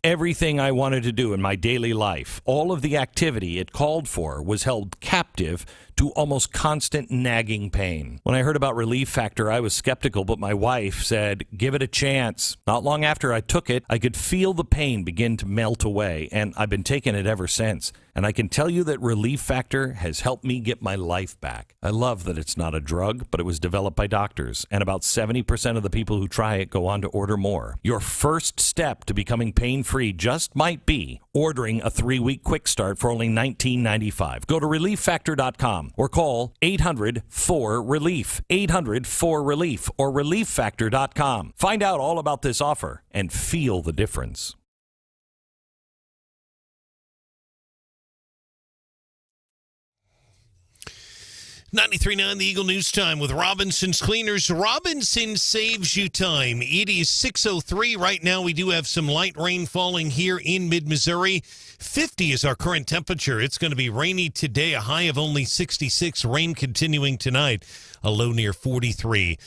Everything I wanted to do in my daily life, all of the activity it called for, was held captive to almost constant nagging pain. When I heard about Relief Factor, I was skeptical, but my wife said, give it a chance. Not long after I took it, I could feel the pain begin to melt away, and I've been taking it ever since. And I can tell you that Relief Factor has helped me get my life back. I love that it's not a drug, but it was developed by doctors, and about 70% of the people who try it go on to order more. Your first step to becoming pain-free just might be ordering a 3-week quick start for only $19.95. Go to ReliefFactor.com or call 800-4RELIEF, 800-4RELIEF, or ReliefFactor.com. Find out all about this offer and feel the difference. .939 The Eagle News Time with Robinson's Cleaners. Robinson saves you time. It is 6:03 right now. We do have some light rain falling here in mid-Missouri. 50 is our current temperature. It's going to be rainy today, a high of only 66. Rain continuing tonight, a low near 43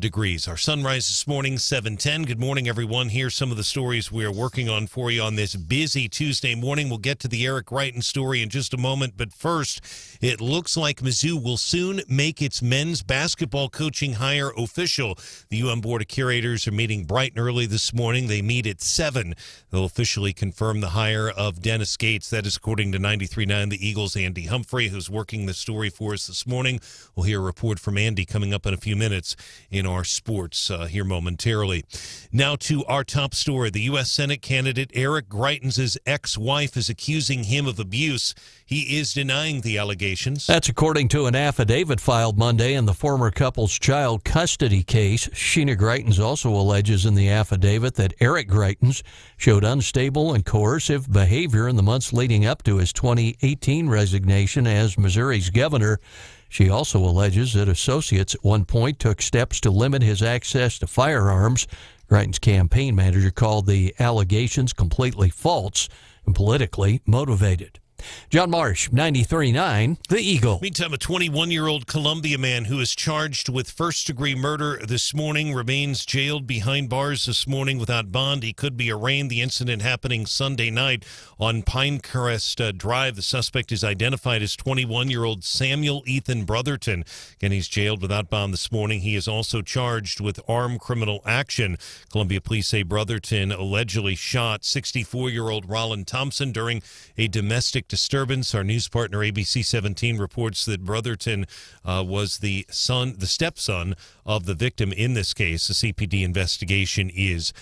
degrees. Our sunrise this morning, 7:10. Good morning, everyone. Here's some of the stories we are working on for you on this busy Tuesday morning. We'll get to the Eric Greitens story in just a moment, but first, it looks like Mizzou will soon make its men's basketball coaching hire official. The UM Board of Curators are meeting bright and early this morning. They meet at 7. They'll officially confirm the hire of Dennis Gates. That is according to 93.9 The Eagle's Andy Humphrey, who's working the story for us this morning. We'll hear a report from Andy coming up in a few minutes in our sports here momentarily. Now to our top story. The U.S. Senate candidate Eric Greitens' ex-wife is accusing him of abuse. He is denying the allegations. That's according to an affidavit filed Monday in the former couple's child custody case. Sheena Greitens also alleges in the affidavit that Eric Greitens showed unstable and coercive behavior in the months leading up to his 2018 resignation as Missouri's governor. She also alleges that associates at one point took steps to limit his access to firearms. Greitens' campaign manager called the allegations completely false and politically motivated. John Marsh, 93.9 The Eagle. Meantime, a 21-year-old Columbia man who is charged with first-degree murder this morning remains jailed behind bars this morning without bond. He could be arraigned. The incident happening Sunday night on Pinecrest Drive. The suspect is identified as 21-year-old Samuel Ethan Brotherton. Again, he's jailed without bond this morning. He is also charged with armed criminal action. Columbia police say Brotherton allegedly shot 64-year-old Roland Thompson during a domestic disturbance. Our news partner ABC 17 reports that Brotherton was the stepson of the victim in this case. The CPD investigation is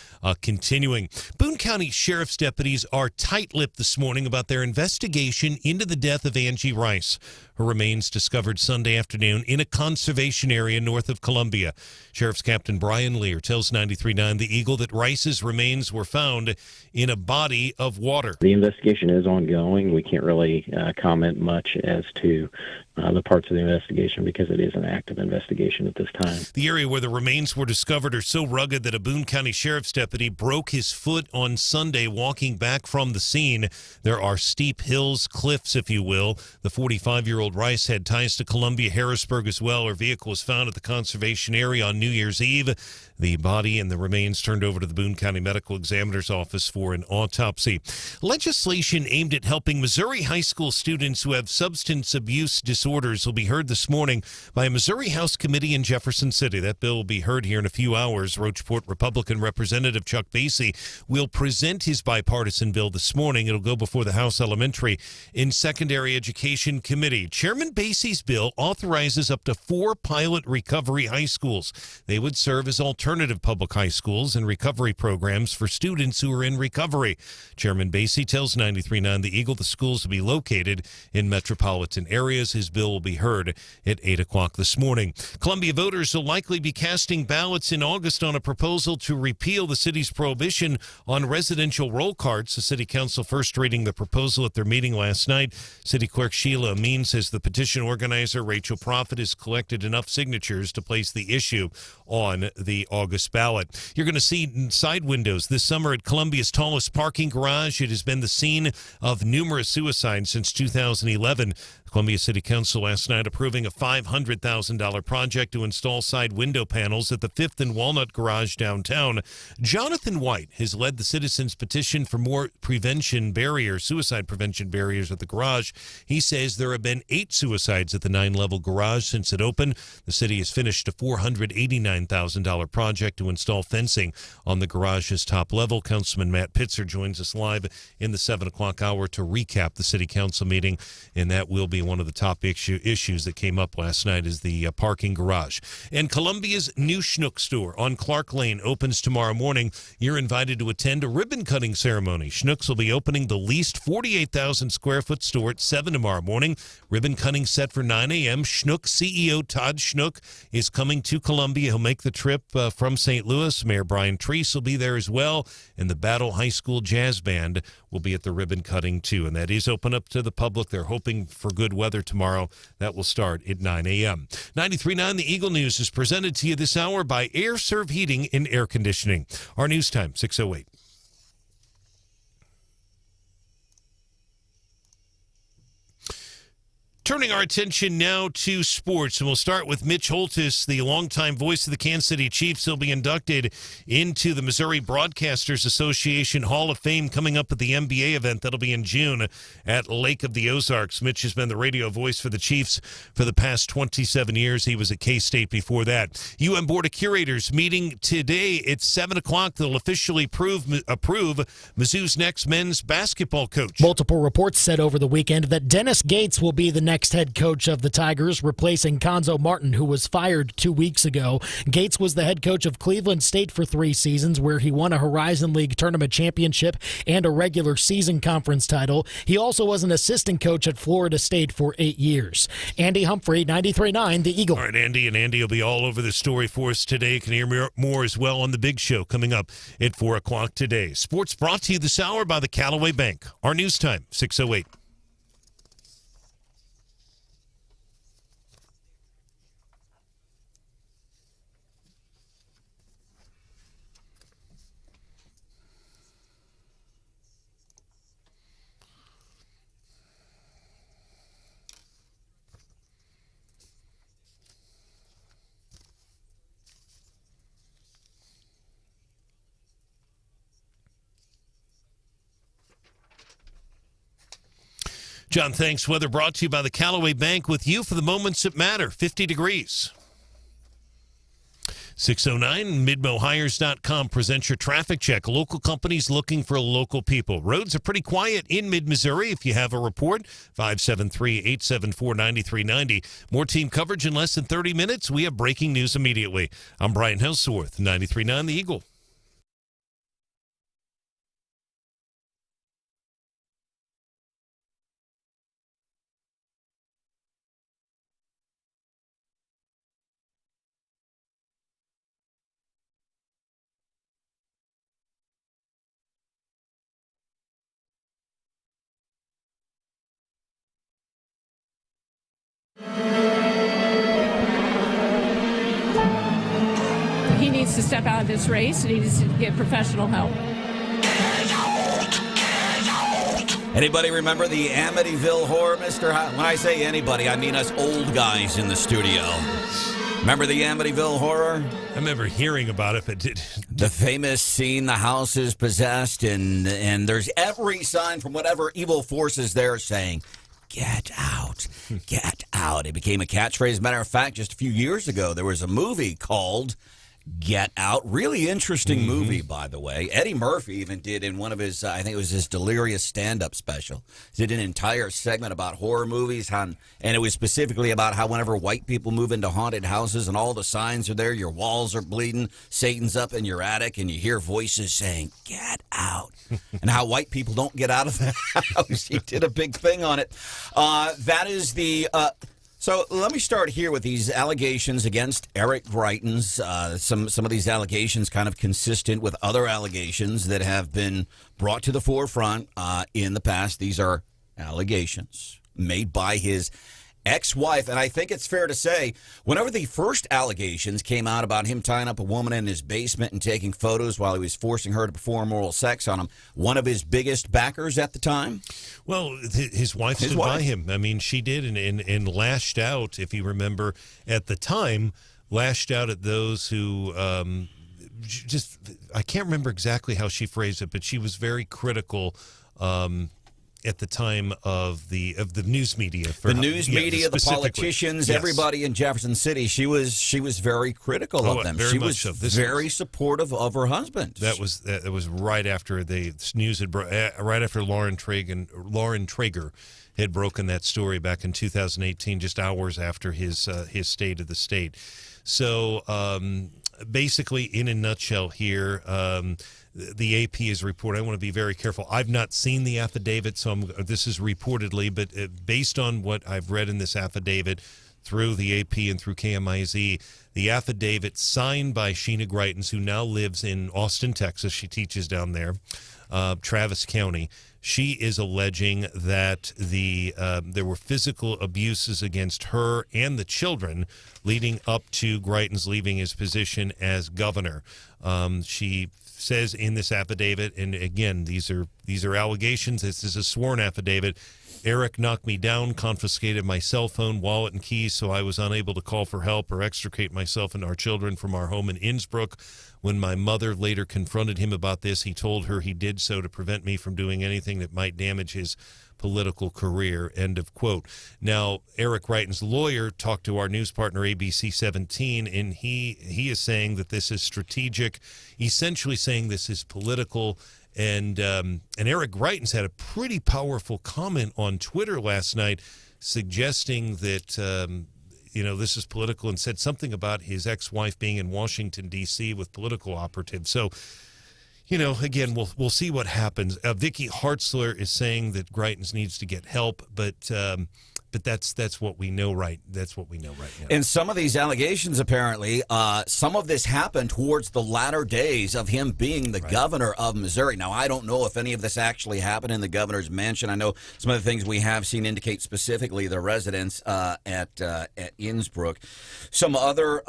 continuing. Boone County Sheriff's deputies are tight-lipped this morning about their investigation into the death of Angie Rice. Her remains discovered Sunday afternoon in a conservation area north of Columbia. Sheriff's Captain Brian Lear tells 93.9 The Eagle that Rice's remains were found in a body of water. The investigation is ongoing. We can't really comment much as to the parts of the investigation because it is an active investigation at this time. The area where the remains were discovered are so rugged that a Boone County Sheriff's deputy broke his foot on Sunday walking back from the scene. There are steep hills, cliffs, if you will. The 45-year-old Rice had ties to Columbia, Harrisburg as well. Her vehicle was found at the conservation area on New Year's Eve. The body and the remains turned over to the Boone County Medical Examiner's Office for an autopsy. Legislation aimed at helping Missouri high school students who have substance abuse disorders will be heard this morning by a Missouri House committee in Jefferson City. That bill will be heard here in a few hours. Rocheport Republican Representative Chuck Basie will present his bipartisan bill this morning. It'll go before the House Elementary and Secondary Education Committee. Chairman Basie's bill authorizes up to 4 pilot recovery high schools. They would serve as alternative public high schools and recovery programs for students who are in recovery. Chairman Basie tells 93.9 The Eagle the schools will be located in metropolitan areas. His bill will be heard at 8 o'clock this morning. Columbia voters will likely be casting ballots in August on a proposal to repeal the city's prohibition on residential roll carts. The city council first reading the proposal at their meeting last night. City clerk Sheila Amin says the petition organizer Rachel Prophet has collected enough signatures to place the issue on the August ballot. You're going to see side windows this summer at Columbia's tallest parking garage. It has been the scene of numerous suicides since 2011. Columbia City Council last night approving a $500,000 project to install side window panels at the 5th and Walnut Garage downtown. Jonathan White has led the citizens' petition for more suicide prevention barriers at the garage. He says there have been 8 suicides at the 9-level garage since it opened. The city has finished a $489,000 project to install fencing on the garage's top level. Councilman Matt Pitzer joins us live in the 7 o'clock hour to recap the city council meeting, and that will be one of the top issues that came up last night is the parking garage. And Columbia's new Schnuck store on Clark Lane opens tomorrow morning. You're invited to attend a ribbon-cutting ceremony. Schnucks will be opening the leased 48,000 square foot store at 7 tomorrow morning. Ribbon cutting set for 9 a.m. Schnuck CEO Todd Schnuck is coming to Columbia. He'll make the trip from St. Louis. Mayor Brian Treese will be there as well, and the Battle High School Jazz Band will be at the ribbon cutting too, and that is open up to the public. They're hoping for good weather tomorrow. That will start at 9 a.m. 93.9 The Eagle News is presented to you this hour by Air Serv Heating and Air Conditioning. Our news time, 6:08. Turning our attention now to sports, and we'll start with Mitch Holtis, the longtime voice of the Kansas City Chiefs. He'll be inducted into the Missouri Broadcasters Association Hall of Fame coming up at the NBA event. That'll be in June at Lake of the Ozarks. Mitch has been the radio voice for the Chiefs for the past 27 years. He was at K-State before that. Board of Curators meeting today at 7 o'clock. They'll officially approve Mizzou's next men's basketball coach. Multiple reports said over the weekend that Dennis Gates will be the next head coach of the Tigers, replacing Conzo Martin, who was fired 2 weeks ago. Gates was the head coach of Cleveland State for 3 seasons, where he won a Horizon League tournament championship and a regular season conference title. He also was an assistant coach at Florida State for 8 years. Andy Humphrey, 93.9 The Eagle. All right, Andy will be all over the story for us today. You can hear more as well on the big show coming up at 4 o'clock today. Sports brought to you this hour by the Callaway Bank. Our news time, 6:08. John, thanks. Weather brought to you by the Callaway Bank, with you for the moments that matter. 50 degrees. 6:09, MidmoHires.com presents your traffic check. Local companies looking for local people. Roads are pretty quiet in mid-Missouri. If you have a report, 573-874-9390. More team coverage in less than 30 minutes. We have breaking news immediately. I'm Brian Hauswirth, 93.9 The Eagle. He needs to step out of this race, and he needs to get professional help. Anybody remember the Amityville Horror, Mr. When I say anybody, I mean us old guys in the studio. Remember the Amityville Horror? I remember hearing about it, but the famous scene, the house is possessed, and there's every sign from whatever evil force is there saying, "Get out, get out." It became a catchphrase. As a matter of fact, just a few years ago, there was a movie called Get Out. Really interesting movie, by the way. Eddie Murphy even did in one of his, I think it was his Delirious stand-up special, did an entire segment about horror movies, and it was specifically about how whenever white people move into haunted houses and all the signs are there, your walls are bleeding, Satan's up in your attic, and you hear voices saying, "Get out." And how white people don't get out of the house. He did a big thing on it. That is the... So let me start here with these allegations against Eric Greitens. Some of these allegations kind of consistent with other allegations that have been brought to the forefront in the past. These are allegations made by his ex-wife. And I think it's fair to say, whenever the first allegations came out about him tying up a woman in his basement and taking photos while he was forcing her to perform oral sex on him, one of his biggest backers at the time? Well, his wife stood by him. I mean, she did, and lashed out, if you remember, at the time, lashed out at those who just, I can't remember exactly how she phrased it, but she was very critical at the time of the news media. The news media, the politicians, yes. Everybody in Jefferson City. She was very critical of them. She was very supportive of her husband. That was right after the news had right after Lauren Traeger had broken that story back in 2018, just hours after his State of the State. So basically, in a nutshell here, the AP is reporting. I want to be very careful. I've not seen the affidavit, so this is reportedly, but based on what I've read in this affidavit through the AP and through KMIZ, the affidavit signed by Sheena Greitens, who now lives in Austin, Texas. She teaches down there, Travis County. She is alleging that there were physical abuses against her and the children leading up to Greitens leaving his position as governor. She says in this affidavit, and again, these are allegations. This is a sworn affidavit. Eric knocked me down, confiscated my cell phone, wallet, and keys, so I was unable to call for help or extricate myself and our children from our home in Innsbruck. When my mother later confronted him about this, he told her he did so to prevent me from doing anything that might damage his political career, end of quote. Now, Eric Greitens' lawyer talked to our news partner ABC 17, and he is saying that this is strategic, essentially saying this is political. And Eric Greitens had a pretty powerful comment on Twitter last night suggesting that this is political, and said something about his ex-wife being in Washington, D.C. with political operatives. So, again, we'll see what happens. Vicky Hartzler is saying that Greitens needs to get help, but that's what we know right. That's what we know right now. And some of these allegations, apparently, some of this happened towards the latter days of him being the governor of Missouri. Now, I don't know if any of this actually happened in the governor's mansion. I know some of the things we have seen indicate specifically the residence at Innsbruck. Some other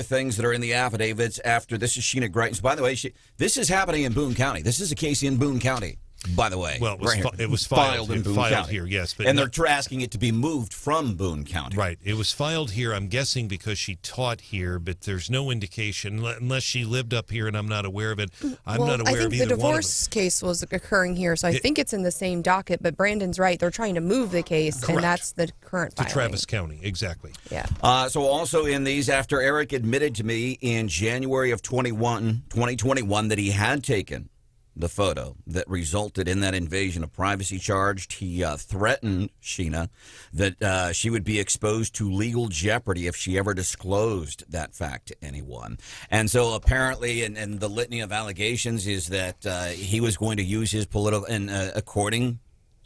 things that are in the affidavits after this is Sheena Greitens. By the way, this is happening in Boone County. This is a case in Boone County. By the way, well, it was filed in Boone County here, yes, but and they're asking it to be moved from Boone County. Right, it was filed here. I'm guessing because she taught here, but there's no indication unless she lived up here, and I'm not aware of it. I'm not aware of either one of them. I think the divorce case was occurring here, so I think it's in the same docket. But Branden's right; they're trying to move the case, correct, and that's the current filing. To Travis County, exactly. Yeah. So also in these, after Eric admitted to me in January of 2021 that he had taken the photo that resulted in that invasion of privacy charge, he threatened Sheena that she would be exposed to legal jeopardy if she ever disclosed that fact to anyone. And so apparently, and the litany of allegations is that he was going to use his political, and according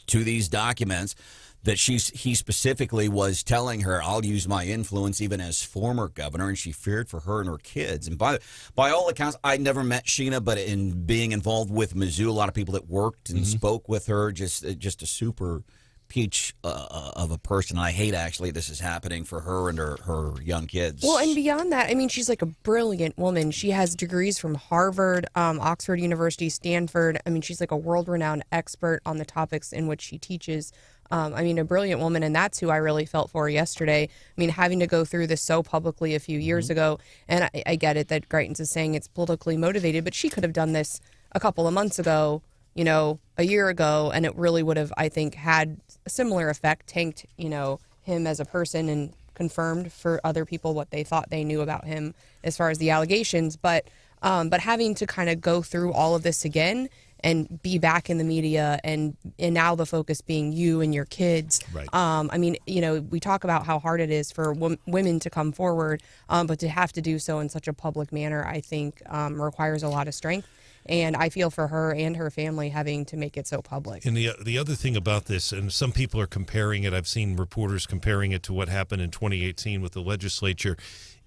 to these documents, that he specifically was telling her, I'll use my influence even as former governor, and she feared for her and her kids. And by all accounts, I never met Sheena, but in being involved with Mizzou, a lot of people that worked and spoke with her, just a super peach of a person. I hate, actually, this is happening for her and her young kids. Well, and beyond that, I mean, she's like a brilliant woman. She has degrees from Harvard, Oxford University, Stanford. I mean, she's like a world-renowned expert on the topics in which she teaches. I mean, a brilliant woman, and that's who I really felt for yesterday. I mean, having to go through this so publicly a few years ago, and I get it that Greitens is saying it's politically motivated, but she could have done this a couple of months ago, a year ago, and it really would have, I think, had a similar effect, tanked, him as a person and confirmed for other people what they thought they knew about him as far as the allegations. But having to kind of go through all of this again and be back in the media, and now the focus being you and your kids. Right. I mean, we talk about how hard it is for women to come forward, but to have to do so in such a public manner, I think requires a lot of strength. And I feel for her and her family having to make it so public. And the other thing about this, and some people are comparing it, I've seen reporters comparing it to what happened in 2018 with the legislature.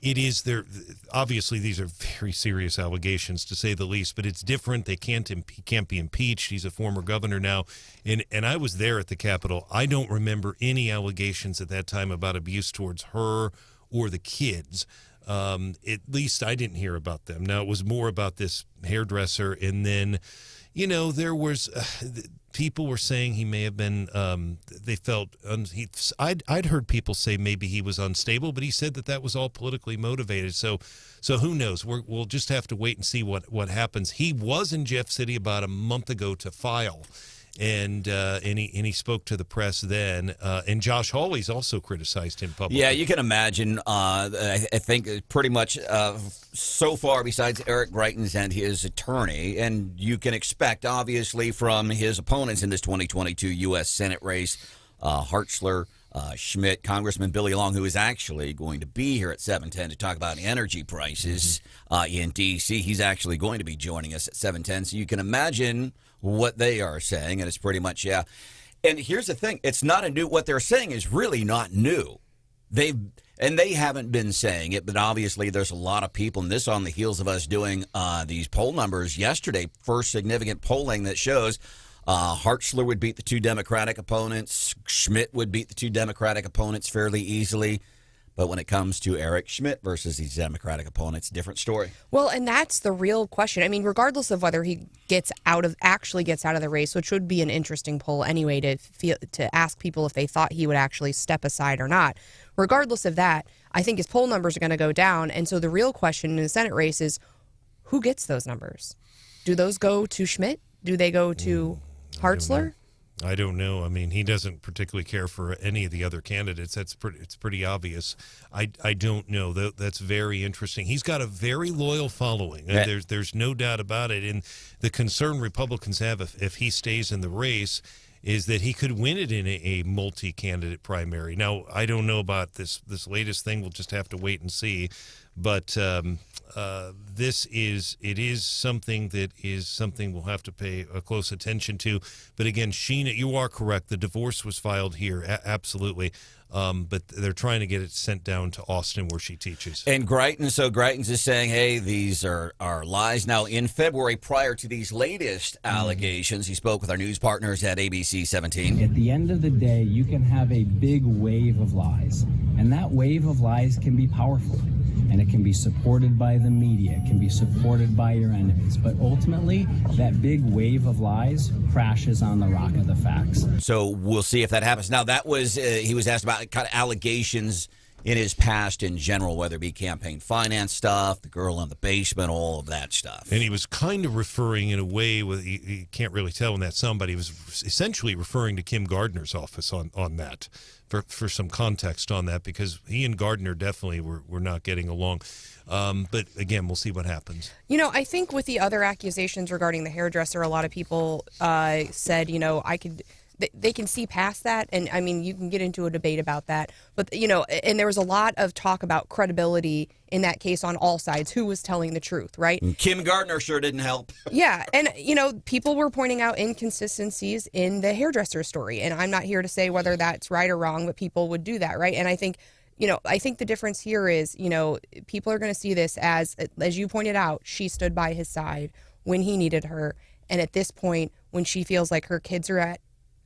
It is there. Obviously, these are very serious allegations, to say the least. But it's different. He can't be impeached. He's a former governor now, and I was there at the Capitol. I don't remember any allegations at that time about abuse towards her or the kids. At least I didn't hear about them. Now, it was more about this hairdresser, and then, there was people were saying he may have been. They felt I'd heard people say maybe he was unstable, but he said that was all politically motivated. So who knows? We'll just have to wait and see what happens. He was in Jeff City about a month ago to file. And he spoke to the press then. And Josh Hawley's also criticized him publicly. Yeah, you can imagine. I think pretty much so far, besides Eric Greitens and his attorney, and you can expect, obviously, from his opponents in this 2022 U.S. Senate race, Hartzler, Schmidt, Congressman Billy Long, who is actually going to be here at 7:10 to talk about energy prices in D.C. He's actually going to be joining us at 7:10, so you can imagine what they are saying, and it's pretty much, yeah. And here's the thing. It's not a new, what they're saying is really not new. They haven't been saying it, but obviously there's a lot of people, and this on the heels of us doing these poll numbers yesterday, first significant polling that shows Hartzler would beat the two Democratic opponents. Schmidt would beat the two Democratic opponents fairly easily. But when it comes to Eric Schmidt versus these Democratic opponents, different story. Well, and that's the real question. I mean, regardless of whether he actually gets out of the race, which would be an interesting poll anyway to ask people if they thought he would actually step aside or not. Regardless of that, I think his poll numbers are going to go down. And so the real question in the Senate race is, who gets those numbers? Do those go to Schmidt? Do they go to Hartzler? I don't know. I mean, he doesn't particularly care for any of the other candidates. It's pretty obvious. I don't know. That's very interesting. He's got a very loyal following. There's no doubt about it. And the concern Republicans have if he stays in the race is that he could win it in a multi-candidate primary. Now, I don't know about this latest thing. We'll just have to wait and see. But it is something we'll have to pay a close attention to. But again, Sheena, you are correct. The divorce was filed here, absolutely. But they're trying to get it sent down to Austin where she teaches. And Greitens is saying, hey, these are lies. Now, in February, prior to these latest allegations, he spoke with our news partners at ABC 17. At the end of the day, you can have a big wave of lies, and that wave of lies can be powerful, and it can be supported by the media, it can be supported by your enemies, but ultimately, that big wave of lies crashes on the rock of the facts. So we'll see if that happens. Now, that was, he was asked about kind of allegations in his past in general, whether it be campaign finance stuff, the girl in the basement, all of that stuff. And he was kind of referring in a way, you can't really tell in that somebody was essentially referring to Kim Gardner's office on that for some context on that, because he and Gardner definitely were not getting along. But again, we'll see what happens. I think with the other accusations regarding the hairdresser, a lot of people said, they can see past that. And I mean, you can get into a debate about that. But, and there was a lot of talk about credibility in that case on all sides. Who was telling the truth, right? And Kim Gardner sure didn't help. Yeah. And, people were pointing out inconsistencies in the hairdresser story. And I'm not here to say whether that's right or wrong, but people would do that, right? And I think the difference here is, people are going to see this as you pointed out, she stood by his side when he needed her. And at this point, when she feels like her kids are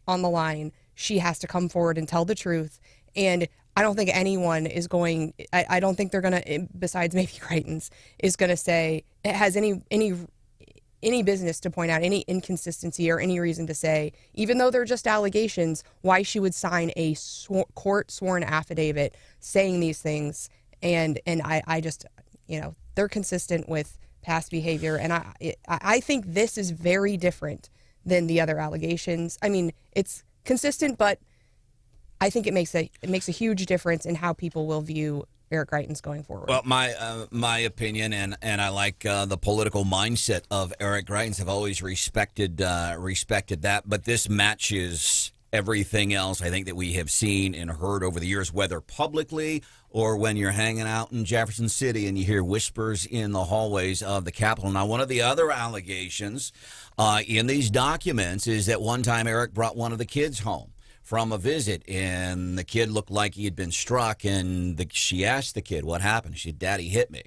on the line, she has to come forward and tell the truth. And I don't think anyone is going, I don't think they're going to, besides maybe Greitens, is going to say it has any business to point out any inconsistency or any reason to say, even though they're just allegations, why she would sign a court sworn affidavit saying these things. And I just, they're consistent with past behavior. And I think this is very different than the other allegations. I mean, it's consistent, but I think it makes a huge difference in how people will view Eric Greitens going forward. Well, my opinion, and I like the political mindset of Eric Greitens. I've always respected that, but this matches everything else I think that we have seen and heard over the years, whether publicly or when you're hanging out in Jefferson City and you hear whispers in the hallways of the Capitol. Now, one of the other allegations in these documents is that one time Eric brought one of the kids home from a visit, and the kid looked like he had been struck, and she asked the kid, what happened? She said, Daddy hit me.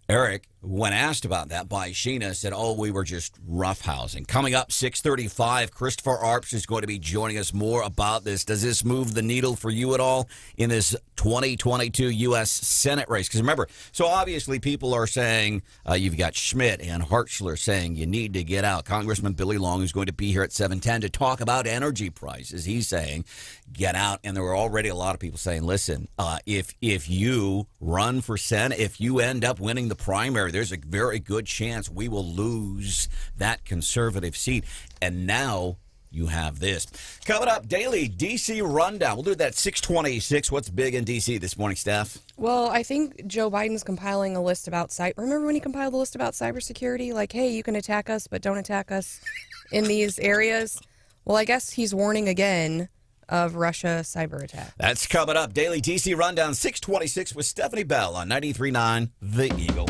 Eric, when asked about that by Sheena, said, oh, we were just roughhousing. Coming up, 6:35, Christopher Arps is going to be joining us more about this. Does this move the needle for you at all in this 2022 U.S. Senate race? Because remember, so obviously people are saying, you've got Schmidt and Hartzler saying you need to get out. Congressman Billy Long is going to be here at 7:10 to talk about energy prices. He's saying, get out. And there were already a lot of people saying, listen, if you run for Senate, if you end up winning the primary, there's a very good chance we will lose that conservative seat. And now you have this. Coming up, daily D.C. rundown. We'll do that at 6:26. What's big in D.C. this morning, Steph? Well, I think Joe Biden's compiling a list about Remember when he compiled a list about cybersecurity? Like, hey, you can attack us, but don't attack us in these areas. Well, I guess he's warning again of Russia cyber attack. That's coming up. Daily D.C. rundown, 6:26 with Stephanie Bell on 93.9 The Eagle.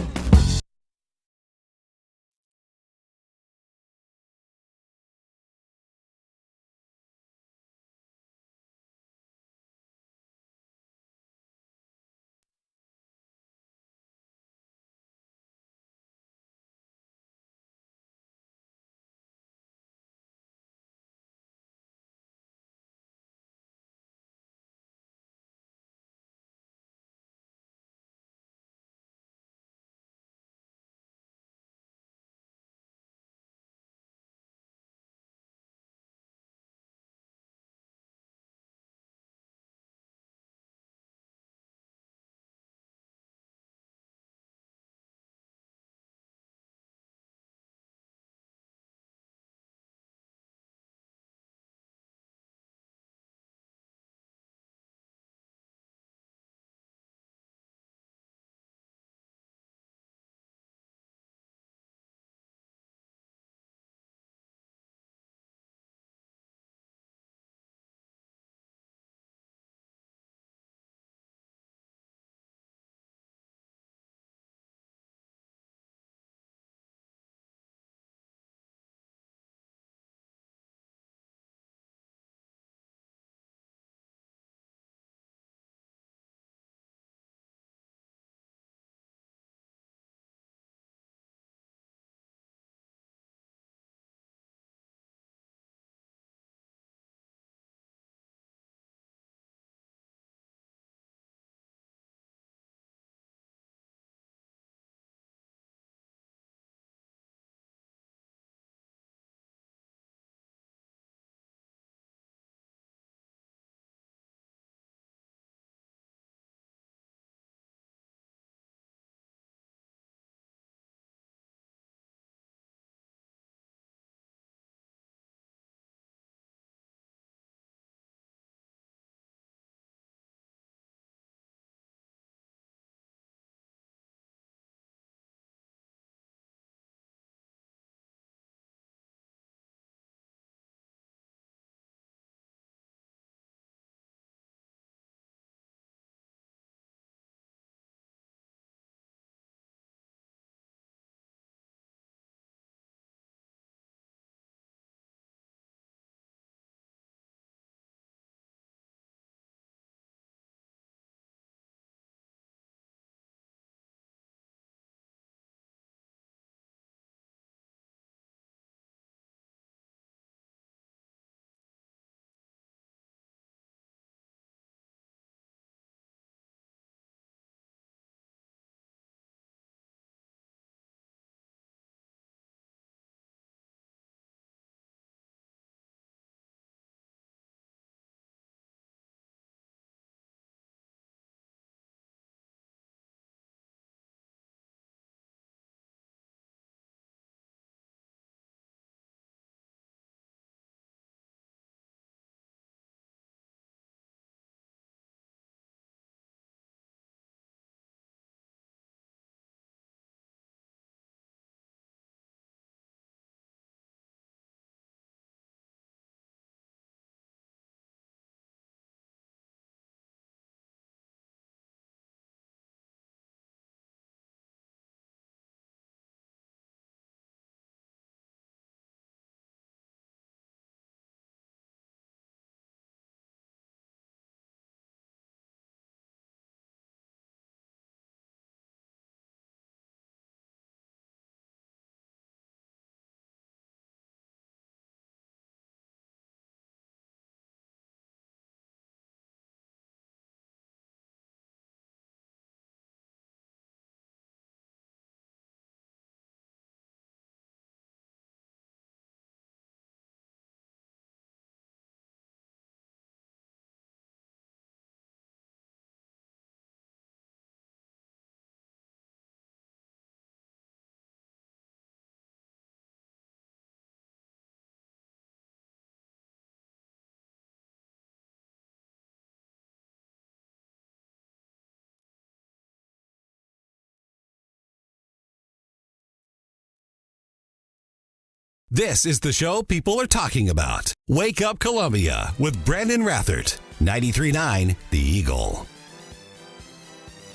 This is the show people are talking about. Wake Up Columbia with Branden Rathert. 93.9 The Eagle.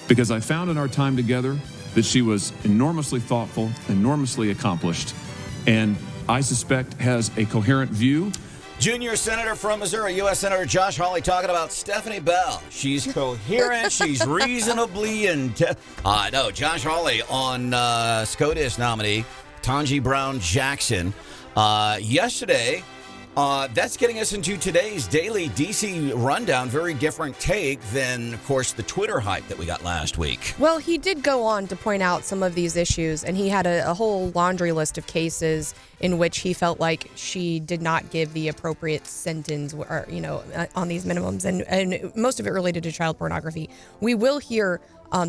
Because I found in our time together that she was enormously thoughtful, enormously accomplished, and I suspect has a coherent view. Junior Senator from Missouri, U.S. Senator Josh Hawley talking about Stephanie Bell. She's coherent. She's reasonably no, Josh Hawley on SCOTUS nominee Tanji Brown Jackson. Yesterday, that's getting us into today's daily D.C. rundown. Very different take than, of course, the Twitter hype that we got last week. Well, he did go on to point out some of these issues, and he had a whole laundry list of cases in which he felt like she did not give the appropriate sentence or, on these minimums, and most of it related to child pornography. We will hear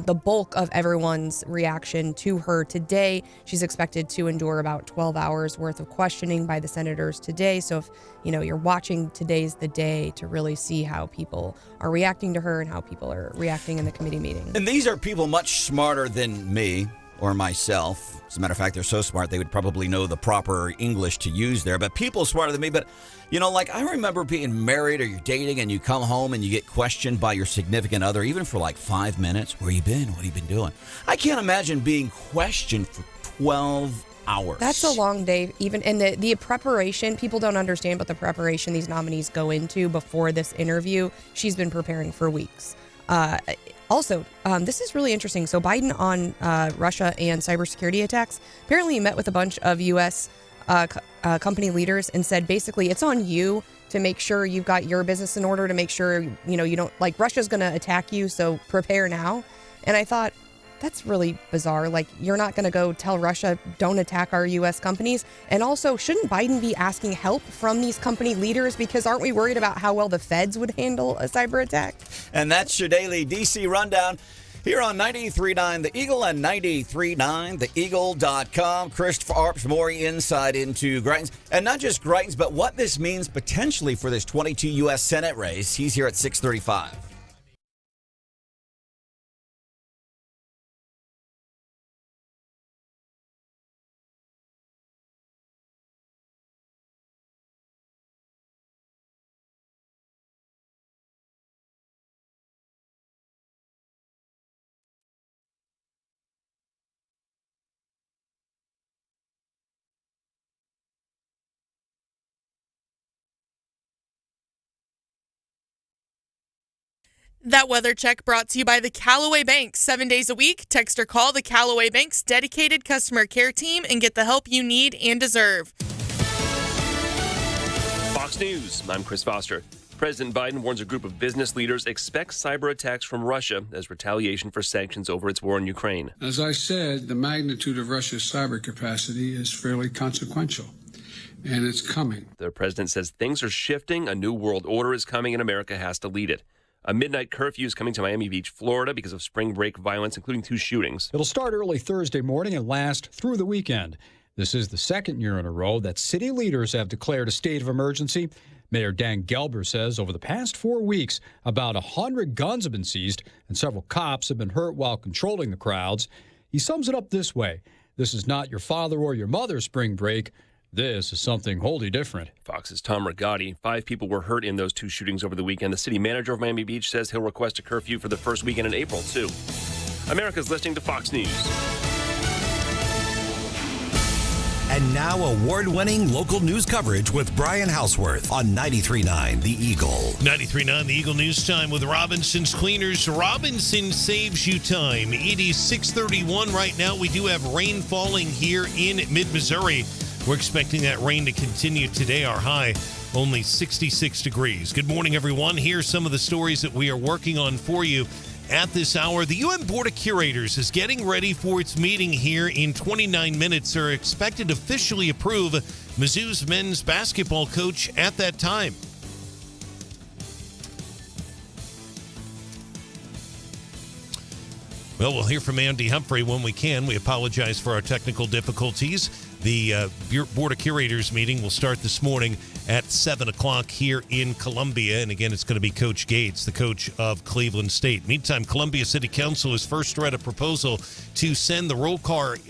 the bulk of everyone's reaction to her today. She's expected to endure about 12 hours worth of questioning by the senators today. So if you're watching, today's the day to really see how people are reacting to her and how people are reacting in the committee meeting. And these are people much smarter than me or myself. As a matter of fact, they're so smart they would probably know the proper English to use there. But people smarter than me. But, I remember being married or you're dating and you come home and you get questioned by your significant other, even for like 5 minutes. Where you been? What have you been doing? I can't imagine being questioned for 12 hours. That's a long day, even. And the preparation, people don't understand, but the preparation these nominees go into before this interview, she's been preparing for weeks. Also, this is really interesting. So Biden on Russia and cybersecurity attacks. Apparently he met with a bunch of U.S. Company leaders and said, basically, it's on you to make sure you've got your business in order, to make sure, you don't, like, Russia's going to attack you, so prepare now. And I thought, that's really bizarre. Like, you're not going to go tell Russia, don't attack our U.S. companies. And also, shouldn't Biden be asking help from these company leaders? Because aren't we worried about how well the feds would handle a cyber attack? And that's your daily D.C. rundown here on 93.9 The Eagle and 93.9theeagle.com. Christopher Arps, more insight into Greitens. And not just Greitens, but what this means potentially for this 22 U.S. Senate race. He's here at 6:35. That weather check brought to you by the Callaway Bank. 7 days a week, text or call the Callaway Bank's dedicated customer care team and get the help you need and deserve. Fox News, I'm Chris Foster. President Biden warns a group of business leaders expect cyber attacks from Russia as retaliation for sanctions over its war in Ukraine. As I said, the magnitude of Russia's cyber capacity is fairly consequential, and it's coming. The president says things are shifting. A new world order is coming, and America has to lead it. A midnight curfew is coming to Miami Beach, Florida, because of spring break violence, including 2 shootings. It'll start early Thursday morning and last through the weekend. This is the second year in a row that city leaders have declared a state of emergency. Mayor Dan Gelber says over the past 4 weeks, about 100 guns have been seized and several cops have been hurt while controlling the crowds. He sums it up this way: this is not your father or your mother's spring break. This is something wholly different. Fox's Tom Rigotti. 5 people were hurt in those 2 shootings over the weekend. The city manager of Miami Beach says he'll request a curfew for the first weekend in April, too. America's listening to Fox News. And now award-winning local news coverage with Brian Hauswirth on 93.9 The Eagle. 93.9 The Eagle News Time with Robinson's Cleaners. Robinson saves you time. It is 6:31 right now. We do have rain falling here in mid-Missouri. We're expecting that rain to continue today. Our high, only 66 degrees. Good morning, everyone. Here's some of the stories that we are working on for you at this hour. The UN Board of Curators is getting ready for its meeting here in 29 minutes. They're expected to officially approve Mizzou's men's basketball coach at that time. Well, we'll hear from Andy Humphrey when we can. We apologize for our technical difficulties. The Board of Curators meeting will start this morning at 7 o'clock here in Columbia. And again, it's going to be Coach Gates, the coach of Cleveland State. Meantime, Columbia City Council has first read a proposal to send the roll card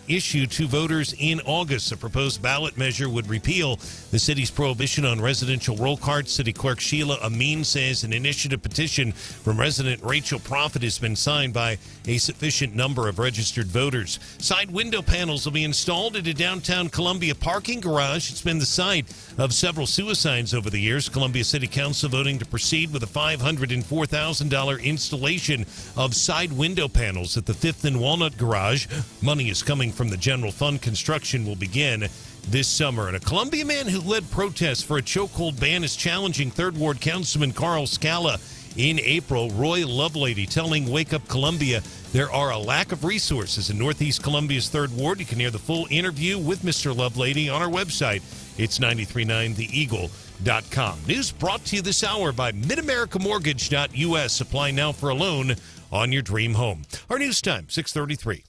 issue to voters in August. A proposed ballot measure would repeal the city's prohibition on residential roll cards. City Clerk Sheila Amin says an initiative petition from resident Rachel Profit has been signed by a sufficient number of registered voters. Side window panels will be installed at a downtown Columbia parking garage. It's been the site of several suicides over the years. Columbia City Council voting to proceed with a $504,000 installation of side window panels at the 5th and Walnut garage. Money is coming from the general fund. Construction will begin this summer. And a Columbia man who led protests for a chokehold ban is challenging 3rd Ward Councilman Carl Scala in April. Roy Lovelady telling Wake Up Columbia there are a lack of resources in Northeast Columbia's 3rd Ward. You can hear the full interview with Mr. Lovelady on our website. It's 939theeagle.com. News brought to you this hour by MidAmericaMortgage.us. Apply now for a loan on your dream home. Our news time, 6:33.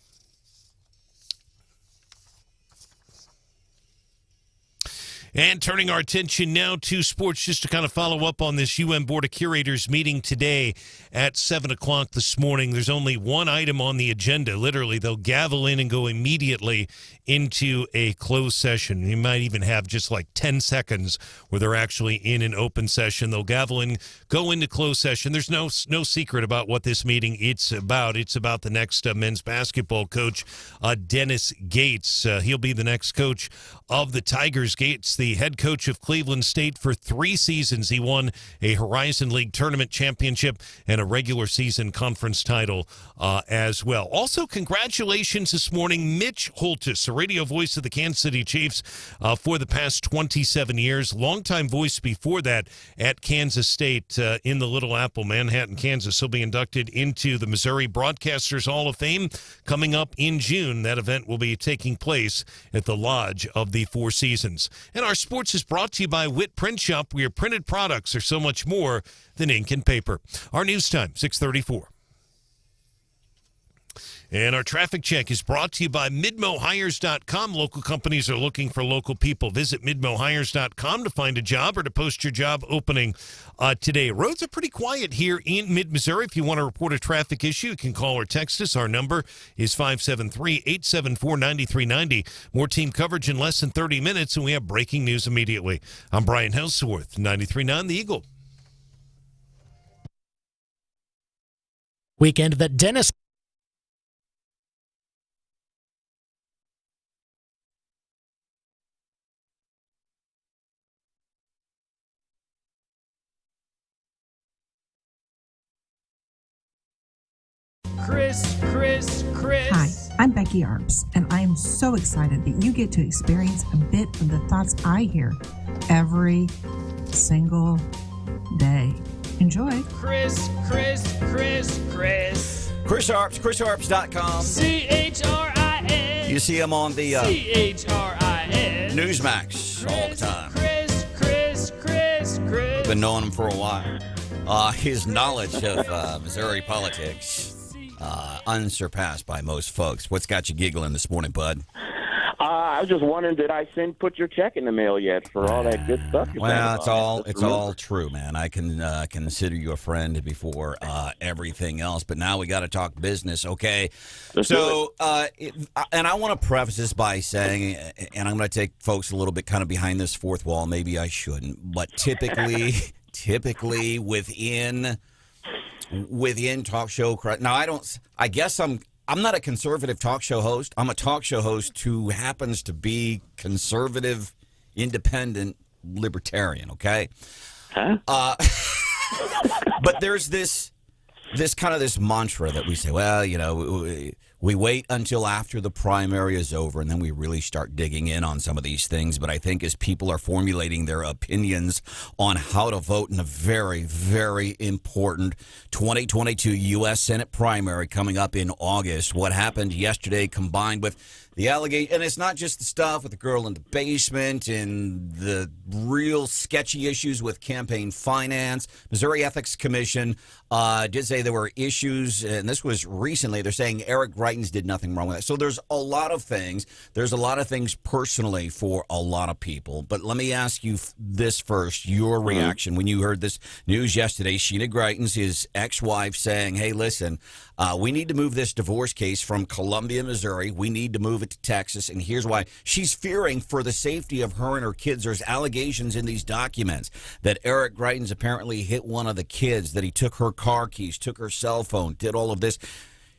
And turning our attention now to sports, just to kind of follow up on this UN Board of Curators meeting today at 7 o'clock this morning. There's only one item on the agenda. Literally, they'll gavel in and go immediately into a closed session. You might even have just like 10 seconds where they're actually in an open session. They'll gavel in, go into closed session. There's no secret about what this meeting it's about. It's about the next men's basketball coach, Dennis Gates. He'll be the next coach of the Tigers. Gates, the head coach of Cleveland State for 3 seasons. He won a Horizon League tournament championship and a regular season conference title as well. Also, congratulations this morning, Mitch Holtis, a radio voice of the Kansas City Chiefs for the past 27 years. Longtime voice before that at Kansas State in the Little Apple, Manhattan, Kansas. He'll be inducted into the Missouri Broadcasters Hall of Fame coming up in June. That event will be taking place at the Lodge of the Four Seasons. And our sports is brought to you by Witt Print Shop, where your printed products are so much more than ink and paper. Our news time, 6:34. And our traffic check is brought to you by MidmoHires.com. Local companies are looking for local people. Visit MidmoHires.com to find a job or to post your job opening today. Roads are pretty quiet here in mid-Missouri. If you want to report a traffic issue, you can call or text us. Our number is 573-874-9390. More team coverage in less than 30 minutes, and we have breaking news immediately. I'm Brian Hauswirth, 93.9 The Eagle. Weekend that Dennis Chris. Hi, I'm Becky Arps, and I am so excited that you get to experience a bit of the thoughts I hear every single day. Enjoy. Chris Arps, ChrisArps.com. CHRIS. You see him on the CHRIS. Newsmax all the time. Chris. Been knowing him for a while. His knowledge of Missouri politics unsurpassed by most folks. What's got you giggling this morning, bud? I was just wondering, did I put your check in the mail yet for all that good stuff? Well, it's all true, man. I can consider you a friend before everything else, but now we got to talk business, okay? So, and I want to preface this by saying, and I'm going to take folks a little bit kind of behind this fourth wall. Maybe I shouldn't, but typically within talk show. Now, I guess I'm not a conservative talk show host. I'm a talk show host who happens to be conservative, independent, libertarian, okay? Huh? But there's this mantra that we say, well, you know, we wait until after the primary is over, and then we really start digging in on some of these things. But I think as people are formulating their opinions on how to vote in a very, very important 2022 U.S. Senate primary coming up in August, what happened yesterday combined with the allegation, and it's not just the stuff with the girl in the basement and the real sketchy issues with campaign finance. Missouri Ethics Commission did say there were issues, and this was recently. They're saying Eric Greitens Greitens did nothing wrong with that. So there's a lot of things. There's a lot of things personally for a lot of people. But let me ask you this first, your reaction when you heard this news yesterday. Sheena Greitens, his ex-wife, saying, hey, listen, we need to move this divorce case from Columbia, Missouri. We need to move it to Texas, and here's why. She's fearing for the safety of her and her kids. There's allegations in these documents that Eric Greitens apparently hit one of the kids, that he took her car keys, took her cell phone, did all of this.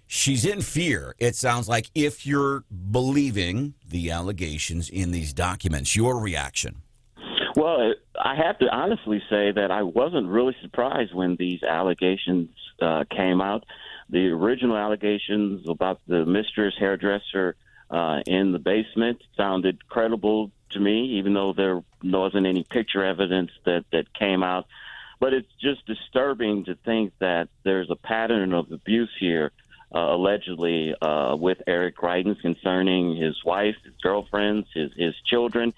She's in fear, it sounds like, if you're believing the allegations in these documents. Your reaction? Well, I have to honestly say that I wasn't really surprised when these allegations came out. The original allegations about the mistress hairdresser in the basement sounded credible to me, even though there wasn't any picture evidence that came out. But it's just disturbing to think that there's a pattern of abuse here, allegedly, with Eric Greitens concerning his wife, his girlfriends, his children.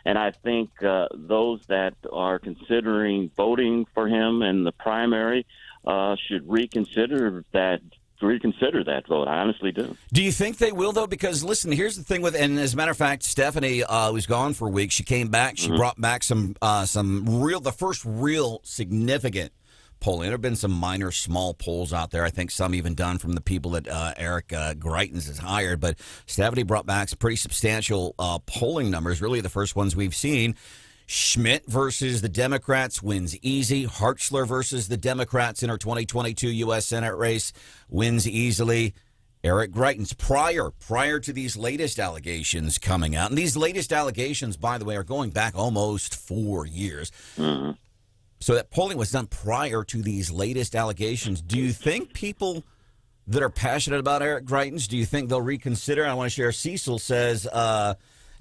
And I think those that are considering voting for him in the primary should reconsider that vote. I honestly do. Do you think they will, though? Because, listen, here's the thing with, and as a matter of fact, Stephanie was gone for a week. She came back. She brought back the first real significant polling. There have been some minor, small polls out there. I think some even done from the people that Eric Greitens has hired. But Stephanie brought back some pretty substantial polling numbers, really the first ones we've seen. Schmidt versus the Democrats wins easy. Hartzler versus the Democrats in our 2022 U.S. Senate race wins easily. Eric Greitens, prior to these latest allegations coming out, and these latest allegations, by the way, are going back almost 4 years. So that polling was done prior to these latest allegations. Do you think people that are passionate about Eric Greitens, do you think they'll reconsider? I want to share, Cecil says,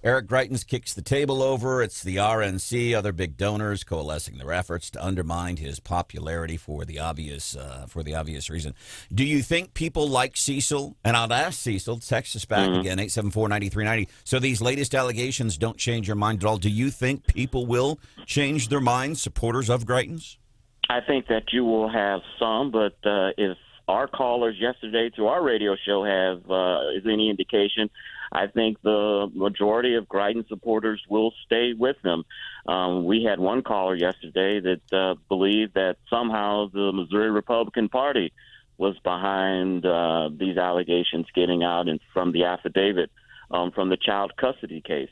Eric Greitens kicks the table over. It's the RNC, other big donors coalescing their efforts to undermine his popularity for the obvious reason. Do you think people like Cecil, and I'll ask Cecil, text us back again, 874-9390. So these latest allegations don't change your mind at all. Do you think people will change their minds, supporters of Greitens? I think that you will have some, but if our callers yesterday to our radio show have is any indication, I think the majority of Greitens supporters will stay with him. We had one caller yesterday that believed that somehow the Missouri Republican Party was behind these allegations getting out and from the affidavit from the child custody case.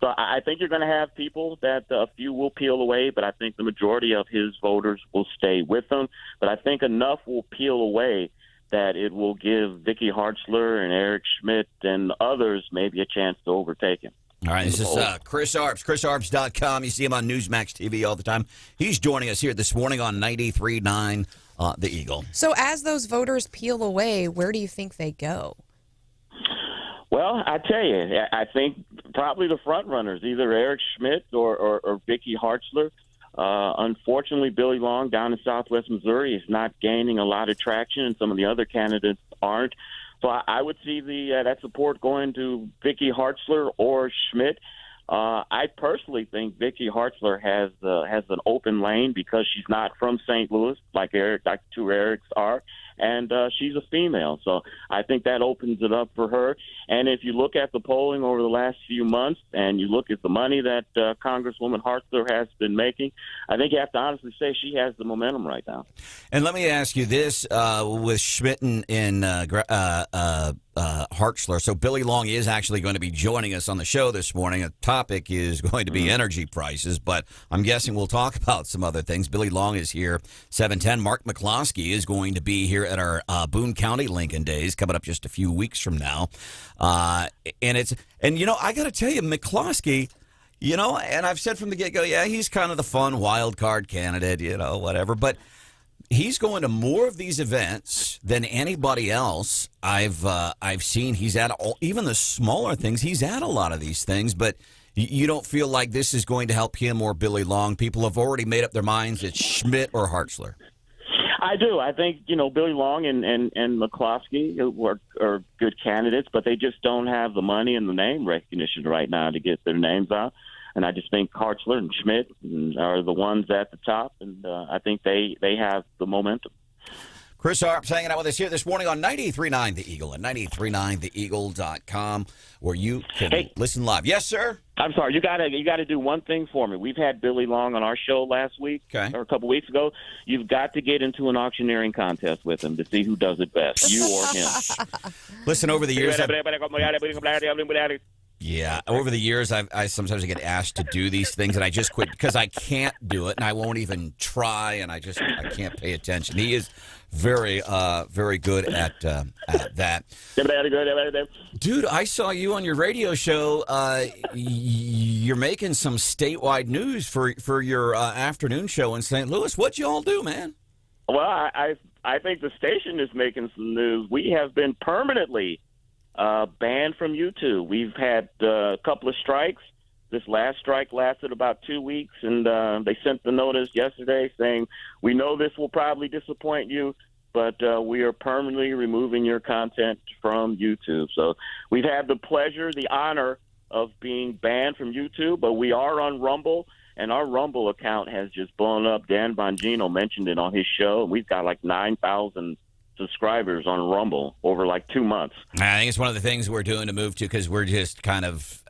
So I think you're going to have people that a few will peel away, but I think the majority of his voters will stay with him. But I think enough will peel away that it will give Vicky Hartzler and Eric Schmidt and others maybe a chance to overtake him. All right, this is Chris Arps, chrisarps.com. You see him on Newsmax TV all the time. He's joining us here this morning on 93.9 The Eagle. So as those voters peel away, where do you think they go? Well, I tell you, I think probably the front runners, either Eric Schmidt or Vicky Hartzler. Unfortunately, Billy Long down in southwest Missouri is not gaining a lot of traction, and some of the other candidates aren't. So I would see that support going to Vicky Hartzler or Schmidt. I personally think Vicky Hartzler has an open lane because she's not from St. Louis, like two Erics are, and she's a female. So I think that opens it up for her. And if you look at the polling over the last few months and you look at the money that Congresswoman Hartzler has been making, I think you have to honestly say she has the momentum right now. And let me ask you this, with Schmidt and Hartzler. So Billy Long is actually going to be joining us on the show this morning. The topic is going to be energy prices, but I'm guessing we'll talk about some other things. Billy Long is here, 710. Mark McCloskey is going to be here at our Boone County Lincoln Days coming up just a few weeks from now. And you know, I got to tell you, McCloskey, you know, and I've said from the get-go, yeah, he's kind of the fun wild card candidate, you know, whatever, but he's going to more of these events than anybody else I've seen. He's at even the smaller things. He's at a lot of these things, but you don't feel like this is going to help him or Billy Long. People have already made up their minds. It's Schmidt or Hartzler. I do. I think, you know, Billy Long and McCloskey are good candidates, but they just don't have the money and the name recognition right now to get their names out. And I just think Hartzler and Schmidt are the ones at the top, and I think they have the momentum. Chris Arps hanging out with us here this morning on 93.9 The Eagle and 93.9theeagle.com, where you can listen live. Yes, sir? I'm sorry. You gotta do one thing for me. We've had Billy Long on our show last week or a couple weeks ago. You've got to get into an auctioneering contest with him to see who does it best, you or him. Listen, over the years, over the years, I sometimes get asked to do these things, and I just quit because I can't do it, and I won't even try, and I can't pay attention. He is very good at that. Dude, I saw you on your radio show. You're making some statewide news for your afternoon show in St. Louis. What y'all do, man? Well, I think the station is making some news. We have been permanently banned from YouTube. We've had a couple of strikes. This last strike lasted about 2 weeks, and they sent the notice yesterday saying, we know this will probably disappoint you, but we are permanently removing your content from YouTube. So we've had the pleasure, the honor of being banned from YouTube, but we are on Rumble, and our Rumble account has just blown up. Dan Bongino mentioned it on his show, and we've got like 9,000 subscribers on Rumble over like 2 months. I think it's one of the things we're doing to move to, because we're just kind of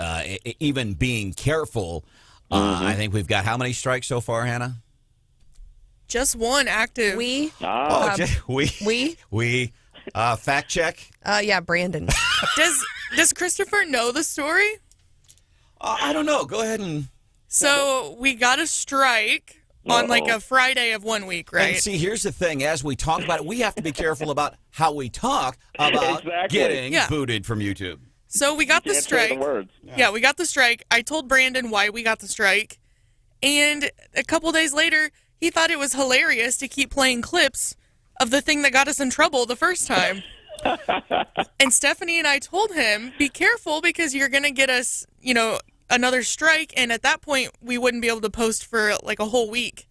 even being careful. I think we've got how many strikes so far, Hannah? Just one active. We. Fact check. Yeah, Branden. Does Christopher know the story? I don't know. Go ahead and. So we got a strike on like a Friday of 1 week, right? And see, here's the thing. As we talk about it, we have to be careful about how we talk about getting booted from YouTube. So we got the strike. Yeah, we got the strike. I told Branden why we got the strike. And a couple days later, he thought it was hilarious to keep playing clips of the thing that got us in trouble the first time. And Stephanie and I told him, be careful because you're going to get us, another strike. And at that point, we wouldn't be able to post for like a whole week.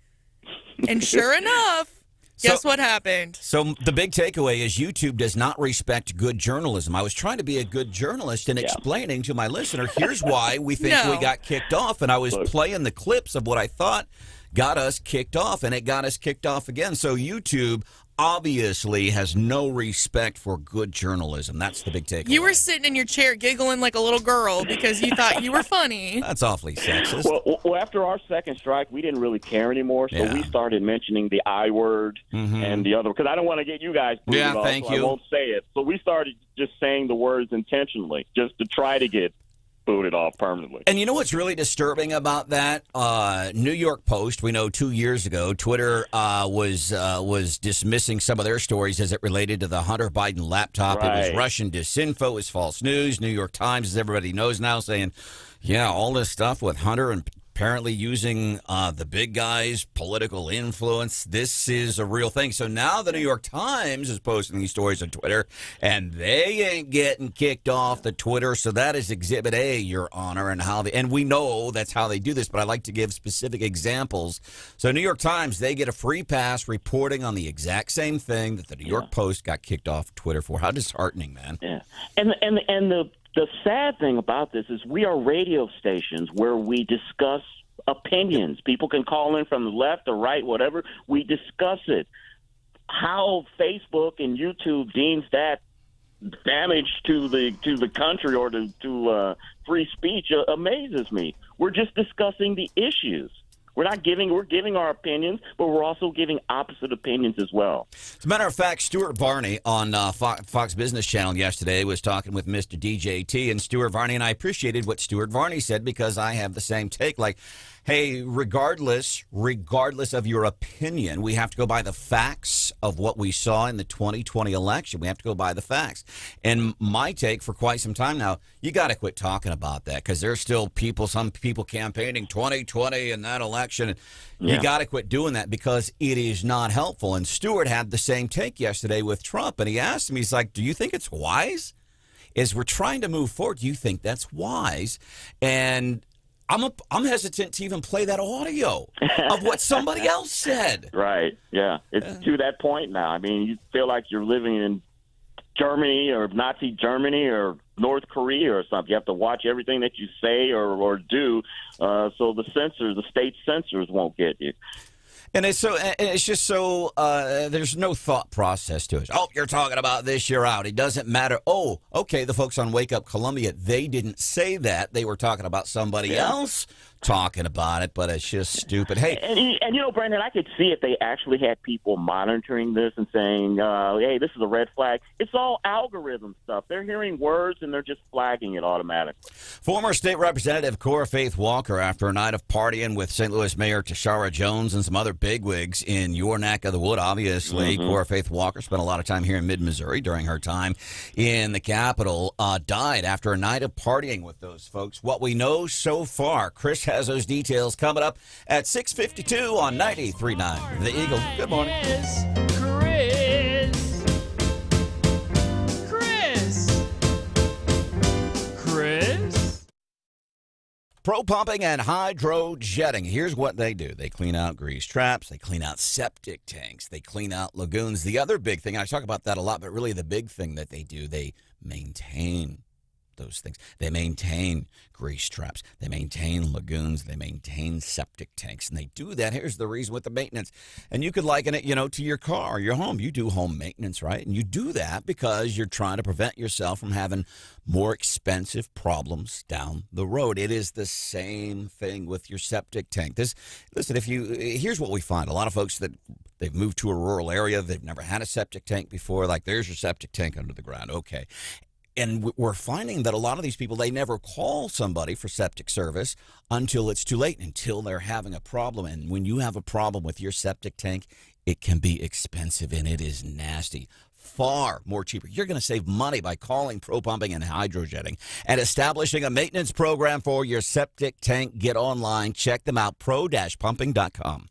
And sure enough, guess what happened? So the big takeaway is YouTube does not respect good journalism. I was trying to be a good journalist and explaining to my listener, here's why we think we got kicked off. And I was playing the clips of what I thought got us kicked off, and it got us kicked off again. So YouTube obviously has no respect for good journalism. That's the big takeaway. You were sitting in your chair giggling like a little girl because you thought you were funny. That's awfully sexist. Well, after our second strike, we didn't really care anymore, so we started mentioning the I word and the other, because I don't want to get you guys booted off, thank you. I won't say it. So we started just saying the words intentionally, just to try to get booted off permanently. And you know what's really disturbing about that? New York Post, we know 2 years ago, Twitter was dismissing some of their stories as it related to the Hunter Biden laptop. It was Russian disinfo, it was false news. New York Times, as everybody knows now, saying, all this stuff with Hunter and apparently using the big guy's political influence. This is a real thing. So now the New York Times is posting these stories on Twitter, and they ain't getting kicked off the Twitter. So that is Exhibit A, Your Honor, and we know that's how they do this, but I like to give specific examples. So New York Times, they get a free pass reporting on the exact same thing that the New York Post got kicked off Twitter for. How disheartening, man. Yeah. And the sad thing about this is we are radio stations where we discuss opinions. People can call in from the left or right, whatever. We discuss it. How Facebook and YouTube deems that damage to the country or to free speech amazes me. We're just discussing the issues. We're giving our opinions, but we're also giving opposite opinions as well. As a matter of fact, Stuart Varney on Fox Business Channel yesterday was talking with Mr. DJT, and Stuart Varney, and I appreciated what Stuart Varney said because I have the same take. Like, hey, regardless of your opinion, we have to go by the facts of what we saw in the 2020 election. We have to go by the facts. And my take for quite some time now, you got to quit talking about that because there's still some people campaigning 2020 and that election. You got to quit doing that because it is not helpful. And Stuart had the same take yesterday with Trump, and he asked him, he's like, do you think it's wise? As we're trying to move forward, do you think that's wise? And I'm hesitant to even play that audio of what somebody else said. Right, yeah. It's to that point now. I mean, you feel like you're living in Germany or Nazi Germany or North Korea or something. You have to watch everything that you say or do so the state censors won't get you. And it's just so there's no thought process to it. Oh, you're talking about this, you're out. It doesn't matter. Oh, okay, the folks on Wake Up Columbia, they didn't say that. They were talking about somebody else talking about it, but it's just stupid. Hey, and Branden, I could see if they actually had people monitoring this and saying, hey, this is a red flag. It's all algorithm stuff. They're hearing words and they're just flagging it automatically. Former state representative Cora Faith Walker, after a night of partying with St. Louis Mayor Tashara Jones and some other bigwigs in your neck of the wood, obviously, Cora Faith Walker spent a lot of time here in mid-Missouri during her time in the Capitol, died after a night of partying with those folks. What we know so far, Chris has those details coming up at 6:52 on 93.9 The Eagle. Good morning. Chris. Pro pumping and hydro jetting. Here's what they do. They clean out grease traps. They clean out septic tanks. They clean out lagoons. The other big thing, I talk about that a lot, but really the big thing that they do, they maintain those things. They maintain grease traps. They maintain lagoons. They maintain septic tanks. And they do that. Here's the reason with the maintenance. And you could liken it, to your car, your home. You do home maintenance, right? And you do that because you're trying to prevent yourself from having more expensive problems down the road. It is the same thing with your septic tank. Here's what we find. A lot of folks that they've moved to a rural area, they've never had a septic tank before. Like, there's your septic tank under the ground. Okay. And we're finding that a lot of these people, they never call somebody for septic service until it's too late, until they're having a problem. And when you have a problem with your septic tank, it can be expensive and it is nasty. Far more cheaper. You're going to save money by calling Pro Pumping and Hydrojetting and establishing a maintenance program for your septic tank. Get online. Check them out, pro-pumping.com.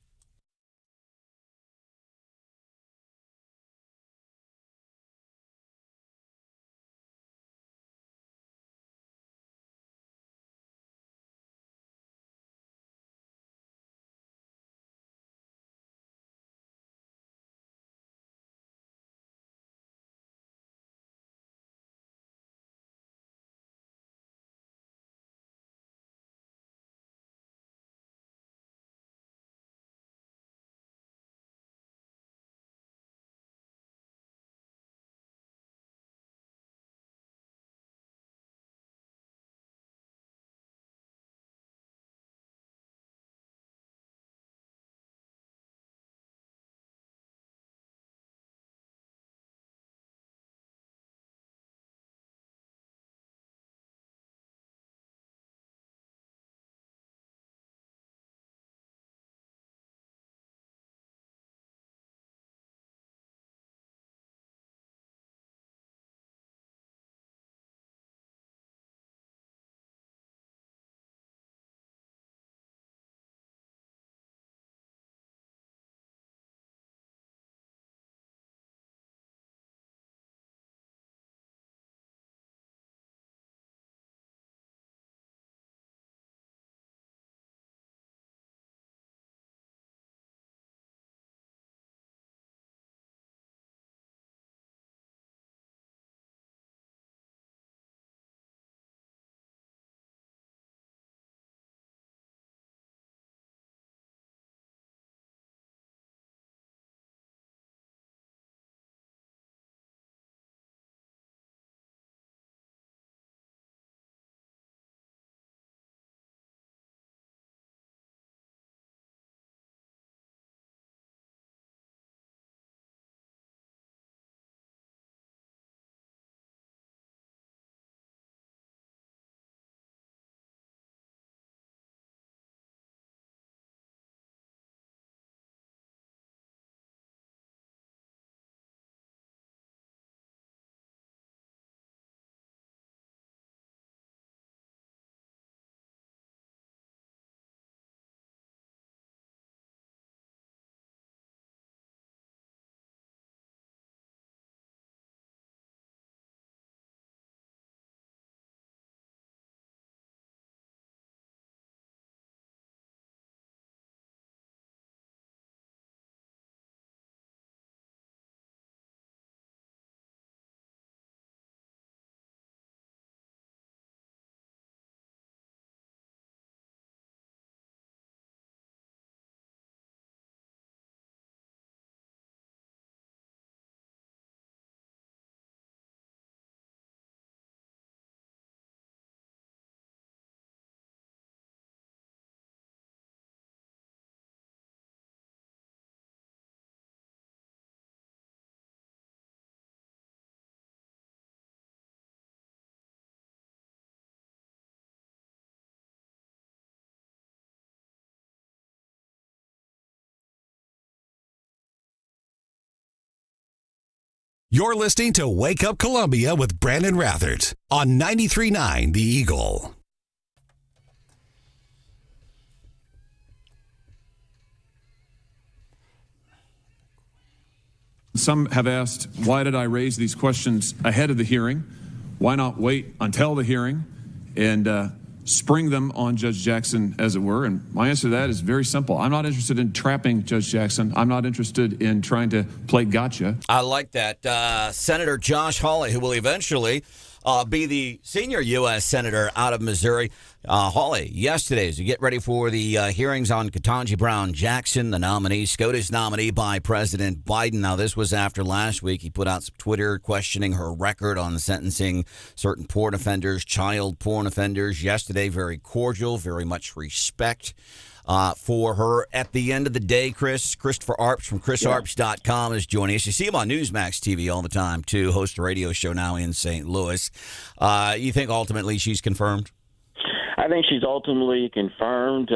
You're listening to Wake Up Columbia with Branden Rathert on 93.9 The Eagle. Some have asked, why did I raise these questions ahead of the hearing? Why not wait until the hearing and spring them on Judge Jackson, as it were? And my answer to that is very simple. I'm not interested in trapping Judge Jackson. I'm not interested in trying to play gotcha. I like that. Senator Josh Hawley, who will eventually be the senior U.S. Senator out of Missouri. Hawley, yesterday, as you get ready for the hearings on Ketanji Brown Jackson, the nominee, SCOTUS nominee by President Biden. Now, this was after last week. He put out some Twitter questioning her record on sentencing certain porn offenders, child porn offenders. Yesterday, very cordial, very much respect for her. At the end of the day, Christopher Arps from chrisarps.com is joining us. You see him on Newsmax TV all the time, too. Hosts a radio show now in St. Louis. You think ultimately she's confirmed? I think she's ultimately confirmed.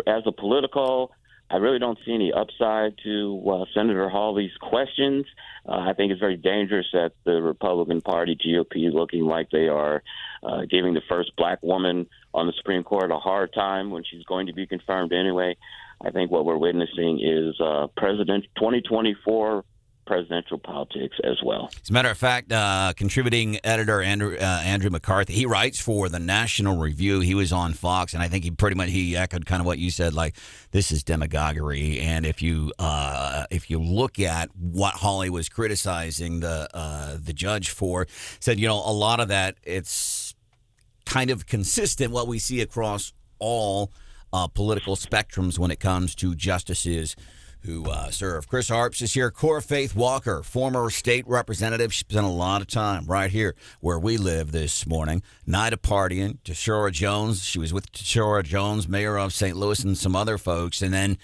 As a Politico, I really don't see any upside to Senator Hawley's questions. I think it's very dangerous that the Republican Party, GOP, looking like they are giving the first black woman on the Supreme Court a hard time when she's going to be confirmed anyway. I think what we're witnessing is 2024 presidential politics as well. As a matter of fact, contributing editor Andrew McCarthy, he writes for the National Review. He was on Fox, and I think he echoed kind of what you said, like, this is demagoguery. And if you look at what Hawley was criticizing the judge for, said, a lot of that, it's kind of consistent what we see across all political spectrums when it comes to justices who serve. Chris Arps is here. Core Faith Walker, former state representative. She spent a lot of time right here where we live this morning. Night of partying. Tashora Jones. She was with Tashora Jones, mayor of St. Louis, and some other folks, and then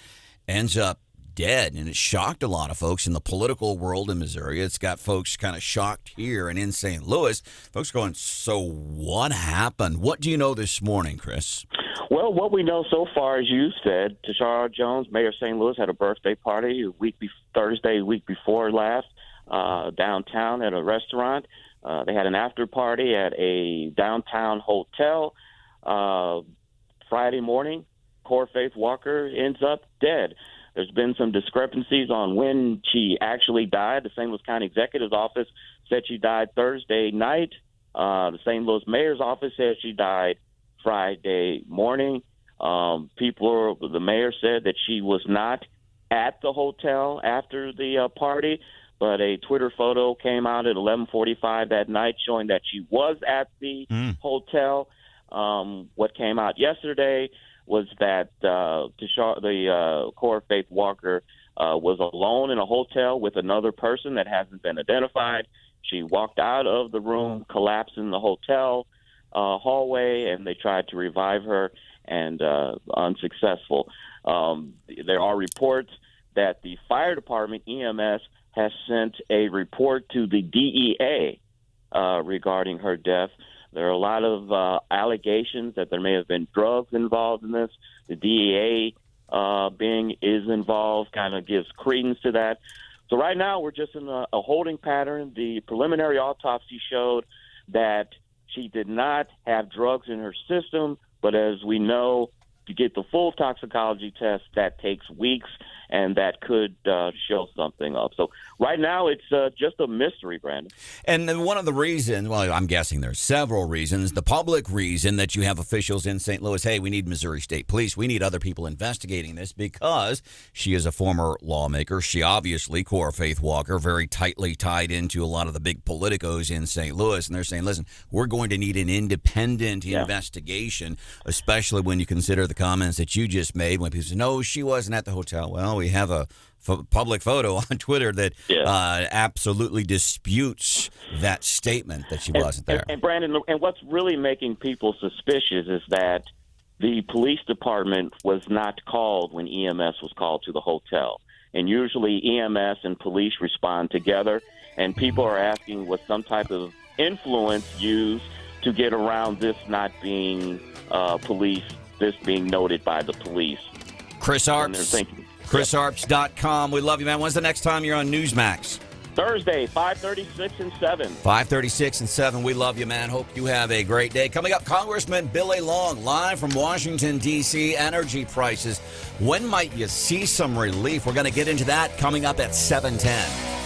ends up dead. And it shocked a lot of folks in the political world in Missouri. It's got folks kind of shocked here and in St. Louis. Folks going, so what happened? What do you know this morning, Chris? Well, what we know so far, as you said, Tashora Jones, mayor of St. Louis, had a birthday party Thursday, week before last, downtown at a restaurant. They had an after party at a downtown hotel. Friday morning, Core Faith Walker ends up dead. There's been some discrepancies on when she actually died. The St. Louis County Executive's Office said she died Thursday night. The St. Louis Mayor's Office said she died Friday morning. The mayor said that she was not at the hotel after the party, but a Twitter photo came out at 11:45 that night showing that she was at the hotel. What came out yesterday was that the Core Faith Walker was alone in a hotel with another person that hasn't been identified. She walked out of the room, collapsed in the hotel hallway, and they tried to revive her, and unsuccessful. There are reports that the fire department, EMS, has sent a report to the DEA regarding her death. There are a lot of allegations that there may have been drugs involved in this. The DEA is involved kind of gives credence to that. So right now we're just in a holding pattern. The preliminary autopsy showed that she did not have drugs in her system, but as we know, to get the full toxicology test, that takes weeks, and that could show something up. So right now, it's just a mystery, Branden. And then one of the reasons, well, I'm guessing there's several reasons. The public reason that you have officials in St. Louis, hey, we need Missouri State Police. We need other people investigating this because she is a former lawmaker. She obviously, Core Faith Walker, very tightly tied into a lot of the big politicos in St. Louis. And they're saying, listen, we're going to need an independent investigation, especially when you consider the comments that you just made when people say, no, she wasn't at the hotel. Well, we have a public photo on Twitter that absolutely disputes that statement that she wasn't there. And Branden, and what's really making people suspicious is that the police department was not called when EMS was called to the hotel. And usually EMS and police respond together, and people are asking was some type of influence used to get around this not being police, this being noted by the police. Chris Arps. ChrisArps.com. We love you, man. When's the next time you're on Newsmax? Thursday, 5:36 and 7. 5:36 and 7. We love you, man. Hope you have a great day. Coming up, Congressman Billy Long, live from Washington, D.C. Energy prices. When might you see some relief? We're going to get into that coming up at 7:10.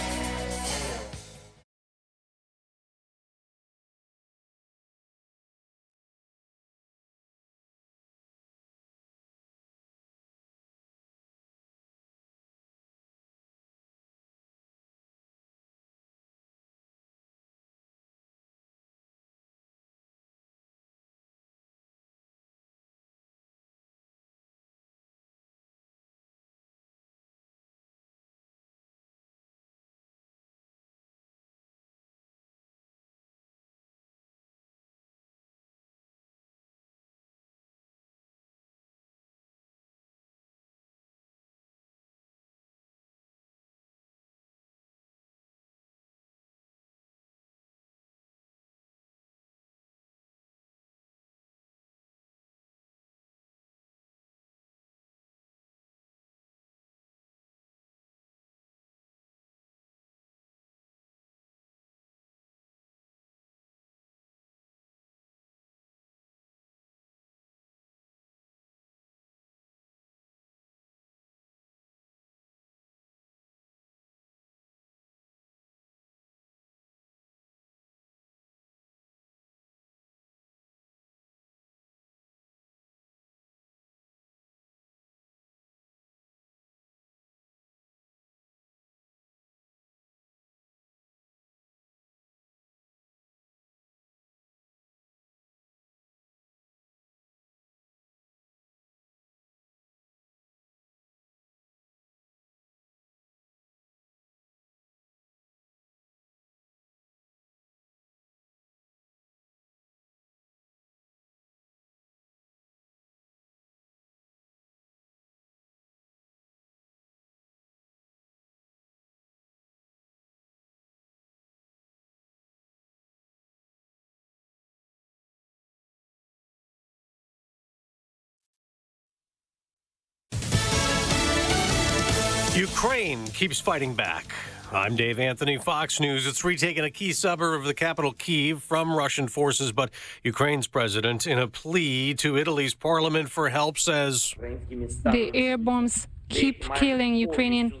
Ukraine keeps fighting back. I'm Dave Anthony, Fox News. It's retaken a key suburb of the capital, Kyiv, from Russian forces, but Ukraine's president, in a plea to Italy's parliament for help, says the air bombs keep killing Ukrainian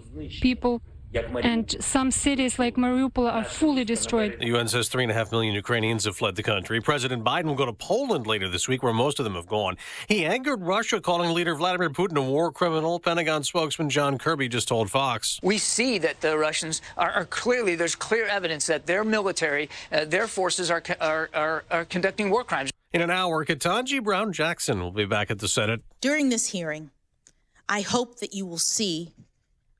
people, and some cities like Mariupol are fully destroyed. The UN says 3.5 million Ukrainians have fled the country. President Biden will go to Poland later this week, where most of them have gone. He angered Russia, calling leader Vladimir Putin a war criminal. Pentagon spokesman John Kirby just told Fox. We see that the Russians are clearly, there's clear evidence that their military, their forces are conducting war crimes. In an hour, Ketanji Brown Jackson will be back at the Senate. During this hearing, I hope that you will see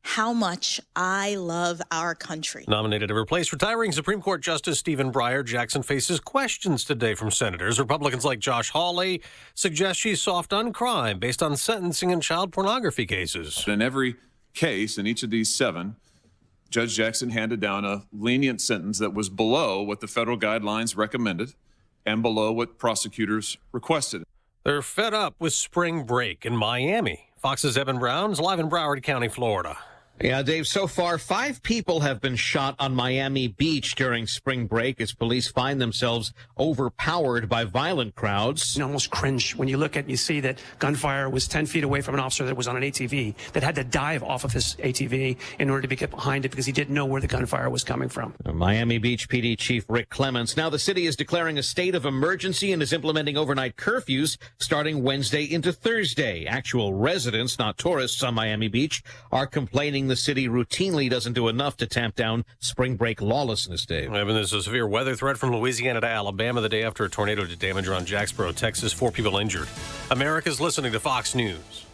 how much I love our country. Nominated to replace retiring Supreme Court Justice Stephen Breyer, Jackson faces questions today from senators. Republicans like Josh Hawley suggest she's soft on crime based on sentencing in child pornography cases. In every case, in each of these 7, Judge Jackson handed down a lenient sentence that was below what the federal guidelines recommended and below what prosecutors requested. They're fed up with spring break in Miami. Fox's Evan Brown's live in Broward County, Florida. Yeah, Dave, so far, 5 people have been shot on Miami Beach during spring break as police find themselves overpowered by violent crowds. You almost cringe when you look at, you see that gunfire was 10 feet away from an officer that was on an ATV that had to dive off of his ATV in order to get behind it because he didn't know where the gunfire was coming from. Miami Beach PD Chief Rick Clements. Now the city is declaring a state of emergency and is implementing overnight curfews starting Wednesday into Thursday. Actual residents, not tourists, on Miami Beach are complaining the city routinely doesn't do enough to tamp down spring break lawlessness, Dave. Evan, there's a severe weather threat from Louisiana to Alabama the day after a tornado did damage around Jacksboro, Texas. 4 people injured. America's listening to Fox News.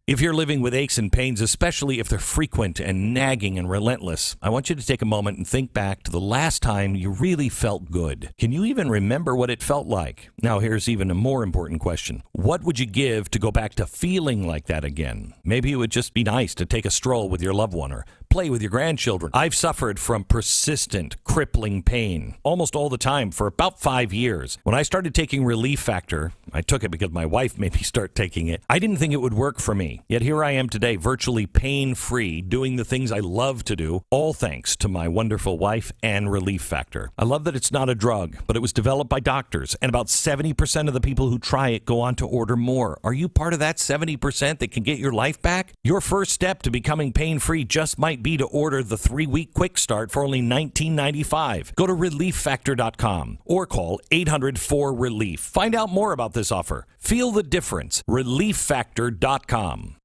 If you're living with aches and pains, especially if they're frequent and nagging and relentless, I want you to take a moment and think back to the last time you really felt good. Can you even remember what it felt like? Now, here's even a more important question. What would you give to go back to feeling like that again? Maybe it would just be nice to take a stroll with your loved one or play with your grandchildren. I've suffered from persistent, crippling pain almost all the time for about 5 years. When I started taking Relief Factor, I took it because my wife made me start taking it. I didn't think it would work for me. Yet here I am today, virtually pain-free, doing the things I love to do, all thanks to my wonderful wife and Relief Factor. I love that it's not a drug, but it was developed by doctors, and about 70% of the people who try it go on to order more. Are you part of that 70% that can get your life back? Your first step to becoming pain-free just might be to order the 3-week quick start for only $19.95. Go to relieffactor.com or call 800-4RELIEF. Find out more about this offer. Feel the difference. relieffactor.com.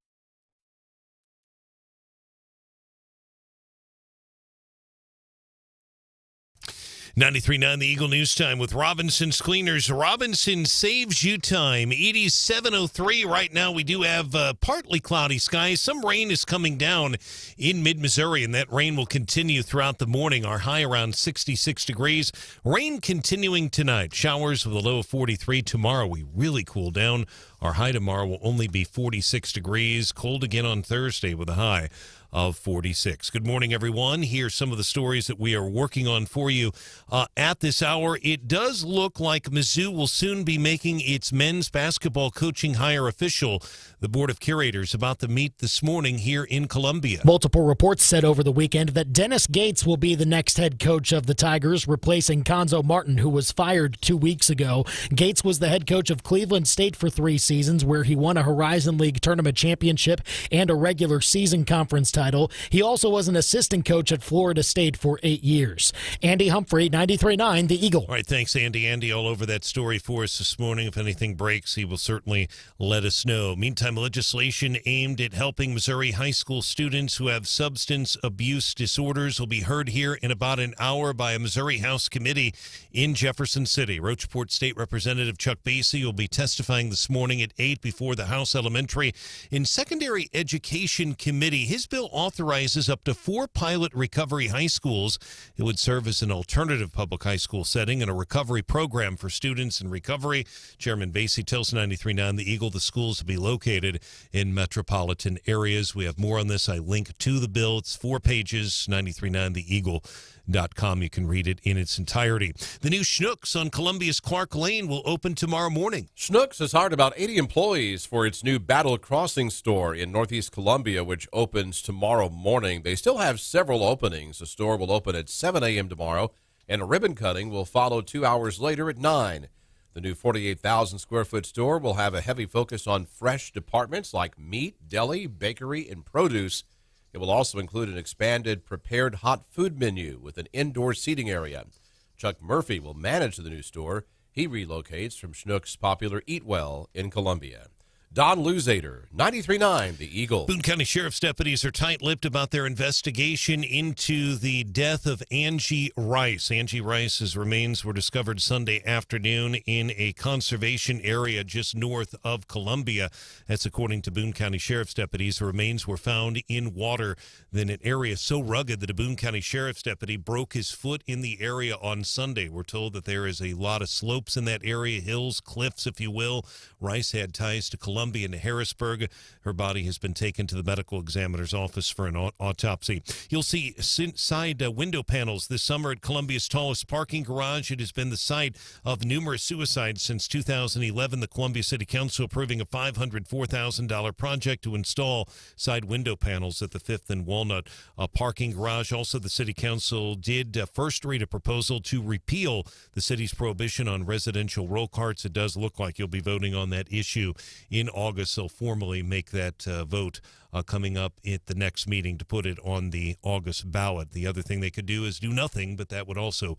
93.9 The Eagle News Time with Robinson's Cleaners. Robinson saves you time. Edie's 7:03 right now. We do have partly cloudy skies. Some rain is coming down in mid-Missouri, and that rain will continue throughout the morning. Our high around 66 degrees. Rain continuing tonight. Showers with a low of 43. Tomorrow we really cool down. Our high tomorrow will only be 46 degrees. Cold again on Thursday with a high of 46. Good morning, everyone. Here's some of the stories that we are working on for you at this hour. It does look like Mizzou will soon be making its men's basketball coaching hire official. The Board of Curators about to meet this morning here in Columbia. Multiple reports said over the weekend that Dennis Gates will be the next head coach of the Tigers, replacing Conzo Martin, who was fired 2 weeks ago. Gates was the head coach of Cleveland State for 3 seasons, where he won a Horizon League tournament championship and a regular season conference title. He also was an assistant coach at Florida State for 8 years. Andy Humphrey, 93.9 The Eagle. All right, thanks, Andy. Andy all over that story for us this morning. If anything breaks, he will certainly let us know. Meantime, legislation aimed at helping Missouri high school students who have substance abuse disorders will be heard here in about an hour by a Missouri House committee in Jefferson City. Rocheport State Representative Chuck Basie will be testifying this morning at 8 before the House Elementary and Secondary Education Committee. His bill authorizes up to 4 pilot recovery high schools. It would serve as an alternative public high school setting and a recovery program for students in recovery. Chairman Basie tells 93.9 The Eagle the schools will be located in metropolitan areas. We have more on this. I link to the bill. It's 4 pages, 93.9theeagle.com. You can read it in its entirety. The new Schnucks on Columbia's Clark Lane will open tomorrow morning. Schnucks has hired about 80 employees for its new Battle Crossing store in Northeast Columbia, which opens tomorrow morning. They still have several openings. The store will open at 7 a.m. tomorrow, and a ribbon cutting will follow 2 hours later at 9. The new 48,000 square foot store will have a heavy focus on fresh departments like meat, deli, bakery, and produce. It will also include an expanded prepared hot food menu with an indoor seating area. Chuck Murphy will manage the new store. He relocates from Schnucks' popular Eat Well in Columbia. Don Luzader, 93.9 The Eagle. Boone County Sheriff's deputies are tight-lipped about their investigation into the death of Angie Rice. Angie Rice's remains were discovered Sunday afternoon in a conservation area just north of Columbia. That's according to Boone County Sheriff's deputies. The remains were found in water in an area so rugged that a Boone County Sheriff's deputy broke his foot in the area on Sunday. We're told that there is a lot of slopes in that area, hills, cliffs, if you will. Rice had ties to Columbia and Harrisburg. Her body has been taken to the medical examiner's office for an autopsy. You'll see side window panels this summer at Columbia's tallest parking garage. It has been the site of numerous suicides since 2011. The Columbia City Council approving a $504,000 project to install side window panels at the 5th and Walnut parking garage. Also, the City Council did first read a proposal to repeal the city's prohibition on residential roll carts. It does look like you'll be voting on that issue in August. They'll formally make that vote coming up at the next meeting to put it on the August ballot. The other thing they could do is do nothing, but that would also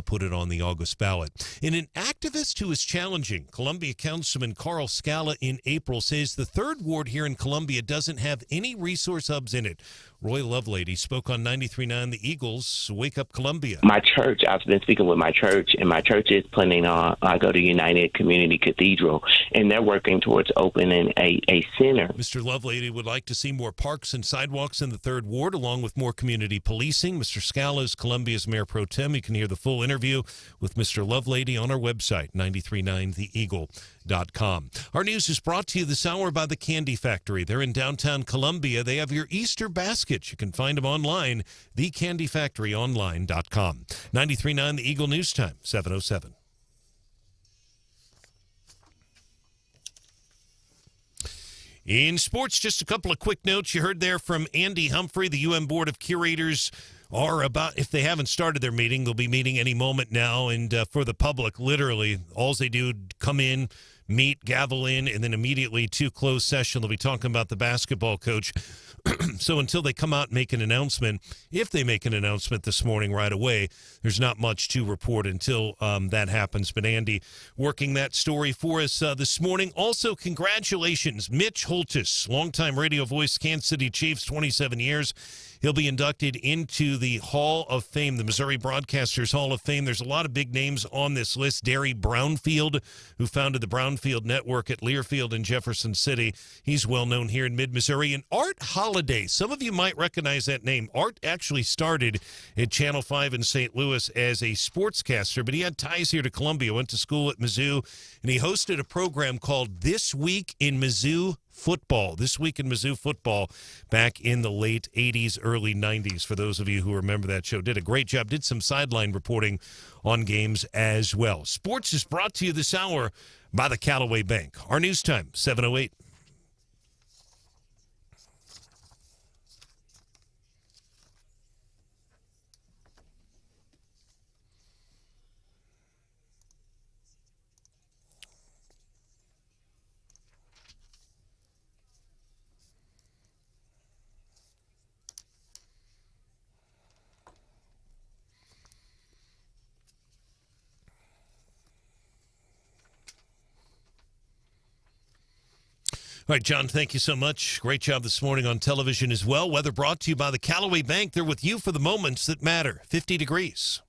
put it on the August ballot. And an activist who is challenging Columbia Councilman Carl Scala in April says the 3rd Ward here in Columbia doesn't have any resource hubs in it. Roy Lovelady spoke on 93.9 The Eagles Wake Up Columbia. My church, I've been speaking with my church, and my church is planning on, I go to United Community Cathedral, and they're working towards opening a center. Mr. Lovelady would like to see more parks and sidewalks in the 3rd Ward, along with more community policing. Mr. Scala is Columbia's Mayor Pro Tem. You can hear the full interview with Mr. Lovelady on our website, 939theeagle.com. Our news is brought to you this hour by the Candy Factory. They're in downtown Columbia. They have your Easter baskets. You can find them online, thecandyfactoryonline.com. 93.9 The Eagle News Time, 7:07. In sports, just a couple of quick notes. You heard there from Andy Humphrey. The UM Board of Curators are about, if they haven't started their meeting, they'll be meeting any moment now. And for the public, literally, all they do, come in, meet, gavel in, and then immediately to closed session. They'll be talking about the basketball coach. So until they come out and make an announcement, if they make an announcement this morning right away, there's not much to report until that happens. But Andy working that story for us this morning. Also, congratulations, Mitch Holtis, longtime radio voice, Kansas City Chiefs, 27 years. He'll be inducted into the Hall of Fame, the Missouri Broadcasters Hall of Fame. There's a lot of big names on this list. Derry Brownfield, who founded the Brownfield Network at Learfield in Jefferson City. He's well known here in mid-Missouri. And Art Holliday, some of you might recognize that name. Art actually started at Channel 5 in St. Louis as a sportscaster, but he had ties here to Columbia, went to school at Mizzou, and he hosted a program called This Week in Mizzou Football. This Week in Mizzou Football back in the late 80s, early 90s, for those of you who remember that show. Did a great job, did some sideline reporting on games as well. Sports is brought to you this hour by the Callaway Bank. Our news time, 7:08. All right, John, thank you so much. Great job this morning on television as well. Weather brought to you by the Callaway Bank. They're with you for the moments that matter. 50 degrees.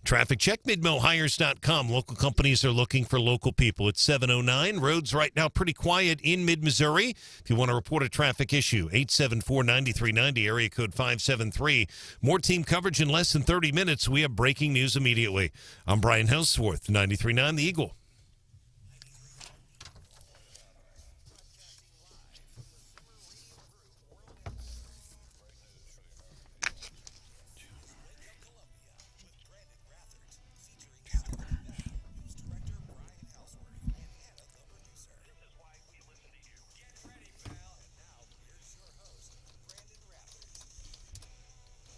Traffic check, midmohires.com. Local companies are looking for local people. It's 7:09. Roads right now pretty quiet in mid-Missouri. If you want to report a traffic issue, 874-9390, area code 573. More team coverage in less than 30 minutes. We have breaking news immediately. I'm Brian Hauswirth, 93.9 The Eagle.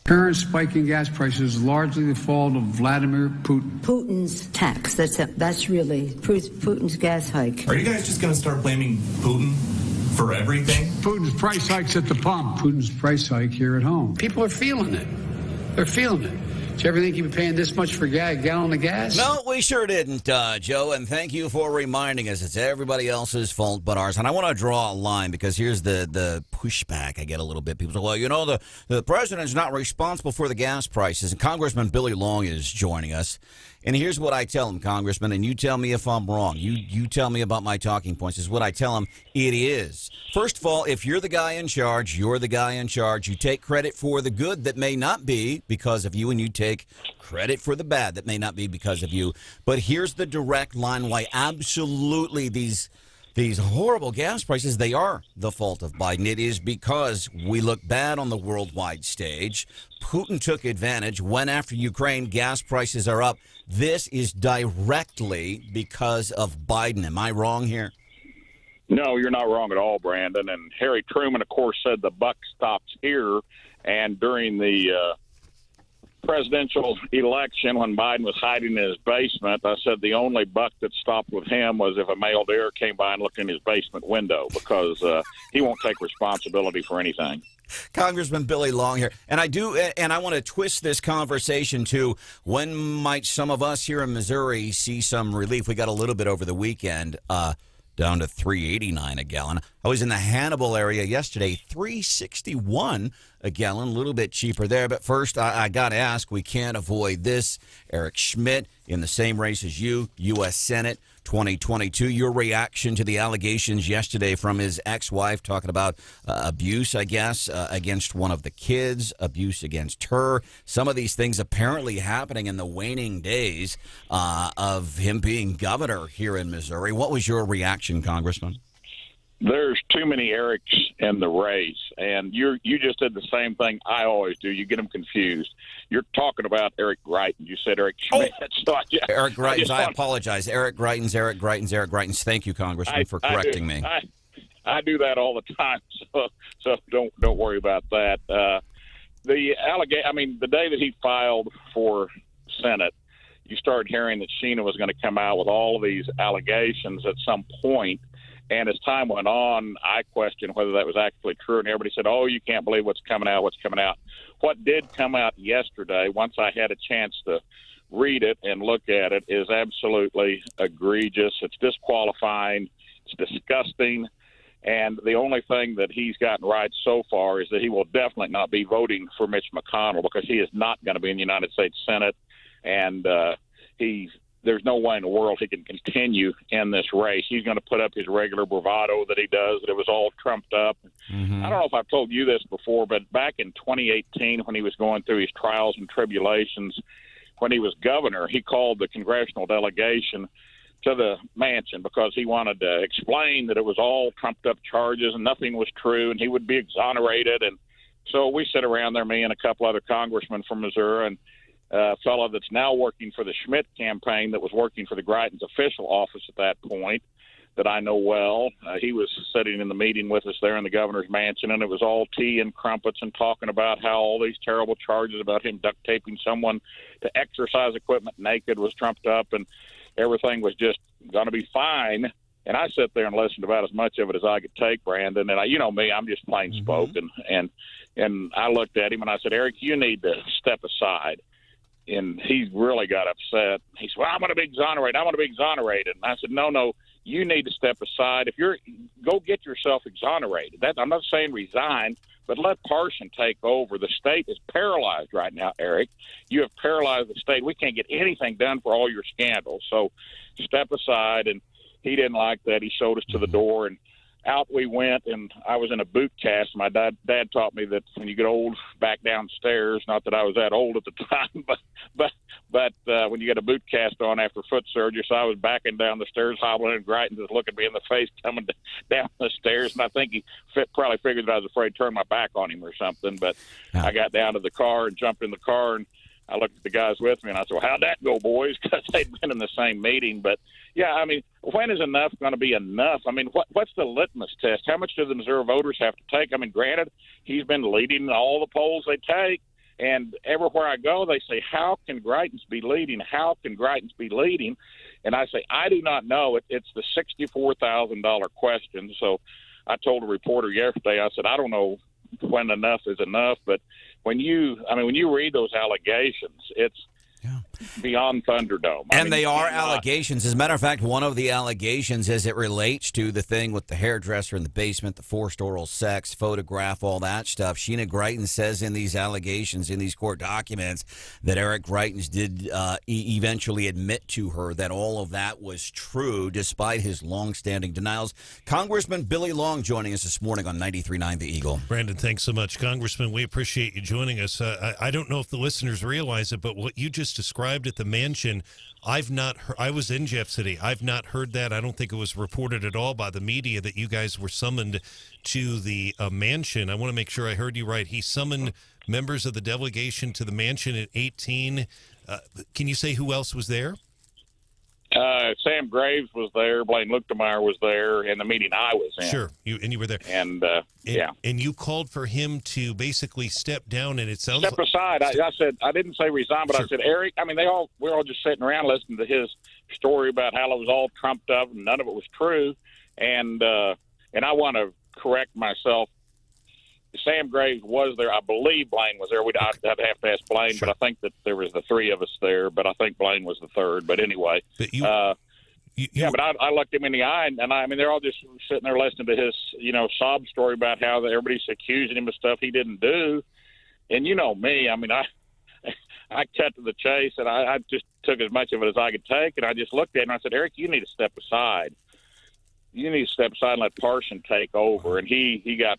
Current spike in gas prices is largely the fault of Vladimir Putin. Putin's tax. That's really Putin's gas hike. Are you guys just going to start blaming Putin for everything? Putin's price hikes at the pump. Putin's price hike here at home. People are feeling it. They're feeling it. Did you ever think you'd be paying this much for a gallon of gas? No, we sure didn't, Joe, and thank you for reminding us it's everybody else's fault but ours. And I want to draw a line because here's the pushback I get a little bit. People say, well, you know, the president's not responsible for the gas prices. And Congressman Billy Long is joining us. And here's what I tell him, Congressman, and you tell me if I'm wrong. You tell me about my talking points. This is what I tell him it is. First of all, if you're the guy in charge, you're the guy in charge. You take credit for the good that may not be because of you, and you take credit for the bad that may not be because of you. But here's the direct line why absolutely these horrible gas prices, they are the fault of Biden. It is because we look bad on the worldwide stage. Putin took advantage, went after Ukraine. Gas prices are up. This is directly because of Biden. Am I wrong here? No, you're not wrong at all, Brandon. And Harry Truman, of course, said the buck stops here. And during the presidential election, when Biden was hiding in his basement, I said the only buck that stopped with him was if a male deer came by and looked in his basement window, because he won't take responsibility for anything. Congressman Billy Long here. And I want to twist this conversation to when might some of us here in Missouri see some relief? We got a little bit over the weekend, down to $3.89 a gallon. I was in the Hannibal area yesterday, $3.61 a gallon, a little bit cheaper there. But first, I got to ask, we can't avoid this. Eric Schmidt in the same race as you, U.S. Senate, 2022. Your reaction to the allegations yesterday from his ex-wife talking about abuse, I guess, against one of the kids, abuse against her. Some of these things apparently happening in the waning days of him being governor here in Missouri. What was your reaction, Congressman? There's too many Erics in the race, and you just did the same thing I always do. You get them confused. You're talking about Eric Greitens. You said Eric Schmidt. Eric Greitens, I apologize. Eric Greitens. Thank you, Congressman, for correcting me. I do that all the time, so don't worry about that. The day that he filed for Senate, you started hearing that Sheena was going to come out with all of these allegations at some point. And as time went on, I questioned whether that was actually true. And everybody said, oh, you can't believe what's coming out. What did come out yesterday, once I had a chance to read it and look at it, is absolutely egregious. It's disqualifying. It's disgusting. And the only thing that he's gotten right so far is that he will definitely not be voting for Mitch McConnell, because he is not going to be in the United States Senate. And there's no way in the world he can continue in this race. He's going to put up his regular bravado that he does, that it was all trumped up. Mm-hmm. I don't know if I've told you this before, but back in 2018, when he was going through his trials and tribulations, when he was governor, he called the congressional delegation to the mansion because he wanted to explain that it was all trumped up charges and nothing was true and he would be exonerated. And so we sit around there, me and a couple other congressmen from Missouri, and a fellow that's now working for the Schmidt campaign that was working for the Greitens official office at that point that I know well. He was sitting in the meeting with us there in the governor's mansion, and it was all tea and crumpets and talking about how all these terrible charges about him duct taping someone to exercise equipment naked was trumped up, and everything was just going to be fine. And I sat there and listened to about as much of it as I could take, Branden. And you know me, I'm just plain spoken. And I looked at him and I said, Eric, you need to step aside. And he really got upset. He said, well, I'm going to be exonerated. And I said, no, you need to step aside. Go get yourself exonerated. I'm not saying resign, but let Parson take over. The state is paralyzed right now, Eric. You have paralyzed the state. We can't get anything done for all your scandals. So step aside. And he didn't like that. He showed us to the door, and out we went, and I was in a boot cast. My dad taught me that when you get old, back downstairs. Not that I was that old at the time, but when you get a boot cast on after foot surgery, so I was backing down the stairs, hobbling, and Greitens was looking me in the face coming down the stairs, and I think he probably figured that I was afraid to turn my back on him or something. But I got down to the car and jumped in the car, and I looked at the guys with me, and I said, well, how'd that go, boys? Because they'd been in the same meeting. But, yeah, I mean, when is enough going to be enough? I mean, what's the litmus test? How much do the Missouri voters have to take? I mean, granted, he's been leading all the polls they take, and everywhere I go, they say, how can Greitens be leading? How can Greitens be leading? And I say, I do not know. It's the $64,000 question. So I told a reporter yesterday, I said, I don't know when enough is enough, but when you read those allegations, it's beyond Thunderdome. And they are allegations. As a matter of fact, one of the allegations as it relates to the thing with the hairdresser in the basement, the forced oral sex, photograph, all that stuff, Sheena Greitens says in these allegations, in these court documents, that Eric Greitens did eventually admit to her that all of that was true, despite his longstanding denials. Congressman Billy Long joining us this morning on 93.9 The Eagle. Branden, thanks so much. Congressman, we appreciate you joining us. I don't know if the listeners realize it, but what you just described at the mansion, I've not heard. I was in Jeff City. I've not heard that. I don't think it was reported at all by the media that you guys were summoned to the mansion. I want to make sure I heard you right. He summoned members of the delegation to the mansion at 18. Can you say who else was there? Sam Graves was there. Blaine Luchtermeyer was there in the meeting I was in. Sure, you were there. And and you called for him to basically step down, and it sounds step aside. I said, I didn't say resign, but sure. I said, Eric. I mean, we're all just sitting around listening to his story about how it was all trumped up and none of it was true. And I want to correct myself. Sam Graves was there. I believe Blaine was there. I'd have to ask Blaine, sure. But I think that there was the three of us there. But I think Blaine was the third. But anyway, but but I looked him in the eye, and I mean, they're all just sitting there listening to his, sob story about how everybody's accusing him of stuff he didn't do. And you know me, I mean, I cut to the chase, and I just took as much of it as I could take, and I just looked at him and I said, Eric, you need to step aside. You need to step aside and let Parson take over. And he got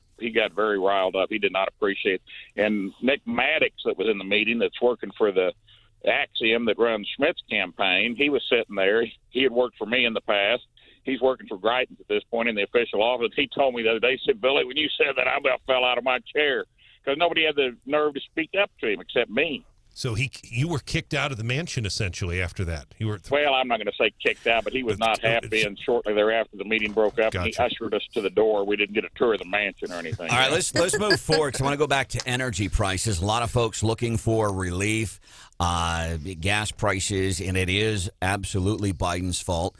very riled up. He did not appreciate it. And Nick Maddox, that was in the meeting, that's working for the Axiom that runs Schmidt's campaign, he was sitting there. He had worked for me in the past. He's working for Greitens at this point in the official office. He told me the other day, he said, Billy, when you said that, I about fell out of my chair because nobody had the nerve to speak up to him except me. So you were kicked out of the mansion essentially after that. Well, I'm not going to say kicked out, but he was not happy, and shortly thereafter the meeting broke up, and he ushered us to the door. We didn't get a tour of the mansion or anything. All right, let's move forward. So I want to go back to energy prices. A lot of folks looking for relief, gas prices, and it is absolutely Biden's fault.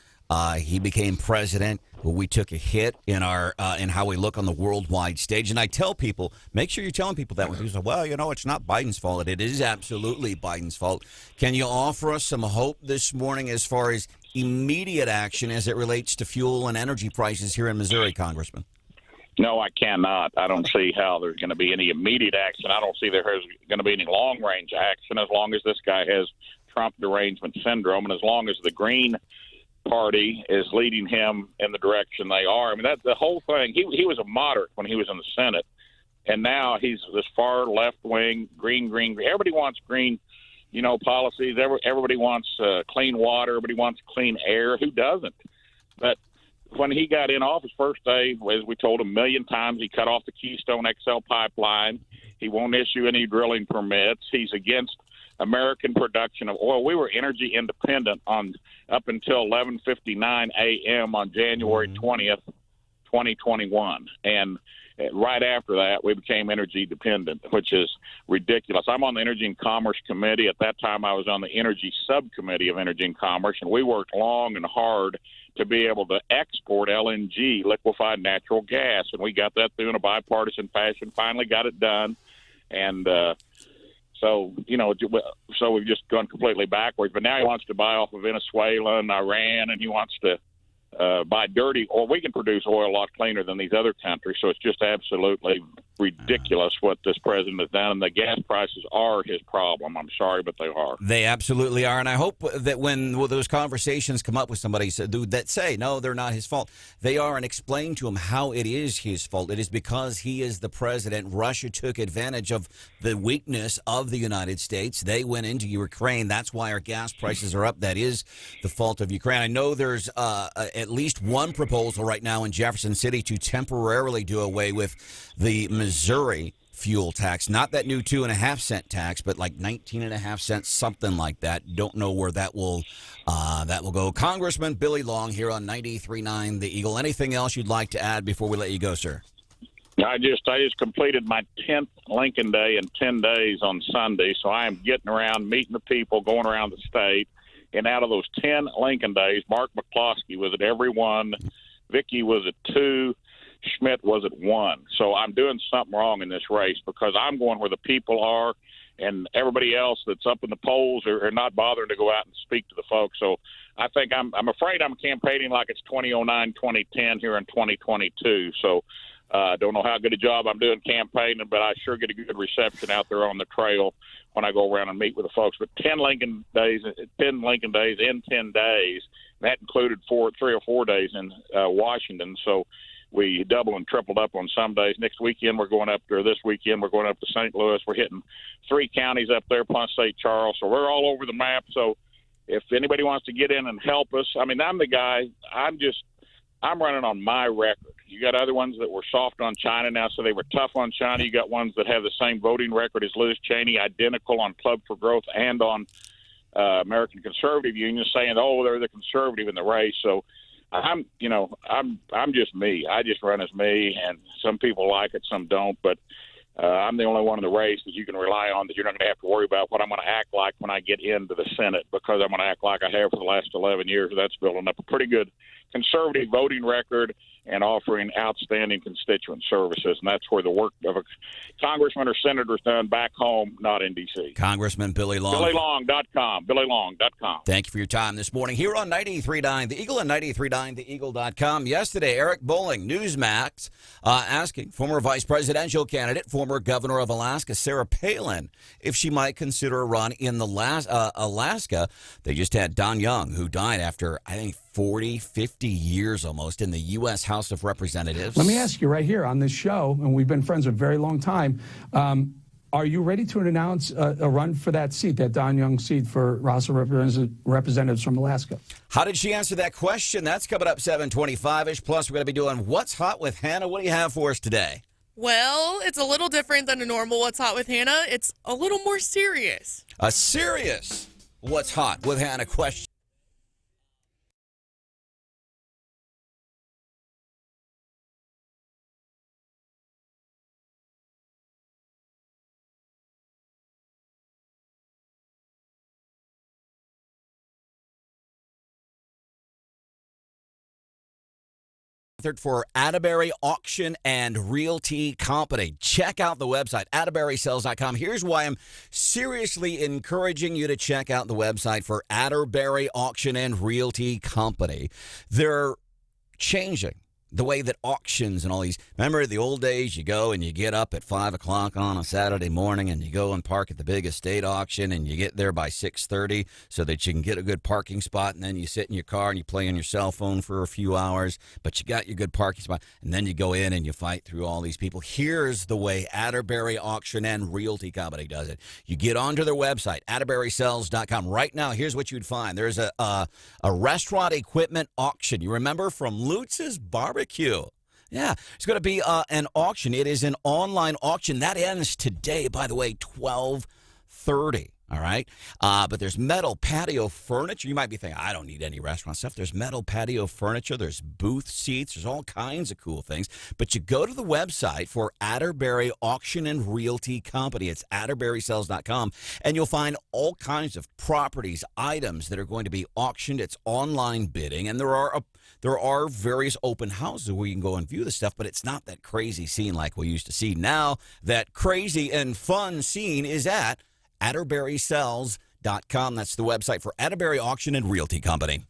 He became president. We took a hit in our in how we look on the worldwide stage. And I tell people, make sure you're telling people that when people say, well, it's not Biden's fault. It is absolutely Biden's fault. Can you offer us some hope this morning as far as immediate action as it relates to fuel and energy prices here in Missouri, Congressman? No, I cannot. I don't see how there's going to be any immediate action. I don't see there's going to be any long-range action as long as this guy has Trump derangement syndrome and as long as the Green Party is leading him in the direction they are. I mean, that's the whole thing. He was a moderate when he was in the Senate, and now he's this far left wing, green. Everybody wants green, policies. Everybody wants clean water. Everybody wants clean air. Who doesn't? But when he got in office, first day, as we told him a million times, he cut off the Keystone XL pipeline. He won't issue any drilling permits. He's against American production of oil. We were energy independent up until 11:59 a.m. on January 20th, 2021. And right after that, we became energy dependent, which is ridiculous. I'm on the Energy and Commerce Committee. At that time, I was on the Energy Subcommittee of Energy and Commerce, and we worked long and hard to be able to export LNG, liquefied natural gas. And we got that through in a bipartisan fashion, finally got it done. And, so we've just gone completely backwards. But now he wants to buy off of Venezuela and Iran, and he wants to buy dirty oil. We can produce oil a lot cleaner than these other countries, so it's just absolutely ridiculous what this president has done. And the gas prices are his problem. I'm sorry, but they are. They absolutely are. And I hope that when those conversations come up with somebody that say, no, they're not his fault, they are, and explain to him how it is his fault. It is because he is the president. Russia took advantage of the weakness of the United States. They went into Ukraine. That's why our gas prices are up. That is the fault of Ukraine. I know there's at least one proposal right now in Jefferson City to temporarily do away with the Missouri fuel tax, not that new 2.5 cent tax, but like 19.5 cents, something like that. Don't know where that will go. Congressman Billy Long here on 93.9 The Eagle. Anything else you'd like to add before we let you go, sir? I just completed my 10th Lincoln Day in 10 days on Sunday, so I am getting around, meeting the people, going around the state. And out of those 10 Lincoln Days, Mark McCloskey was at every one, Vicky was at 2, Schmidt was at 1. So I'm doing something wrong in this race because I'm going where the people are, and everybody else that's up in the polls are not bothering to go out and speak to the folks. So I think I'm afraid I'm campaigning like it's 2009, 2010 here in 2022. So I don't know how good a job I'm doing campaigning, but I sure get a good reception out there on the trail when I go around and meet with the folks. But 10 Lincoln Days in 10 days. That included 3 or 4 days in Washington. So we doubled and tripled up on some days. Next weekend we're going up there. This weekend we're going up to St. Louis. We're hitting 3 counties up there, plus St. Charles. So we're all over the map. So if anybody wants to get in and help us, I mean, I'm the guy. I'm running on my record. You got other ones that were soft on China now, so they were tough on China. You got ones that have the same voting record as Liz Cheney, identical on Club for Growth and on American Conservative Union, saying, "Oh, they're the conservative in the race." So I'm just me. I just run as me, and some people like it, some don't. But I'm the only one in the race that you can rely on, that you're not going to have to worry about what I'm going to act like when I get into the Senate, because I'm going to act like I have for the last 11 years. That's building up a pretty good conservative voting record. and offering outstanding constituent services. And that's where the work of a congressman or senator is done back home, not in D.C. Congressman Billy Long. BillyLong.com. BillyLong.com. Thank you for your time this morning here on 93.9 The Eagle and 93.9TheEagle.com. Yesterday, Eric Bolling, Newsmax, asking former vice presidential candidate, former governor of Alaska, Sarah Palin, if she might consider a run in the Alaska. They just had Don Young, who died after, I think, 40, 50 years almost in the U.S. House of Representatives. Let me ask you right here on this show, and we've been friends a very long time, are you ready to announce a run for that seat, that Don Young seat for House of Representatives from Alaska? How did she answer that question? That's coming up 7:25-ish. Plus, we're going to be doing What's Hot with Hannah. What do you have for us today? Well, it's a little different than a normal What's Hot with Hannah. It's a little more serious. A serious What's Hot with Hannah question. For Atterbury Auction and Realty Company. Check out the website, AtterburySales.com. Here's why I'm seriously encouraging you to check out the website for Atterbury Auction and Realty Company. They're changing the way that auctions and all these, remember the old days, you go and you get up at 5 o'clock on a Saturday morning and you go and park at the big estate auction and you get there by 6:30 so that you can get a good parking spot, and then you sit in your car and you play on your cell phone for a few hours, but you got your good parking spot, and then you go in and you fight through all these people. Here's the way Atterbury Auction and Realty Company does it. You get onto their website, AtterburySales.com. Right now, here's what you'd find. There's a restaurant equipment auction. You remember from Lutz's Barbecue? Yeah, it's going to be an auction. It is an online auction. That ends today, by the way, 12:30. All right. But there's metal patio furniture. You might be thinking, I don't need any restaurant stuff. There's metal patio furniture. There's booth seats. There's all kinds of cool things. But you go to the website for Atterbury Auction and Realty Company. It's AtterburySales.com. And you'll find all kinds of properties, items that are going to be auctioned. It's online bidding. And there are various open houses where you can go and view the stuff, but it's not that crazy scene like we used to see. Now that crazy and fun scene is at AtterburySales.com. That's the website for Atterbury Auction and Realty Company.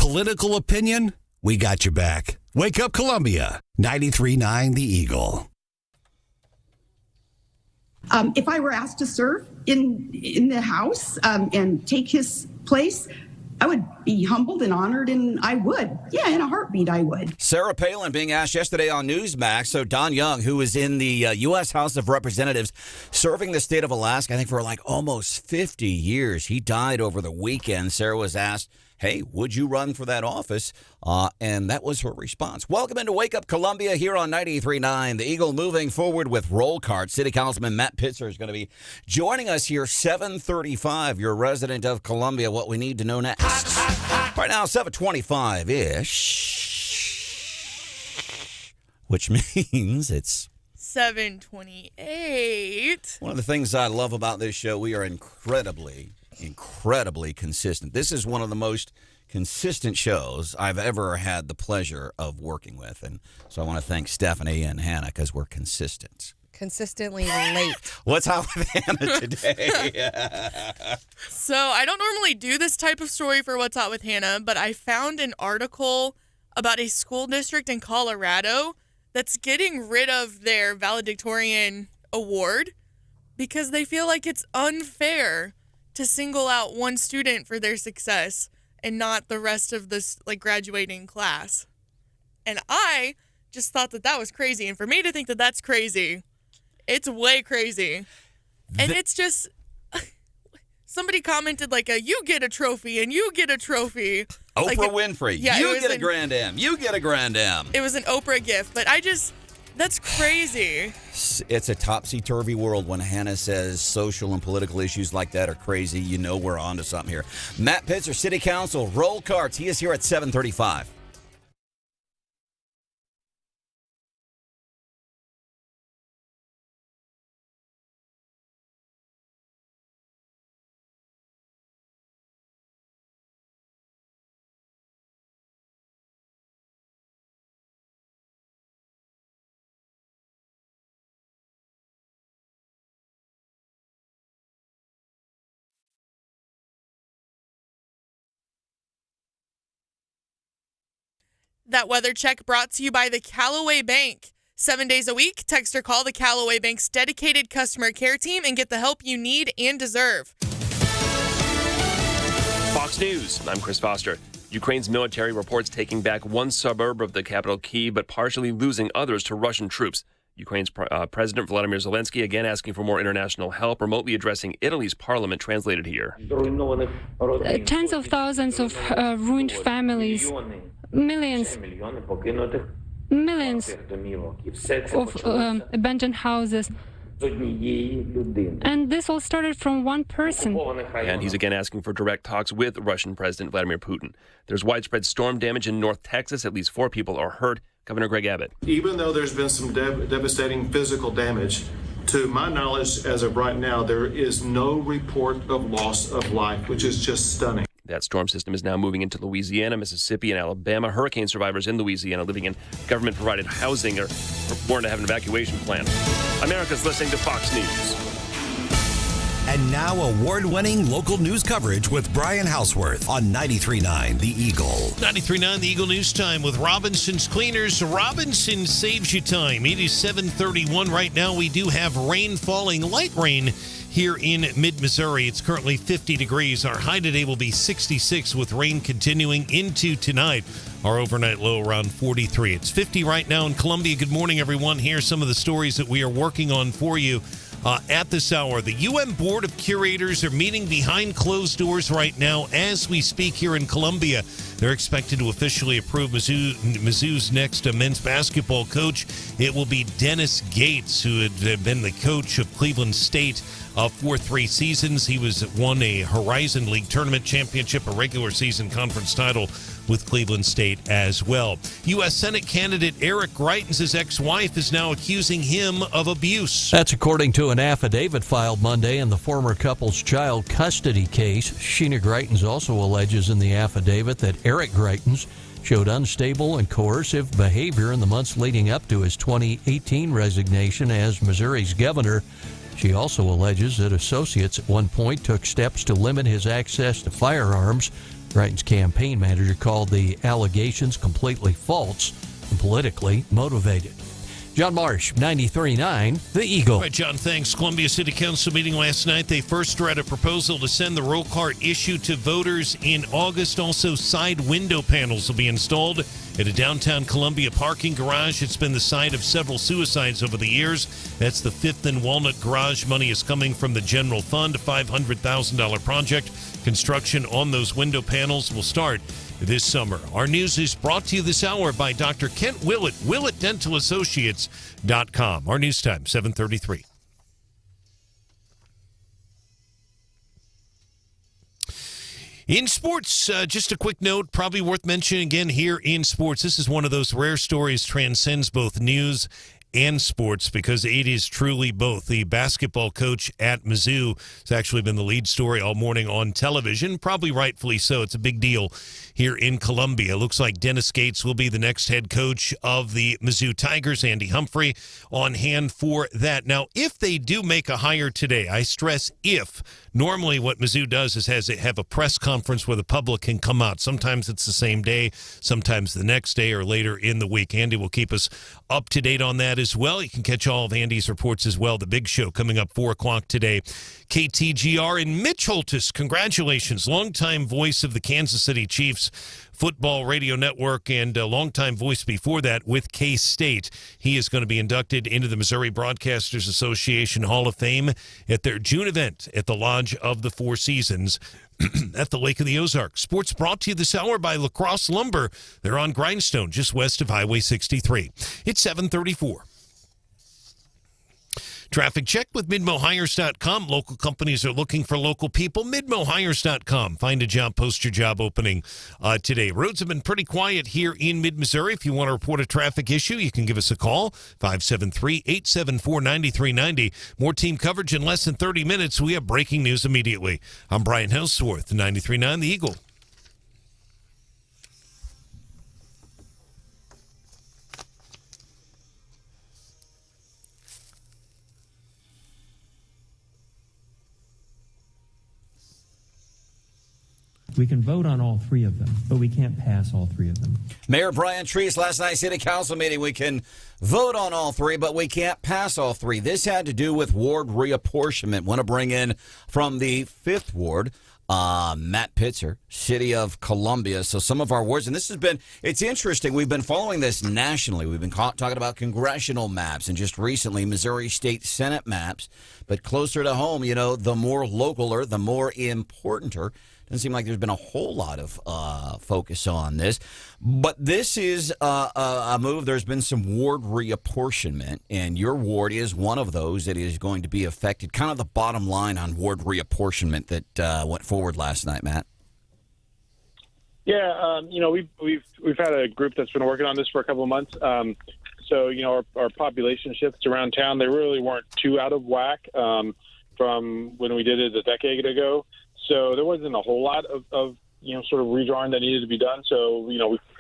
Political opinion? We got your back. Wake Up Columbia, 93.9 The Eagle. If I were asked to serve in the House and take his place, I would be humbled and honored, and I would. Yeah, in a heartbeat, I would. Sarah Palin being asked yesterday on Newsmax. So Don Young, who was in the U.S. House of Representatives, serving the state of Alaska, I think for like almost 50 years. He died over the weekend. Sarah was asked, hey, would you run for that office? And that was her response. Welcome into Wake Up Columbia here on 93.9 The Eagle. Moving forward with Roll Cart. City Councilman Matt Pitzer is going to be joining us here 7:35. You're a resident of Columbia. What we need to know next. Right now, 7:25-ish, which means it's 7:28. One of the things I love about this show, we are incredibly consistent. This is one of the most consistent shows I've ever had the pleasure of working with. And so I want to thank Stephanie and Hannah because we're consistent. Consistently late. What's up with Hannah today? So I don't normally do this type of story for What's Hot with Hannah, but I found an article about a school district in Colorado that's getting rid of their valedictorian award because they feel like it's unfair to single out one student for their success and not the rest of this graduating class. And I just thought that was crazy. And for me to think that that's crazy, it's way crazy. And it's just, somebody commented you get a trophy and you get a trophy. Oprah Winfrey, yeah, you get a Grand M. You get a Grand M. It was an Oprah gift, but that's crazy. It's a topsy-turvy world when Hannah says social and political issues like that are crazy. You know we're on to something here. Matt Pitzer, City Council, Roll Carts. He is here at 7:35. That weather check brought to you by the Callaway Bank. 7 days a week, text or call the Callaway Bank's dedicated customer care team and get the help you need and deserve. Fox News, I'm Chris Foster. Ukraine's military reports taking back one suburb of the capital, Kyiv, but partially losing others to Russian troops. Ukraine's President Volodymyr Zelensky again asking for more international help, remotely addressing Italy's parliament, translated here. Tens of thousands of ruined families, millions of abandoned houses. And this all started from one person. And he's again asking for direct talks with Russian President Vladimir Putin. There's widespread storm damage in North Texas. At least 4 people are hurt. Governor Greg Abbott. Even though there's been some devastating physical damage, to my knowledge, as of right now, there is no report of loss of life, which is just stunning. That storm system is now moving into Louisiana, Mississippi, and Alabama. Hurricane survivors in Louisiana living in government-provided housing are warned to have an evacuation plan. America's listening to Fox News. And now award-winning local news coverage with Brian Hauswirth on 93.9 The Eagle. 93.9 The Eagle News Time with Robinson's Cleaners. Robinson saves you time. It is 7:31 right now. We do have rain falling, light rain here in mid-Missouri. It's currently 50 degrees. Our high today will be 66 with rain continuing into tonight. Our overnight low around 43. It's 50 right now in Columbia. Good morning, everyone. Here's some of the stories that we are working on for you. At this hour, the UM Board of Curators are meeting behind closed doors right now as we speak here in Columbia. They're expected to officially approve Mizzou's next men's basketball coach. It will be Dennis Gates, who had been the coach of Cleveland State for 3 seasons. He won a Horizon League tournament championship, a regular season conference title with Cleveland State as well. U.S. Senate candidate Eric Greitens' ex-wife is now accusing him of abuse. That's according to an affidavit filed Monday in the former couple's child custody case. Sheena Greitens also alleges in the affidavit that Eric Greitens showed unstable and coercive behavior in the months leading up to his 2018 resignation as Missouri's governor. She also alleges that associates at one point took steps to limit his access to firearms. Greitens' campaign manager called the allegations completely false and politically motivated. John Marsh, 93.9, The Eagle. All right, John, thanks. Columbia City Council meeting last night. They first read a proposal to send the roll cart issue to voters in August. Also, side window panels will be installed at a downtown Columbia parking garage. It's been the site of several suicides over the years. That's the 5th and Walnut Garage. Money is coming from the general fund, a $500,000 project. Construction on those window panels will start this summer. Our news is brought to you this hour by Dr. Kent Willett, WillettDentalAssociates.com. Our news time, 7:33. In sports, just a quick note, probably worth mentioning again here in sports. This is one of those rare stories transcends both news and sports because it is truly both. The basketball coach at Mizzou has actually been the lead story all morning on television, probably rightfully so. It's a big deal here in Columbia. Looks like Dennis Gates will be the next head coach of the Mizzou Tigers. Andy Humphrey on hand for that. Now, if they do make a hire today, I stress if, normally what Mizzou does is have a press conference where the public can come out. Sometimes it's the same day, sometimes the next day or later in the week. Andy will keep us up to date on that as well. You can catch all of Andy's reports as well. The big show coming up 4 o'clock today. KTGR and Mitch Holtis, congratulations. Longtime voice of the Kansas City Chiefs football radio network and a longtime voice before that with K-State. He is going to be inducted into the Missouri Broadcasters Association Hall of Fame at their June event at the Lodge of the Four Seasons at the Lake of the Ozarks. Sports brought to you this hour by La Crosse Lumber. They're on Grindstone, just west of Highway 63. It's 7:34. Traffic check with MidmoHires.com. Local companies are looking for local people. MidmoHires.com. Find a job, post your job opening today. Roads have been pretty quiet here in mid-Missouri. If you want to report a traffic issue, you can give us a call, 573-874-9390. More team coverage in less than 30 minutes. We have breaking news immediately. I'm Brian Hauswirth, 93.9 The Eagle. We can vote on all 3 of them, but we can't pass all 3 of them. Mayor Brian Treese, last night's City Council meeting, we can vote on all 3, but we can't pass all 3. This had to do with ward reapportionment. Want to bring in from the 5th Ward, Matt Pitzer, City of Columbia. So some of our wards, and it's interesting. We've been following this nationally. We've been talking about congressional maps and just recently Missouri State Senate maps. But closer to home, the more localer, the more importanter. Doesn't seem like there's been a whole lot of focus on this. But this is a move. There's been some ward reapportionment, and your ward is one of those that is going to be affected. Kind of the bottom line on ward reapportionment that went forward last night, Matt. Yeah, we've had a group that's been working on this for a couple of months. So our population shifts around town, they really weren't too out of whack from when we did it a decade ago. So there wasn't a whole lot of sort of redrawing that needed to be done. So, we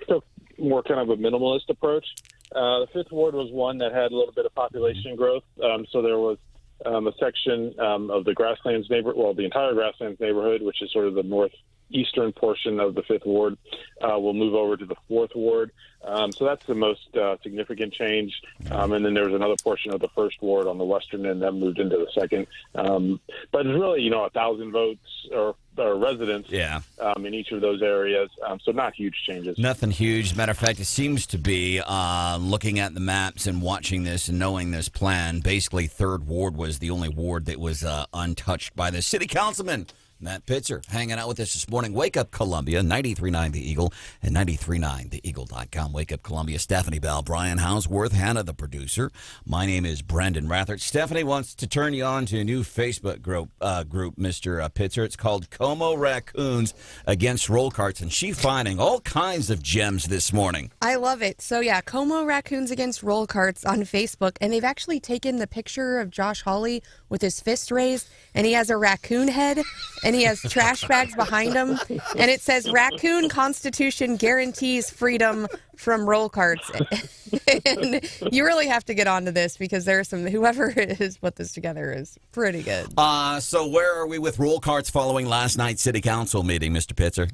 took more kind of a minimalist approach. The 5th Ward was one that had a little bit of population growth. So there was a section of the Grasslands neighborhood, the entire Grasslands neighborhood, which is sort of the northeastern portion of the 5th Ward, will move over to the 4th Ward. So that's the most significant change. And then there was another portion of the 1st Ward on the western end that moved into the 2nd. But it's really, 1,000 votes or residents in each of those areas. So not huge changes. Nothing huge. As a matter of fact, it seems to be, looking at the maps and watching this and knowing this plan, basically 3rd Ward was the only ward that was untouched by the City Councilman Matt Pitzer hanging out with us this morning. Wake Up Columbia, 93.9 The Eagle, and 93.9theeagle.com. Wake Up Columbia, Stephanie Bell, Brian Hauswirth, Hannah, the producer. My name is Branden Rathert. Stephanie wants to turn you on to a new Facebook group, Mr. Pitzer. It's called Como Raccoons Against Roll Carts, and she's finding all kinds of gems this morning. I love it. So, Como Raccoons Against Roll Carts on Facebook, and they've actually taken the picture of Josh Hawley with his fist raised, and he has a raccoon head, and he has trash bags behind him, and it says, "Raccoon Constitution guarantees freedom from roll carts." And you really have to get onto this because there's whoever has put this together is pretty good. So where are we with roll carts following last night's City Council meeting, Mr. Pitzer?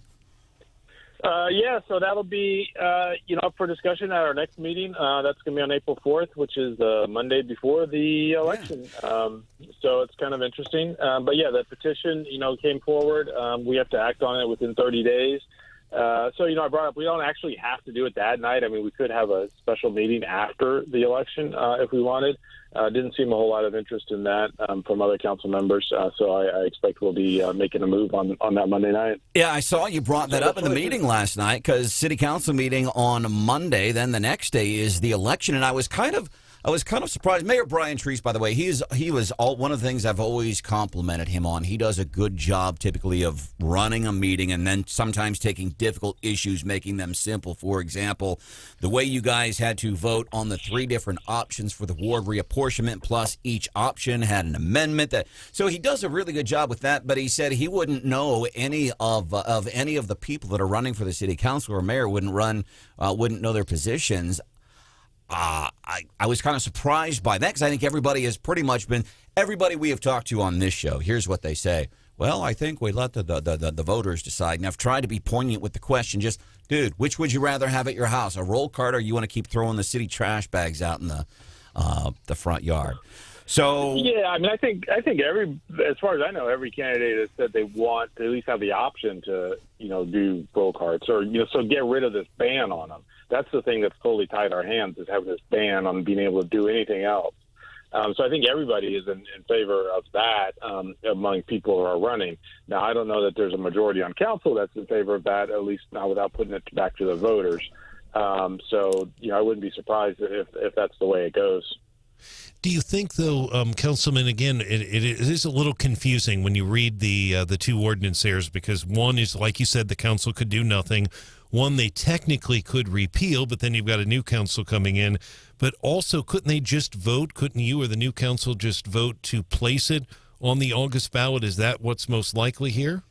Yeah, so that'll be, up for discussion at our next meeting. That's going to be on April 4th, which is the Monday before the election. Yeah. So it's kind of interesting. But, yeah, the petition, came forward. We have to act on it within 30 days. I brought up we don't actually have to do it that night. I mean, we could have a special meeting after the election if we wanted. Didn't seem a whole lot of interest in that from other council members. So I expect we'll be making a move on that Monday night. Yeah, I saw you brought that up in the meeting last night because city council meeting on Monday. Then the next day is the election, and I was kind of surprised. Mayor Brian Treese, by the way, he was one of the things I've always complimented him on. He does a good job typically of running a meeting and then sometimes taking difficult issues, making them simple. For example, the way you guys had to vote on the 3 different options for the ward reapportionment, plus each option had an amendment. So he does a really good job with that, but he said he wouldn't know any of the people that are running for the city council or mayor wouldn't know their positions. I was kind of surprised by that because I think everybody has pretty much been everybody we have talked to on this show. Here's what they say. Well, I think we let the voters decide. And I've tried to be poignant with the question. Just, dude, which would you rather have at your house? A roll cart, or you want to keep throwing the city trash bags out in the front yard? So yeah, I mean, I think as far as I know, every candidate has said they want to at least have the option to do roll carts or so get rid of this ban on them. That's the thing that's totally tied our hands, is having this ban on being able to do anything else. So I think everybody is in favor of that among people who are running. Now, I don't know that there's a majority on council that's in favor of that, at least not without putting it back to the voters. I wouldn't be surprised if that's the way it goes. Do you think, though, Councilman, again, it is a little confusing when you read the 2 ordinances, because one is, like you said, the council could do nothing. One, they technically could repeal, but then you've got a new council coming in. But also, couldn't they just vote? Couldn't you or the new council just vote to place it on the August ballot? Is that what's most likely here?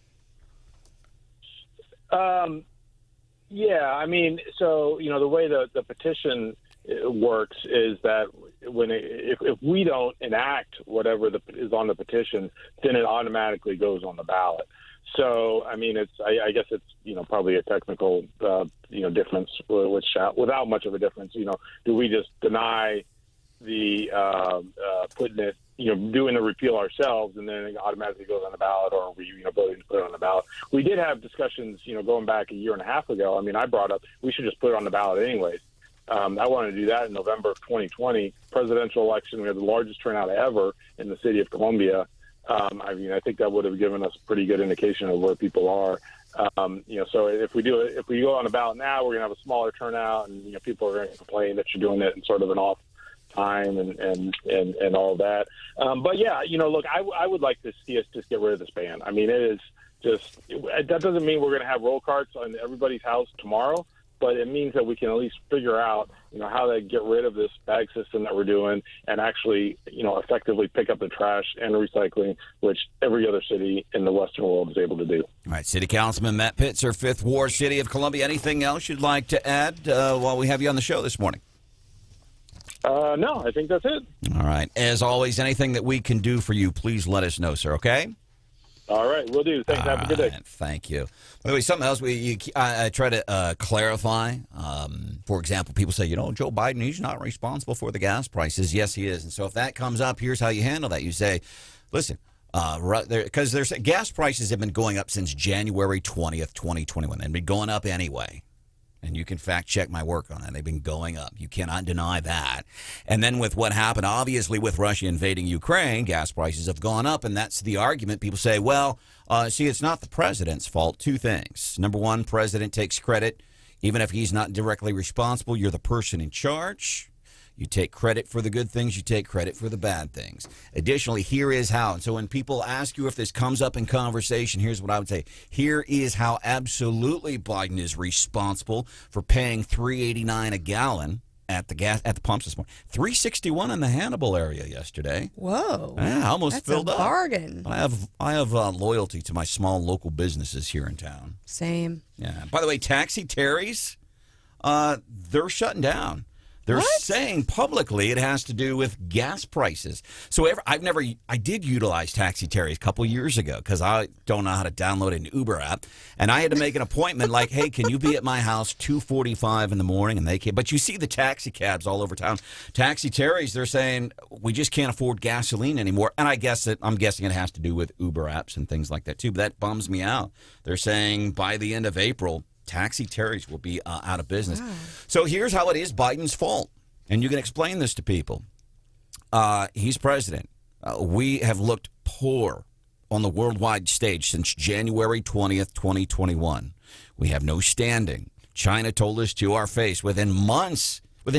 Yeah, I mean, so, the way the petition works is that if we don't enact whatever is on the petition, then it automatically goes on the ballot. So, I mean, I guess it's, probably a technical, difference, which without much of a difference, do we just deny the putting it, doing the repeal ourselves and then it automatically goes on the ballot, or are we, voting to put it on the ballot? We did have discussions, going back a year and a half ago. I mean, I brought up we should just put it on the ballot anyways. I wanted to do that in November of 2020 presidential election. We had the largest turnout ever in the city of Columbia. I think that would have given us a pretty good indication of where people are. So if we go on the ballot now, we're going to have a smaller turnout, and people are going to complain that you're doing it in sort of an off time and all that. But yeah, look, I would like to see us just get rid of this ban. I mean, it is just that doesn't mean we're going to have roll carts on everybody's house tomorrow. But it means that we can at least figure out, how to get rid of this bag system that we're doing and actually, effectively pick up the trash and recycling, which every other city in the Western world is able to do. All right, City Councilman Matt Pitzer, 5th Ward, City of Columbia. Anything else you'd like to add while we have you on the show this morning? No, I think that's it. All right. As always, anything that we can do for you, please let us know, sir, okay? All right, will do. Thanks. Have a good day. Thank you. By the way, something else I try to clarify. For example, people say, Joe Biden, he's not responsible for the gas prices. Yes, he is. And so if that comes up, here's how you handle that. You say, listen, because gas prices have been going up since January 20th, 2021. They've been going up anyway. And you can fact check my work on that. They've been going up. You cannot deny that. And then with what happened, obviously, with Russia invading Ukraine, gas prices have gone up. And that's the argument. People say, well, it's not the president's fault. 2 things. Number 1, president takes credit. Even if he's not directly responsible, you're the person in charge. You take credit for the good things. You take credit for the bad things. Additionally, here is how. And so when people ask you if this comes up in conversation, here's what I would say. Here is how absolutely Biden is responsible for paying $3.89 a gallon at the pumps this morning. $3.61 in the Hannibal area yesterday. Whoa. Yeah, almost filled up. That's a bargain. I have loyalty to my small local businesses here in town. Same. Yeah. By the way, Taxi Terry's, they're shutting down. They're saying publicly it has to do with gas prices. So I did utilize Taxi Terry a couple years ago because I don't know how to download an Uber app, and I had to make an appointment like, hey, can you be at my house 2:45 in the morning? And they came. But you see the taxi cabs all over town. Taxi Terry's, they're saying we just can't afford gasoline anymore, and I'm guessing it has to do with Uber apps and things like that too. But that bums me out. They're saying by the end of April, Taxi Terry's will be out of business. Wow. So here's how it is Biden's fault. And you can explain this to people. He's president. We have looked poor on the worldwide stage since January 20th, 2021. We have no standing. China told us to our face within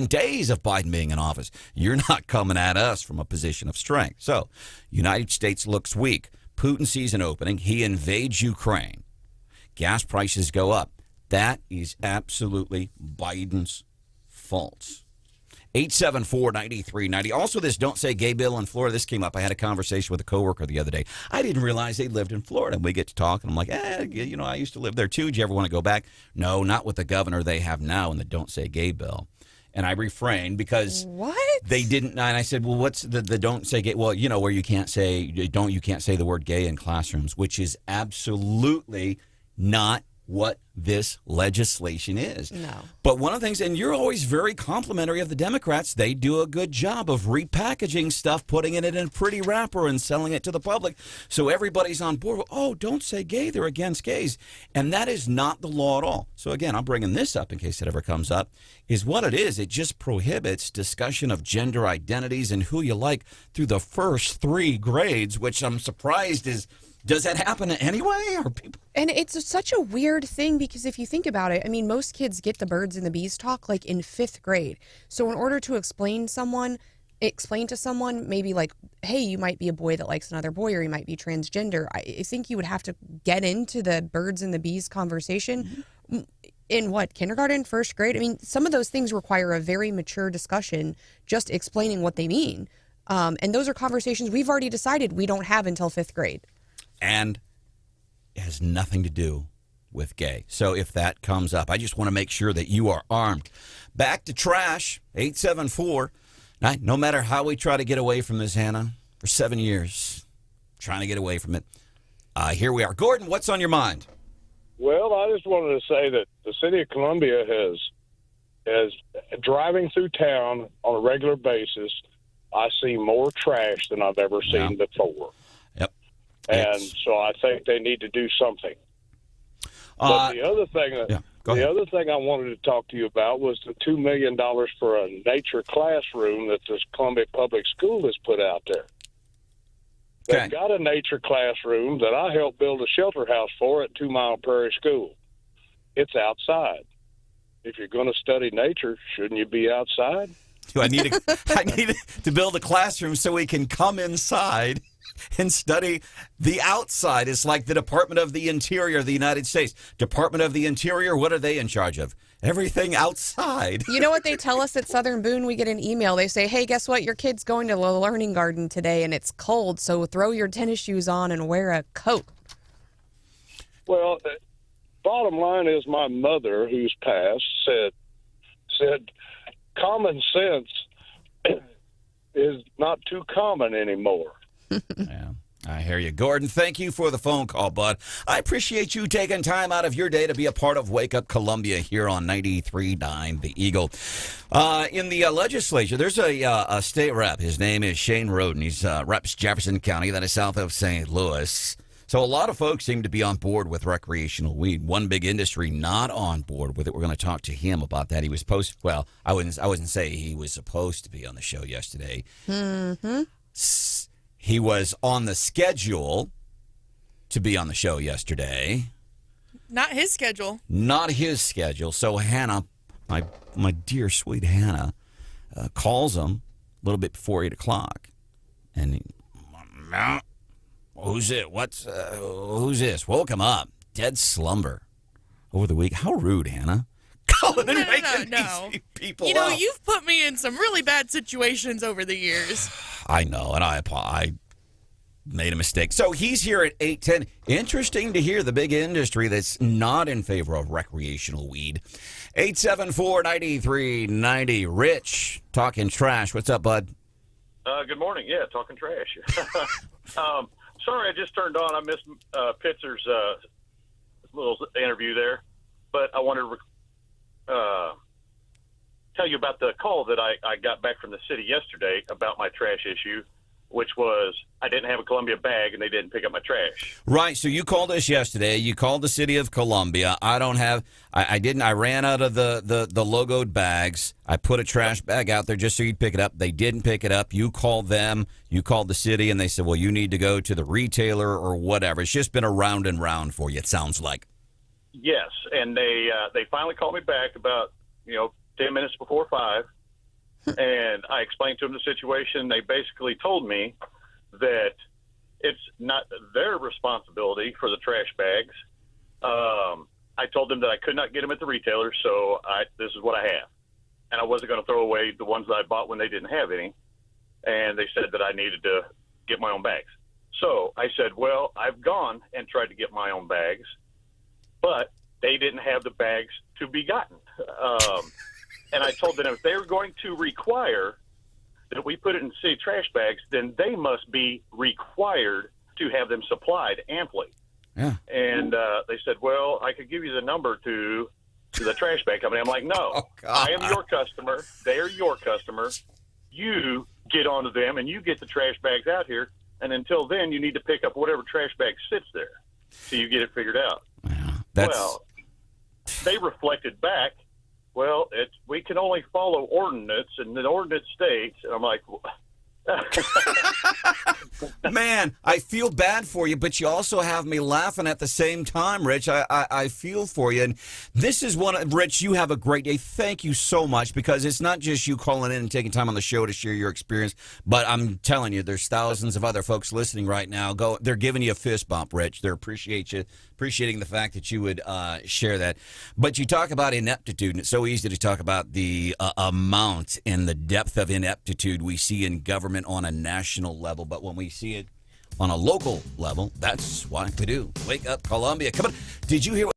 days of Biden being in office, you're not coming at us from a position of strength. So, United States looks weak. Putin sees an opening. He invades Ukraine. Gas prices go up. That is absolutely Biden's fault. 874-9390. Also, this Don't Say Gay bill in Florida, this came up. I had a conversation with a coworker the other day. I didn't realize they lived in Florida. We get to talk, and I'm like, I used to live there too. Do you ever want to go back? No, not with the governor they have now in the Don't Say Gay bill. And I refrained because they didn't. And I said, well, what's the Don't Say Gay? Well, where you can't say the word gay in classrooms, which is absolutely not what this legislation is. No. But one of the things, and you're always very complimentary of the Democrats, they do a good job of repackaging stuff, putting it in a pretty wrapper and selling it to the public. So everybody's on board. Oh, don't say gay. They're against gays. And that is not the law at all. So again, I'm bringing this up in case it ever comes up, is what it is. It just prohibits discussion of gender identities and who you like through the first 3 grades, which I'm surprised is, does that happen anyway? Or people? And it's such a weird thing because if you think about it, I mean, most kids get the birds and the bees talk like in 5th grade. So in order to explain to someone maybe like, hey, you might be a boy that likes another boy or you might be transgender, I think you would have to get into the birds and the bees conversation in kindergarten, 1st grade? I mean, some of those things require a very mature discussion, just explaining what they mean. And those are conversations we've already decided we don't have until 5th grade. And it has nothing to do with gay. So if that comes up, I just want to make sure that you are armed. Back to trash, 874. No matter how we try to get away from this, Hannah, for 7 years, trying to get away from it. Here we are. Gordon, what's on your mind? Well, I just wanted to say that the city of Columbia has driving through town on a regular basis, I see more trash than I've ever seen before. Yep. And so I think they need to do something. But the other thing I wanted to talk to you about was the $2 million for a nature classroom that this Columbia Public School has put out there. Okay. They've got a nature classroom that I helped build a shelter house for at 2 Mile Prairie School. It's outside. If you're going to study nature, shouldn't you be outside? I need to build a classroom so we can come inside and study the outside. It's like the Department of the Interior of the United States. Department of the Interior, what are they in charge of? Everything outside. You know what they tell us at Southern Boone? We get an email. They say, hey, guess what? Your kid's going to the learning garden today, and it's cold, so throw your tennis shoes on and wear a coat. Well, bottom line is my mother, who's passed, said common sense is not too common anymore. Yeah, I hear you. Gordon, thank you for the phone call, bud. I appreciate you taking time out of your day to be a part of Wake Up Columbia here on 93.9 The Eagle. In the legislature, there's a state rep. His name is Shane Roden. He's reps Jefferson County, that is south of St. Louis. So a lot of folks seem to be on board with recreational weed. One big industry not on board with it. We're going to talk to him about that. He was I wouldn't say he was supposed to be on the show yesterday. Mm-hmm. He was on the schedule to be on the show yesterday. Not his schedule. Not his schedule. So Hannah, my dear sweet Hannah, calls him a little bit before 8 o'clock. And he, who's it? Who's this? Woke him up. Dead slumber over the week. How rude, Hannah. Calling and making these people up. You've put me in some really bad situations over the years. I know, and I made a mistake. So he's here at 8:10. Interesting to hear the big industry that's not in favor of recreational weed. 874-9390. Rich, talking trash. What's up, bud? Good morning. Yeah, talking trash. Sorry, I just turned on. I missed Pitzer's little interview there, but I wanted to tell you about the call that I got back from the city yesterday about my trash issue, which was I didn't have a Columbia bag and they didn't pick up my trash. Right. So you called us yesterday. You called the city of Columbia. I ran out of the logoed bags. I put a trash bag out there just so you'd pick it up. They didn't pick it up. You called them. You called the city, and they said, well, you need to go to the retailer or whatever. It's just been a round and round for you, it sounds like. Yes, and they finally called me back about 10 minutes before 5, and I explained to them the situation. They basically told me that it's not their responsibility for the trash bags. I told them that I could not get them at the retailer, so this is what I have. And I wasn't going to throw away the ones that I bought when they didn't have any. And they said that I needed to get my own bags. So I said, well, I've gone and tried to get my own bags, but they didn't have the bags to be gotten. And I told them if they were going to require that we put it in city trash bags, then they must be required to have them supplied amply. Yeah. And they said, well, I could give you the number to the trash bag company. I'm like, no, I am your customer. They are your customer. You get onto them and you get the trash bags out here. And until then, you need to pick up whatever trash bag sits there so you get it figured out. Well, they reflected back, well, we can only follow ordinance, and the ordinance states, and I'm like, man, I feel bad for you, but you also have me laughing at the same time, Rich. I feel for you. And this is Rich, you have a great day. Thank you so much, because it's not just you calling in and taking time on the show to share your experience, but I'm telling you, there's thousands of other folks listening right now. They're giving you a fist bump, Rich. They're appreciating the fact that you would share that. But you talk about ineptitude, and it's so easy to talk about the amount and the depth of ineptitude we see in government on a national level. But when we see it on a local level, that's what to do. Wake up, Columbia. Come on. Did you hear what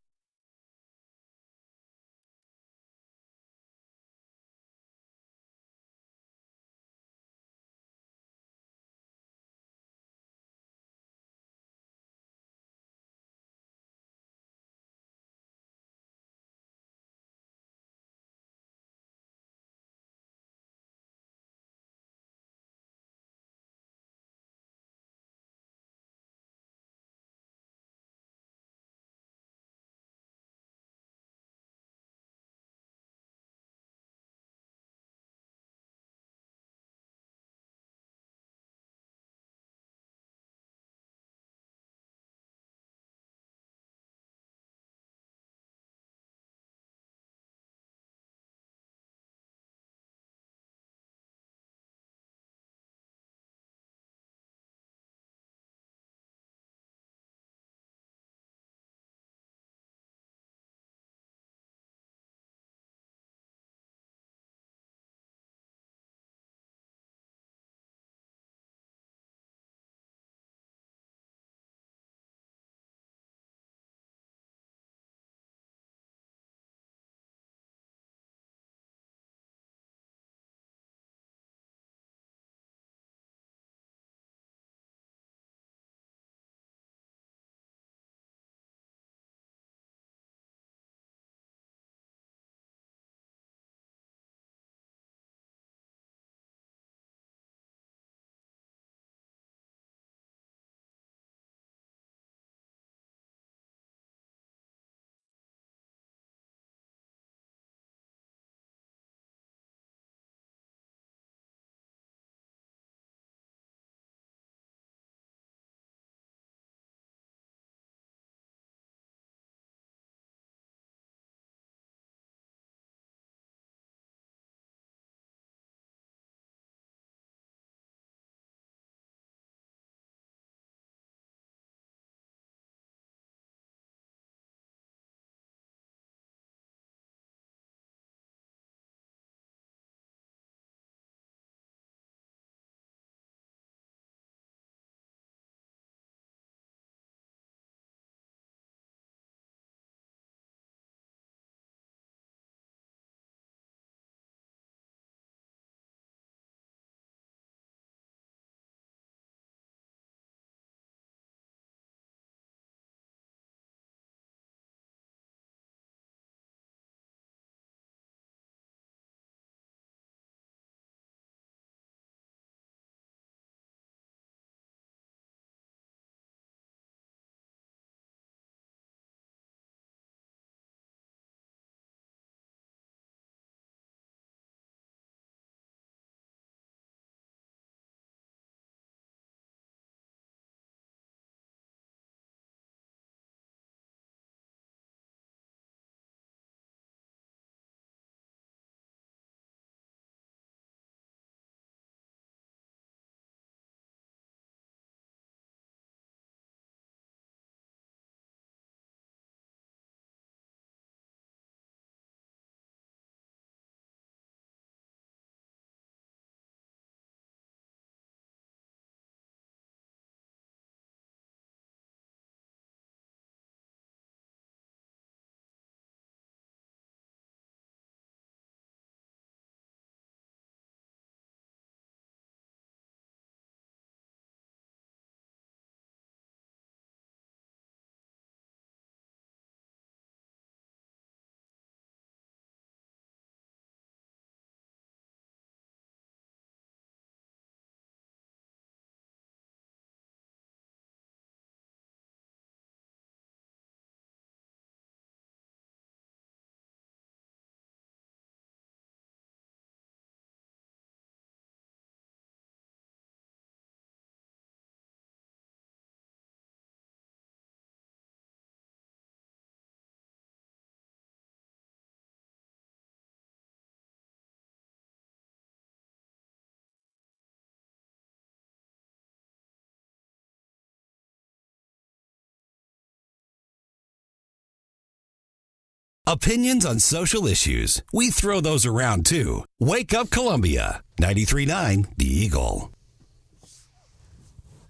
Opinions on social issues. We throw those around too. Wake Up Columbia. 93.9 The Eagle.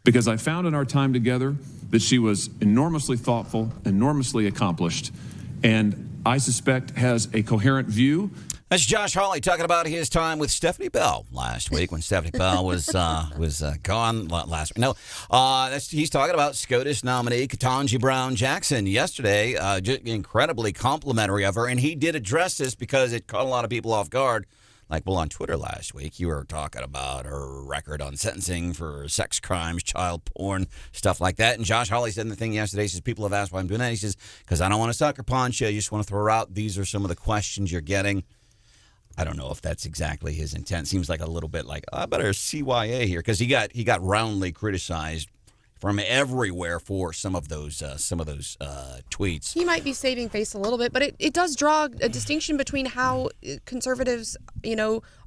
Because I found in our time together that she was enormously thoughtful, enormously accomplished, and I suspect has a coherent view. That's Josh Hawley talking about his time with Stephanie Bell last week when Stephanie Bell was gone last week. No, he's talking about SCOTUS nominee Ketanji Brown Jackson yesterday. Just incredibly complimentary of her, and he did address this because it caught a lot of people off guard. Like, well, on Twitter last week, you were talking about her record on sentencing for sex crimes, child porn, stuff like that. And Josh Hawley said in the thing yesterday, he says, people have asked why I'm doing that. He says, because I don't want to sucker punch you. I just want to throw her out. These are some of the questions you're getting. I don't know if that's exactly his intent. Seems like a little bit like, I better CYA here, because he got roundly criticized from everywhere for some of those tweets. He might be saving face a little bit, but it does draw a distinction between how conservatives,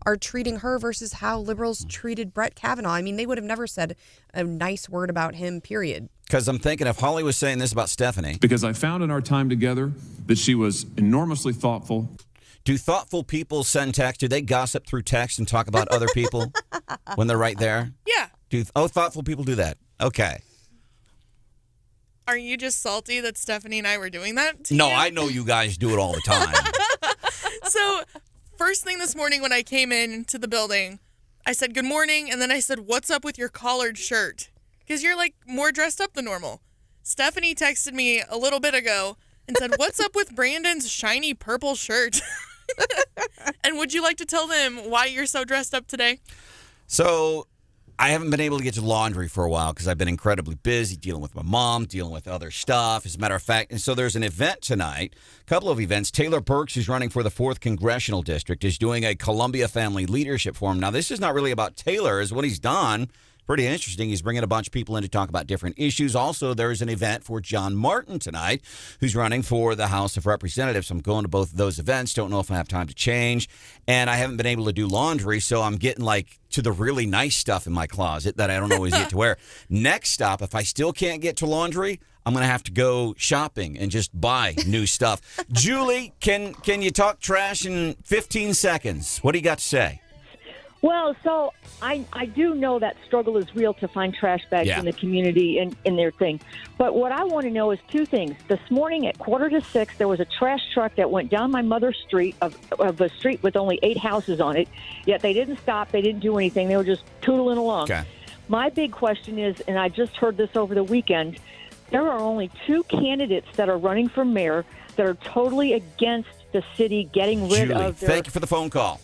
are treating her versus how liberals treated Brett Kavanaugh. I mean, they would have never said a nice word about him, period. Because I'm thinking if Holly was saying this about Stephanie. Because I found in our time together that she was enormously thoughtful. Do thoughtful people send text? Do they gossip through text and talk about other people when they're right there? Yeah. Thoughtful people do that. Okay. Are you just salty that Stephanie and I were doing that to No, you? I know you guys do it all the time. So, first thing this morning when I came into the building, I said, good morning, and then I said, what's up with your collared shirt? Because you're, more dressed up than normal. Stephanie texted me a little bit ago and said, what's up with Branden's shiny purple shirt? And would you like to tell them why you're so dressed up today? So, I haven't been able to get to laundry for a while because I've been incredibly busy dealing with my mom, dealing with other stuff, as a matter of fact. And so there's an event tonight, a couple of events. Taylor Burks, who's running for the 4th Congressional District, is doing a Columbia Family Leadership Forum. Now, this is not really about Taylor, is what he's done. Pretty interesting. He's bringing a bunch of people in to talk about different issues. Also, there's an event for John Martin tonight, who's running for the House of Representatives. I'm going to both of those events. Don't know if I have time to change. And I haven't been able to do laundry, so I'm getting to the really nice stuff in my closet that I don't always get to wear. Next stop, if I still can't get to laundry, I'm going to have to go shopping and just buy new stuff. Julie, can you talk trash in 15 seconds? What do you got to say? Well, so I do know that struggle is real to find trash bags in the community and in their thing. But what I want to know is two things. This morning at 5:45, there was a trash truck that went down my mother's street of a street with only 8 houses on it. Yet they didn't stop. They didn't do anything. They were just tootling along. Okay. My big question is, and I just heard this over the weekend, there are only 2 candidates that are running for mayor that are totally against the city getting rid of their... Thank you for the phone call.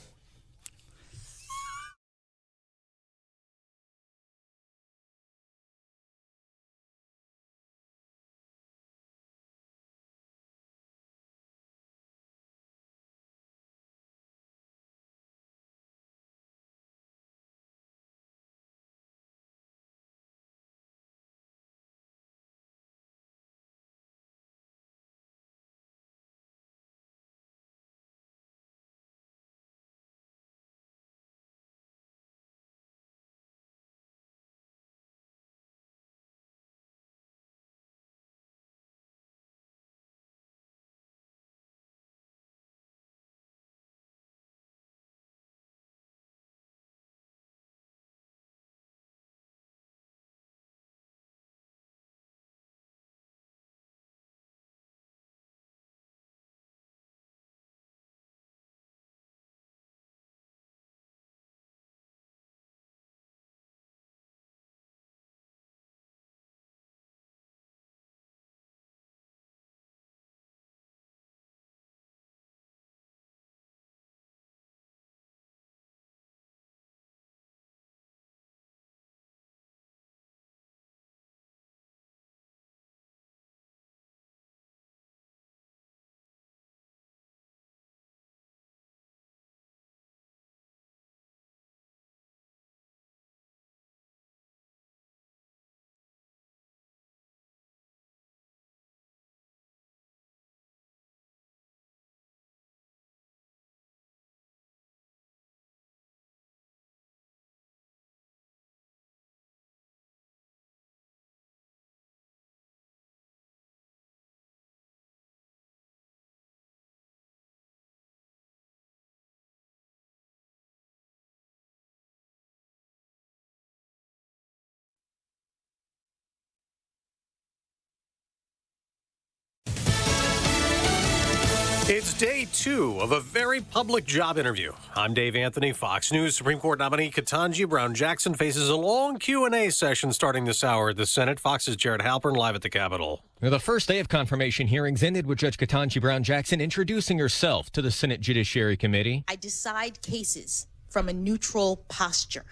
It's day 2 of a very public job interview. I'm Dave Anthony, Fox News. Supreme Court nominee Ketanji Brown Jackson faces a long Q&A session starting this hour at the Senate. Fox's Jared Halpern live at the Capitol. The first day of confirmation hearings ended with Judge Ketanji Brown Jackson introducing herself to the Senate Judiciary Committee. I decide cases from a neutral posture.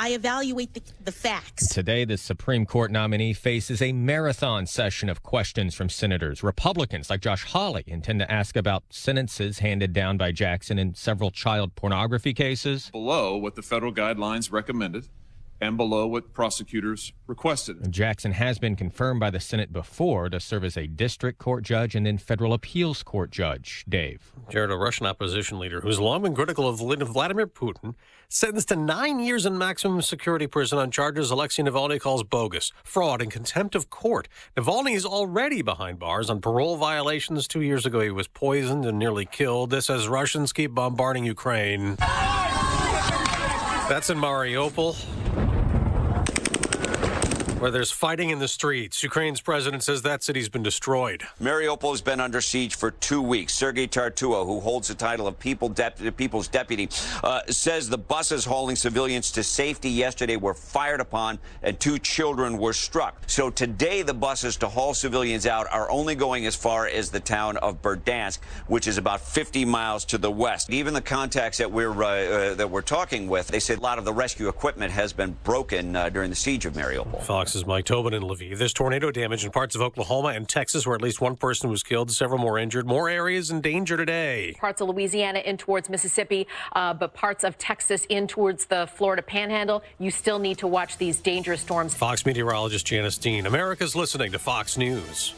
I evaluate the facts. Today, the Supreme Court nominee faces a marathon session of questions from senators. Republicans like Josh Hawley intend to ask about sentences handed down by Jackson in several child pornography cases. Below what the federal guidelines recommended and below what prosecutors requested. Jackson has been confirmed by the Senate before to serve as a district court judge and then federal appeals court judge. Dave. Jared, a Russian opposition leader who's long been critical of Vladimir Putin, sentenced to 9 years in maximum security prison on charges Alexei Navalny calls bogus, fraud, and contempt of court. Navalny is already behind bars on parole violations. 2 years ago, he was poisoned and nearly killed. This as Russians keep bombarding Ukraine. That's in Mariupol, where there's fighting in the streets. Ukraine's president says that city's been destroyed. Mariupol has been under siege for 2 weeks. Sergei Tartua, who holds the title of People's Deputy, says the buses hauling civilians to safety yesterday were fired upon and 2 children were struck. So today the buses to haul civilians out are only going as far as the town of Brdansk, which is about 50 miles to the west. Even the contacts that we're talking with, they say a lot of the rescue equipment has been broken during the siege of Mariupol. Fox's Mike Tobin in Lviv. There's tornado damage in parts of Oklahoma and Texas, where at least 1 person was killed, several more injured. More areas in danger today. Parts of Louisiana in towards Mississippi, but parts of Texas in towards the Florida Panhandle. You still need to watch these dangerous storms. Fox meteorologist Janice Dean. America's listening to Fox News.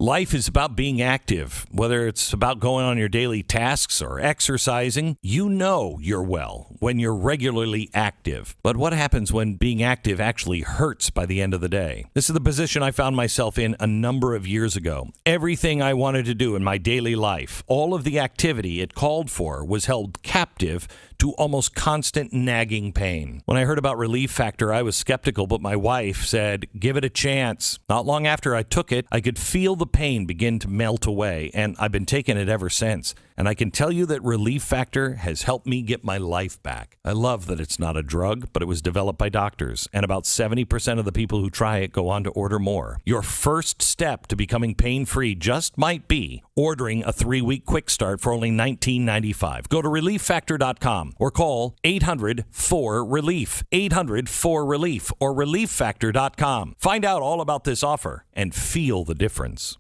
Life is about being active, whether it's about going on your daily tasks or exercising. You know you're well when you're regularly active. But what happens when being active actually hurts by the end of the day? This is the position I found myself in a number of years ago. Everything I wanted to do in my daily life, all of the activity it called for, was held captive to almost constant nagging pain. When I heard about Relief Factor, I was skeptical, but my wife said, give it a chance. Not long after I took it, I could feel the pain begin to melt away, and I've been taking it ever since. And I can tell you that Relief Factor has helped me get my life back. I love that it's not a drug, but it was developed by doctors, and about 70% of the people who try it go on to order more. Your first step to becoming pain-free just might be ordering a 3-week quick start for only $19.95. Go to ReliefFactor.com or call 800-4RELIEF, 800-4RELIEF, or ReliefFactor.com. Find out all about this offer and feel the difference.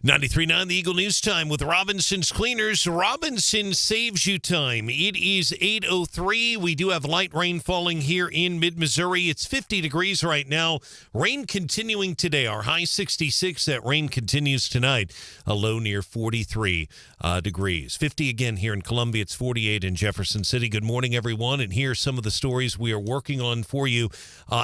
93.9 The Eagle News Time with Robinson's Cleaners. Robinson saves you time. It is 8:03. We do have light rain falling here in mid-Missouri. It's 50 degrees right now. Rain continuing today. Our high 66. That rain continues tonight. A low near 43 degrees. 50 again here in Columbia. It's 48 in Jefferson City. Good morning, everyone. And here are some of the stories we are working on for you.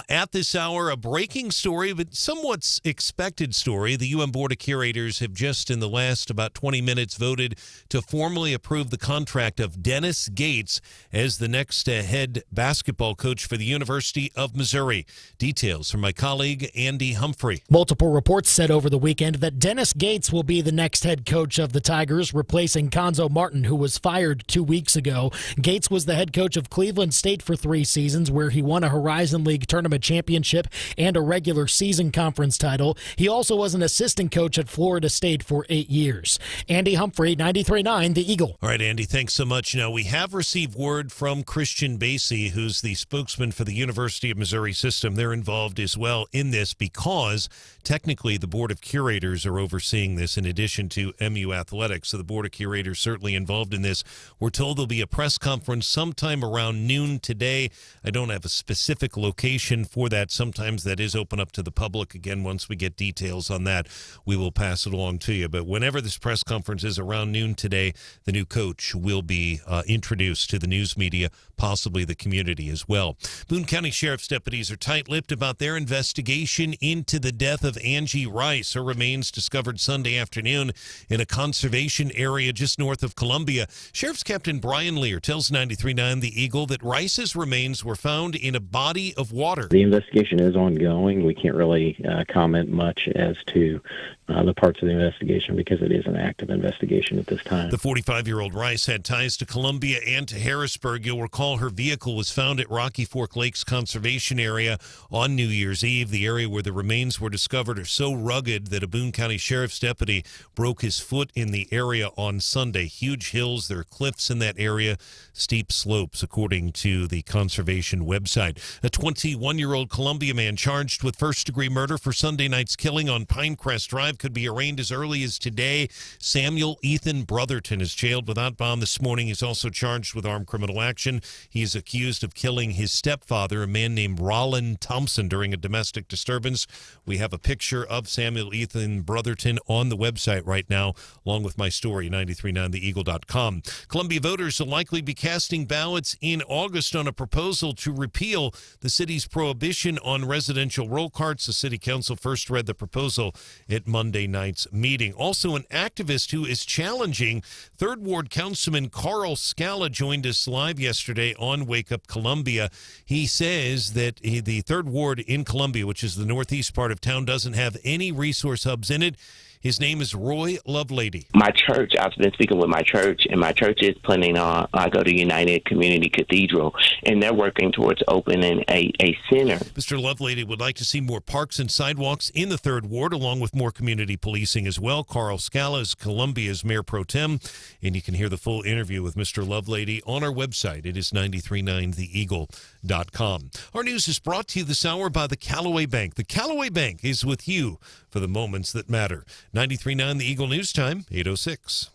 At this hour, a breaking story, but somewhat expected story. The UM Board of Curators have just in the last about 20 minutes voted to formally approve the contract of Dennis Gates as the next head basketball coach for the University of Missouri. Details from my colleague Andy Humphrey. Multiple reports said over the weekend that Dennis Gates will be the next head coach of the Tigers, replacing Conzo Martin, who was fired 2 weeks ago. Gates was the head coach of Cleveland State for 3 seasons, where he won a Horizon League tournament championship and a regular season conference title. He also was an assistant coach at Florida State for 8 years. Andy Humphrey, 93.9 The Eagle. All right, Andy, thanks so much. Now, we have received word from Christian Basie, who's the spokesman for the University of Missouri system. They're involved as well in this because technically the Board of Curators are overseeing this in addition to MU Athletics. So the Board of Curators certainly involved in this. We're told there'll be a press conference sometime around noon today. I don't have a specific location for that. Sometimes that is open up to the public. Again, once we get details on that, we will pass it along to you. But whenever this press conference is around noon today, the new coach will be introduced to the news media, possibly the community as well. Boone County Sheriff's deputies are tight-lipped about their investigation into the death of Angie Rice. Her remains discovered Sunday afternoon in a conservation area just north of Columbia. Sheriff's Captain Brian Lear tells 93.9 The Eagle that Rice's remains were found in a body of water. The investigation is ongoing. We can't really comment much as to the parts of the investigation because it is an active investigation at this time. The 45-year-old Rice had ties to Columbia and to Harrisburg. You'll recall her vehicle was found at Rocky Fork Lakes Conservation Area on New Year's Eve. The area where the remains were discovered are so rugged that a Boone County Sheriff's deputy broke his foot in the area on Sunday. Huge hills, there are cliffs in that area, steep slopes, according to the conservation website. A 21-year-old Columbia man charged with first-degree murder for Sunday night's killing on Pinecrest Drive could be arraigned as early as today. Samuel Ethan Brotherton is jailed without bond this morning. He's also charged with armed criminal action. He is accused of killing his stepfather, a man named Roland Thompson, during a domestic disturbance. We have a picture of Samuel Ethan Brotherton on the website right now, along with my story, 939theeagle.com. Columbia voters will likely be casting ballots in August on a proposal to repeal the city's prohibition on residential roll carts. The city council first read the proposal at Monday night's meeting. Also, an activist who is challenging 3rd Ward Councilman Carl Scala joined us live yesterday on Wake Up Columbia. He says that the 3rd Ward in Columbia, which is the northeast part of town, doesn't have any resource hubs in it. His name is Roy Lovelady. My church, I've been speaking with my church, and my church is planning on, I go to United Community Cathedral, and they're working towards opening a center. Mr. Lovelady would like to see more parks and sidewalks in the 3rd Ward, along with more community policing as well. Carl Scala is Columbia's Mayor Pro Tem, and you can hear the full interview with Mr. Lovelady on our website. It is 939theeagle.com. Our news is brought to you this hour by the Callaway Bank. The Callaway Bank is with you for the moments that matter. 93.9 The Eagle News Time, 8:06.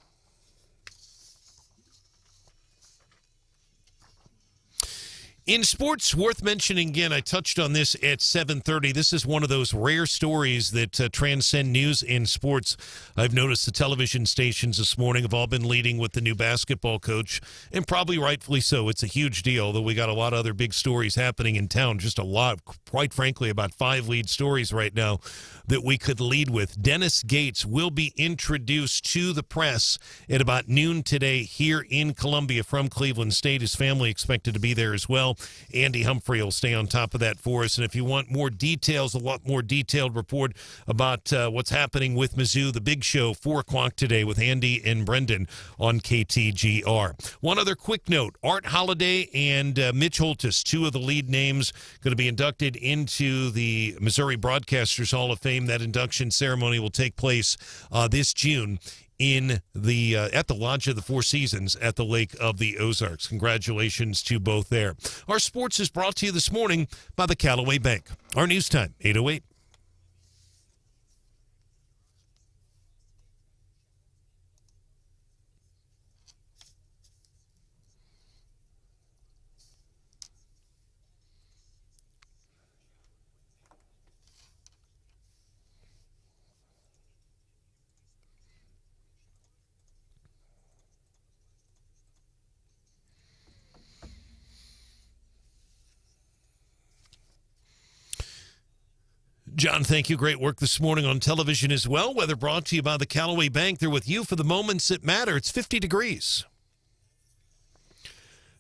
In sports, worth mentioning again, I touched on this at 7:30. This is one of those rare stories that transcend news in sports. I've noticed the television stations this morning have all been leading with the new basketball coach, and probably rightfully so. It's a huge deal, though we got a lot of other big stories happening in town. Just a lot, quite frankly, about 5 lead stories right now that we could lead with. Dennis Gates will be introduced to the press at about noon today here in Columbia from Cleveland State. His family expected to be there as well. Andy Humphrey will stay on top of that for us. And if you want more details, a lot more detailed report about what's happening with Mizzou, the big show, 4 o'clock today with Andy and Branden on KTGR. One other quick note, Art Holliday and Mitch Holtis, 2 of the lead names, going to be inducted into the Missouri Broadcasters Hall of Fame. That induction ceremony will take place this June in the at the Lodge of the Four Seasons at the Lake of the Ozarks. Congratulations to both there. Our sports is brought to you this morning by the Callaway Bank. Our news time, 8:08. John, thank you. Great work this morning on television as well. Weather brought to you by the Callaway Bank. They're with you for the moments that matter. It's 50 degrees.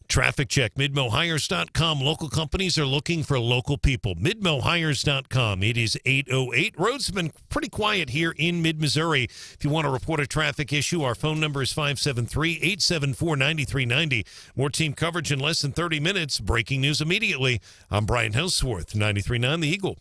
Traffic check, MidmoHires.com. Local companies are looking for local people. MidmoHires.com. It is 8:08. Roads have been pretty quiet here in mid-Missouri. If you want to report a traffic issue, our phone number is 573-874-9390. More team coverage in less than 30 minutes. Breaking news immediately. I'm Brian Hauswirth, 93.9 The Eagle.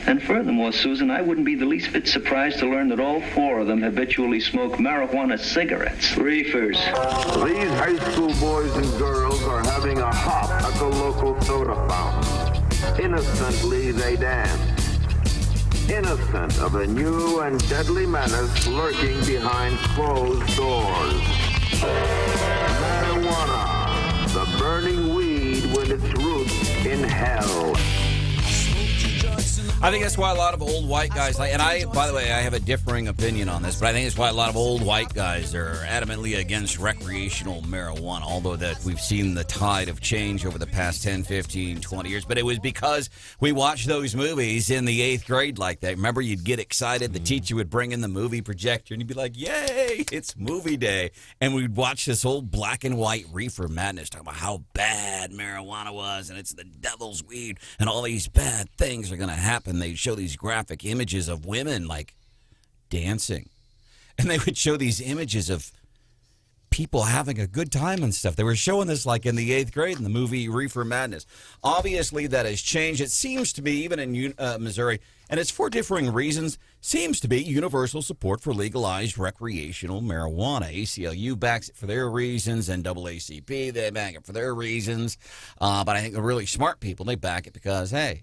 And furthermore, Susan, I wouldn't be the least bit surprised to learn that all 4 of them habitually smoke marijuana cigarettes. Reefers. These high school boys and girls are having a hop at the local soda fountain. Innocently they dance. Innocent of a new and deadly menace lurking behind closed doors. Marijuana, the burning weed with its roots in hell. I think that's why a lot of old white guys, by the way, I have a differing opinion on this, but I think it's why a lot of old white guys are adamantly against recreational marijuana, although that we've seen the tide of change over the past 10, 15, 20 years. But it was because we watched those movies in the 8th grade like that. Remember, you'd get excited. The teacher would bring in the movie projector, and you'd be like, yay, it's movie day. And we'd watch this old black and white reefer madness, talking about how bad marijuana was, and it's the devil's weed, and all these bad things are going to happen. They show these graphic images of women like dancing, and they would show these images of people having a good time and stuff. They were showing this like in the 8th grade in the movie Reefer Madness. Obviously that has changed. It seems to be, even in Missouri, and it's for differing reasons, seems to be universal support for legalized recreational marijuana. ACLU backs it for their reasons, and NAACP, they back it for their reasons. But I think the really smart people, they back it because, hey,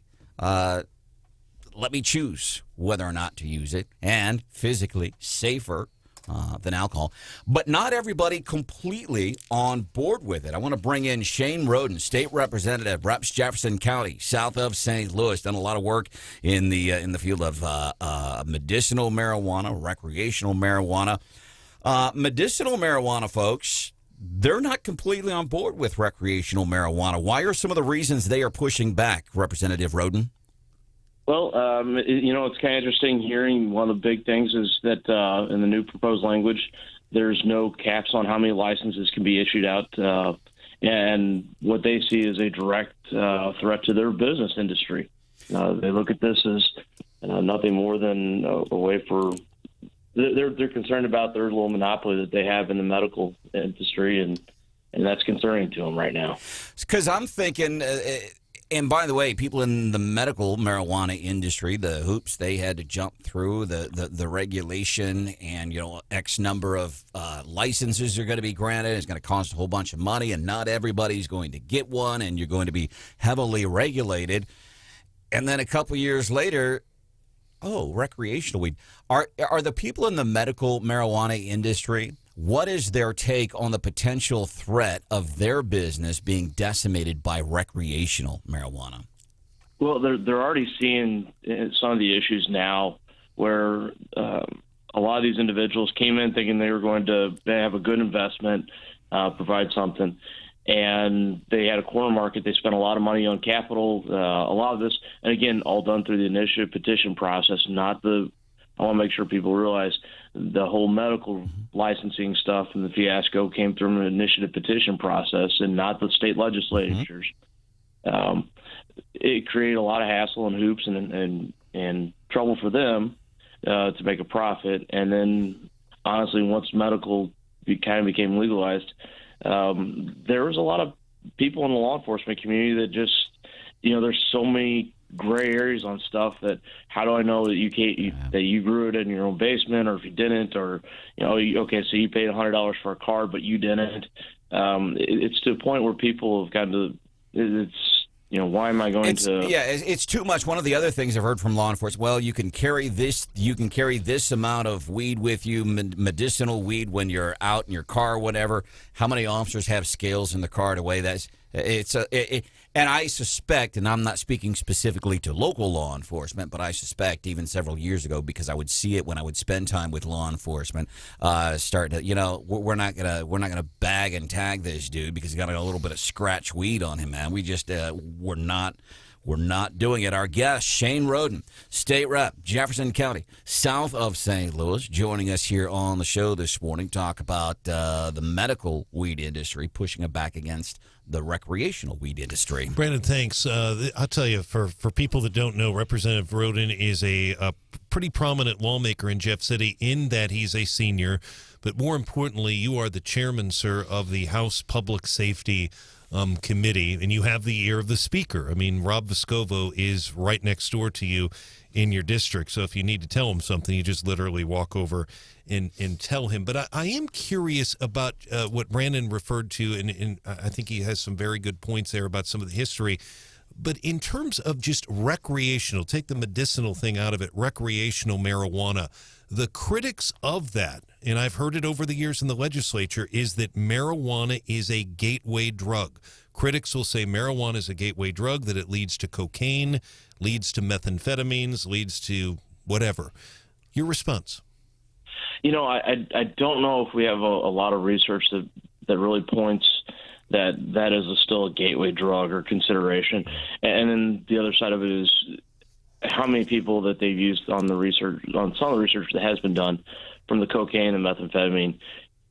let me choose whether or not to use it, and physically safer than alcohol. But not everybody completely on board with it. I want to bring in Shane Roden, state representative, reps Jefferson County, south of St. Louis. Done a lot of work in the field of medicinal marijuana, recreational marijuana. Medicinal marijuana, folks, they're not completely on board with recreational marijuana. Why are some of the reasons they are pushing back, Representative Roden? Well, it's kind of interesting hearing one of the big things is that in the new proposed language, there's no caps on how many licenses can be issued out. And what they see is a direct threat to their business industry. They look at this as nothing more than a way for they're concerned about their little monopoly that they have in the medical industry, and that's concerning to them right now. Because I'm thinking... And by the way, people in the medical marijuana industry, the hoops they had to jump through, the regulation, and X number of licenses are going to be granted. It's going to cost a whole bunch of money, and not everybody's going to get one, and you're going to be heavily regulated. And then a couple years later, recreational weed. Are the people in the medical marijuana industry, what is their take on the potential threat of their business being decimated by recreational marijuana? Well, they're already seeing some of the issues now where a lot of these individuals came in thinking they were going to have a good investment, provide something, and they had a corner market. They spent a lot of money on capital, a lot of this, and again, all done through the initiative petition process, I want to make sure people realize the whole medical licensing stuff and the fiasco came through an initiative petition process and not the state legislatures. It created a lot of hassle and hoops and trouble for them to make a profit. And then, honestly, once medical kind of became legalized, there was a lot of people in the law enforcement community that just, there's so many gray areas on stuff that how do I know that you can't that you grew it in your own basement, or if you didn't, or okay, so you paid $100 for a car but you didn't. It's to a point where people have gotten to it's why am I going to? Yeah, it's too much. One of the other things I've heard from law enforcement, well, you can carry this amount of weed with you, medicinal weed, when you're out in your car or whatever. How many officers have scales in the car to weigh that? And I suspect, and I'm not speaking specifically to local law enforcement, but I suspect even several years ago, because I would see it when I would spend time with law enforcement, start to, we're not gonna bag and tag this dude because he got a little bit of scratch weed on him, man. We just we're not doing it. Our guest, Shane Roden, state rep, Jefferson County, south of St. Louis, joining us here on the show this morning, talk about the medical weed industry pushing it back against the recreational weed industry. Branden, thanks. I'll tell you, for people that don't know, Representative Roden is a pretty prominent lawmaker in Jeff City in that he's a senior. But more importantly, you are the chairman, sir, of the House Public Safety committee, and you have the ear of the speaker. I mean, Rob Vescovo is right next door to you in your district, so if you need to tell him something, you just literally walk over and tell him. But I am curious about what Branden referred to, and I think he has some very good points there about some of the history. But in terms of just recreational, take the medicinal thing out of it, recreational marijuana, the critics of that, and I've heard it over the years in the legislature, is that marijuana is a gateway drug. Critics will say marijuana is a gateway drug, that it leads to cocaine, leads to methamphetamines, leads to whatever. Your response? You know, I don't know if we have a lot of research that really points that is still a gateway drug or consideration. And then the other side of it is how many people that they've used on the research, on some of the research that has been done from the cocaine and methamphetamine,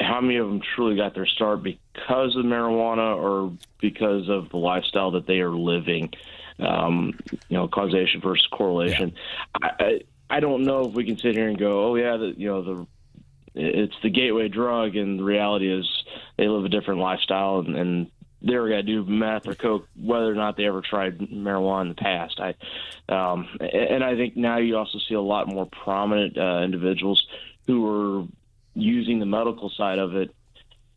how many of them truly got their start because of marijuana or because of the lifestyle that they are living? Causation versus correlation. Yeah. I don't know if we can sit here and go, oh yeah, it's the gateway drug, and the reality is they live a different lifestyle, and they're going to do meth or coke, whether or not they ever tried marijuana in the past. And I think now you also see a lot more prominent individuals who are using the medical side of it,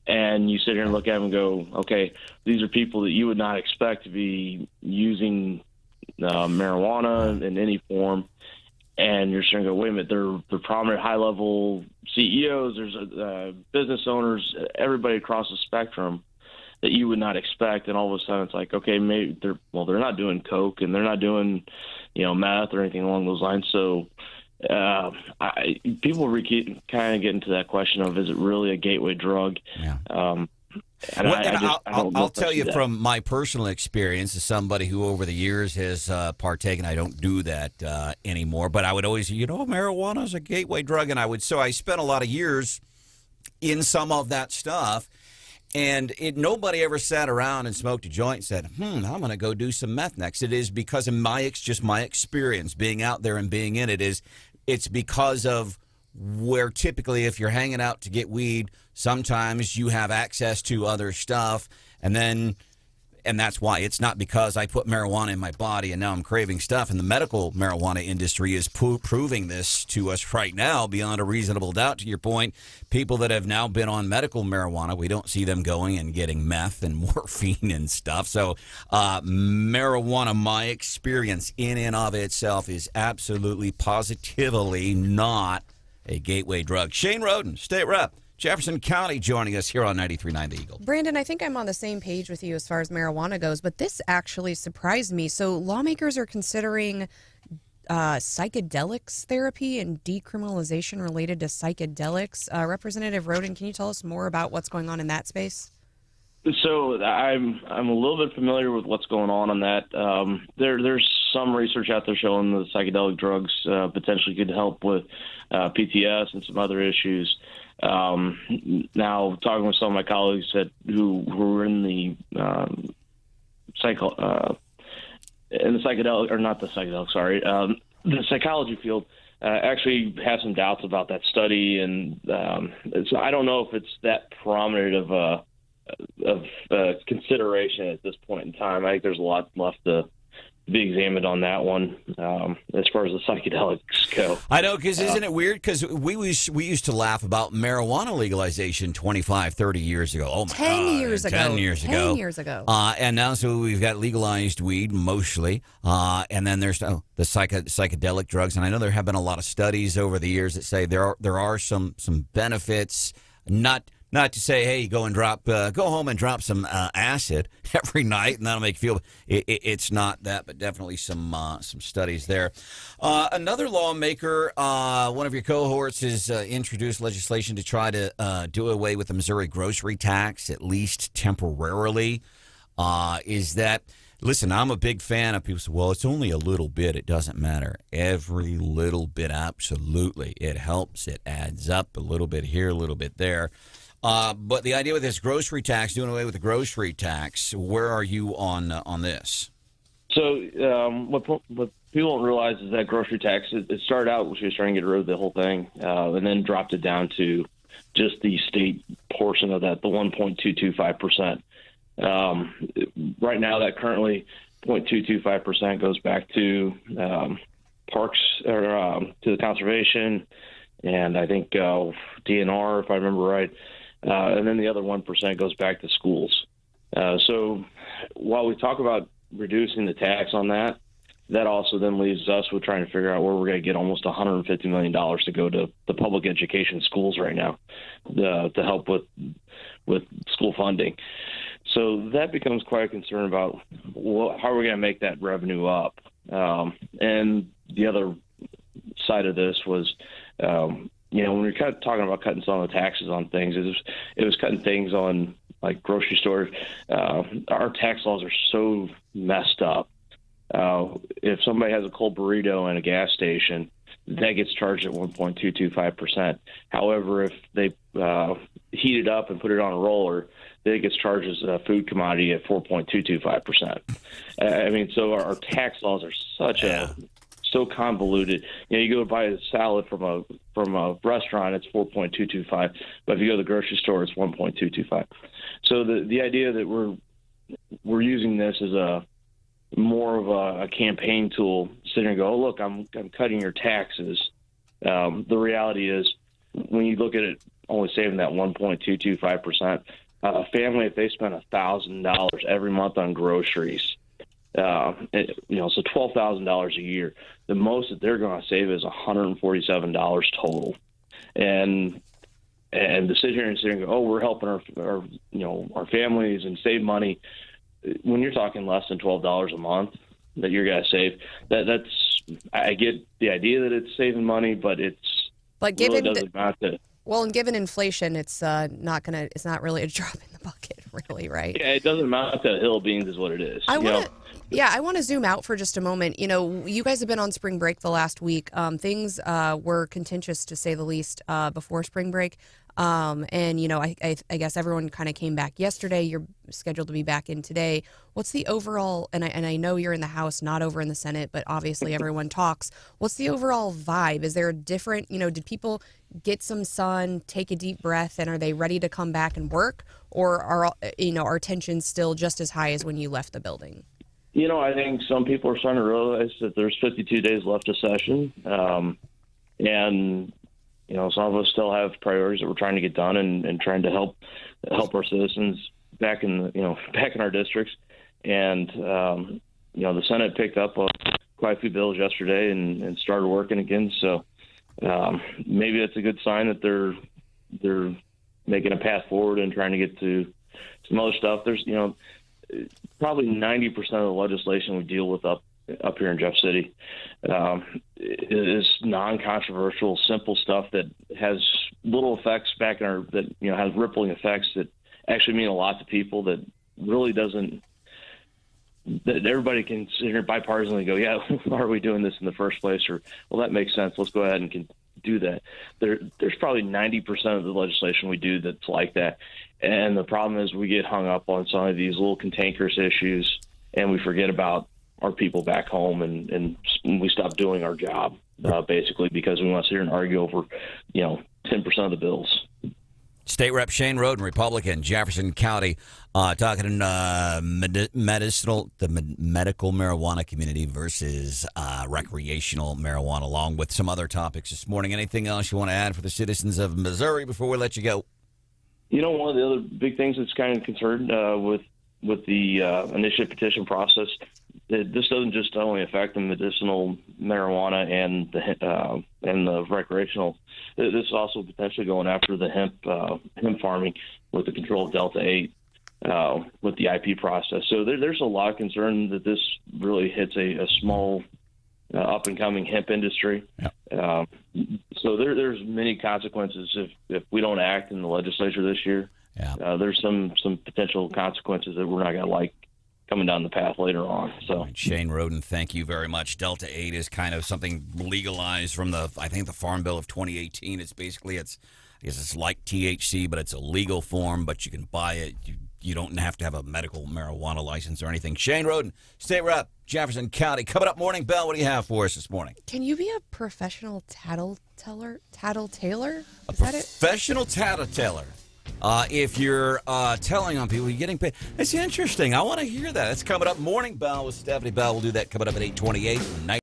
and you sit here and look at them and go, okay, these are people that you would not expect to be using marijuana in any form. And you're starting to go, wait a minute, they're prominent high-level CEOs, there's business owners, everybody across the spectrum that you would not expect. And all of a sudden it's like, okay, maybe they're not doing coke and they're not doing, meth or anything along those lines. So people kind of get into that question of, is it really a gateway drug? Yeah. I'll tell you from my personal experience as somebody who over the years has partaken. I don't do that anymore, but I would always, marijuana is a gateway drug. And I spent a lot of years in some of that stuff, and nobody ever sat around and smoked a joint and said, I'm going to go do some meth next. It is because of my experience being out there and being in it it's because of where typically if you're hanging out to get weed, sometimes you have access to other stuff, and that's why. It's not because I put marijuana in my body and now I'm craving stuff. And the medical marijuana industry is proving this to us right now beyond a reasonable doubt. To your point, people that have now been on medical marijuana, we don't see them going and getting meth and morphine and stuff. So marijuana, my experience in and of itself, is absolutely positively not a gateway drug. Shane Roden, State Rep, Jefferson County, joining us here on 93.9 The Eagle. Branden, I think I'm on the same page with you as far as marijuana goes, but this actually surprised me. So lawmakers are considering psychedelics therapy and decriminalization related to psychedelics. Representative Roden, can you tell us more about what's going on in that space? So I'm a little bit familiar with what's going on that. There's some research out there showing the psychedelic drugs potentially could help with PTS and some other issues. Now, talking with some of my colleagues who were in the psychology field, actually have some doubts about that study, and so I don't know if it's that prominent of consideration at this point in time. I think there's a lot left to be examined on that one as far as the psychedelics go. I know, because isn't it weird? Because we used to laugh about marijuana legalization 25, 30 years ago. Oh, my 10 God, years ago. 10 years ago. 10 years ago. And now so we've got legalized weed mostly. And then there's the psychedelic drugs. And I know there have been a lot of studies over the years that say there are some benefits, not to say, hey, go home and drop some acid every night, and that'll make you feel. It's not that, but definitely some studies there. Another lawmaker, one of your cohorts, has introduced legislation to try to do away with the Missouri grocery tax, at least temporarily. Listen, I'm a big fan of people say, well, it's only a little bit. It doesn't matter. Every little bit, absolutely. It helps. It adds up a little bit here, a little bit there. But the idea with this grocery tax, doing away with the grocery tax, where are you on this? So what people don't realize is that grocery tax, it started out, she was trying to get rid of the whole thing, and then dropped it down to just the state portion of that, the 1.225%. Right now, that currently 0.225% goes back to parks or to the conservation, and I think DNR, if I remember right, and then the other 1% goes back to schools. So while we talk about reducing the tax on that, that also then leaves us with trying to figure out where we're going to get almost $150 million to go to the public education schools right now to help with school funding. So that becomes quite a concern about how are we going to make that revenue up. And the other side of this was, when we're talking about cutting some of the taxes on things, it was cutting things on like grocery stores. Our tax laws are so messed up. If somebody has a cold burrito in a gas station, that gets charged at 1.225%. However, if they heat it up and put it on a roller, then it gets charged as a food commodity at 4.225%. So our tax laws are so convoluted. You go buy a salad from a restaurant, it's 4.225, but if you go to the grocery store, it's 1.225. So the idea that we're using this as more of a campaign tool, sitting and go, oh, look, I'm cutting your taxes. The reality is, when you look at it, only saving that 1.225%, a family, if they spend $1,000 every month on groceries, so $12,000 a year, the most that they're going to save is $147 total. And to sit here and go, oh, we're helping our families and save money. When you're talking less than $12 a month that you're going to save, that's I get the idea that it's saving money, but given really doesn't amount to. Well, and given inflation, it's not really a drop in the bucket, really, right? Yeah, it doesn't amount to a hill of beans, is what it is. I want to zoom out for just a moment. You guys have been on spring break the last week. Things were contentious, to say the least, before spring break. I guess everyone kind of came back yesterday. You're scheduled to be back in today. What's the overall, and I know you're in the House, not over in the Senate, but obviously everyone talks. What's the overall vibe? Is there a different, did people get some sun, take a deep breath, and are they ready to come back and work? Or are tensions still just as high as when you left the building? I think some people are starting to realize that there's 52 days left of session. And some of us still have priorities that we're trying to get done and trying to help our citizens back in our districts. And the Senate picked up quite a few bills yesterday and started working again. So maybe that's a good sign that they're making a path forward and trying to get to some other stuff. There's probably 90% of the legislation we deal with up here in Jeff City is non-controversial, simple stuff that has little effects has rippling effects that actually mean a lot to people, that really doesn't, that everybody can sit here bipartisanly go, yeah, why are we doing this in the first place? Or, well, that makes sense. Let's go ahead and do that. There's probably 90% of the legislation we do that's like that. And the problem is we get hung up on some of these little cantankerous issues and we forget about our people back home and we stop doing our job, basically, because we want to sit here and argue over, 10% of the bills. State Rep Shane Roden, Republican, Jefferson County, talking medicinal, the medical marijuana community versus recreational marijuana, along with some other topics this morning. Anything else you want to add for the citizens of Missouri before we let you go? One of the other big things that's kind of concerned with the initiative petition process, this doesn't just only affect the medicinal marijuana and the recreational. This is also potentially going after the hemp farming with the control of Delta 8 with the IP process. So there's a lot of concern that this really hits a small up and coming hemp industry. Yeah. So there's many consequences if we don't act in the legislature this year. Yeah. There's some potential consequences that we're not going to like coming down the path later on. So, right, Shane Roden, thank you very much. Delta 8 is kind of something legalized from the Farm Bill of 2018. It's basically, it's like THC, but it's a legal form, but you can buy it. You don't have to have a medical marijuana license or anything. Shane Roden, State Rep, Jefferson County. Coming up, Morning Bell, what do you have for us this morning? Can you be a professional tattletailer? A professional tattletailer? if you're telling on people, you're getting paid. It's interesting. I want to hear that. It's coming up. Morning Bell with Stephanie Bell. We'll do that coming up at 8:28.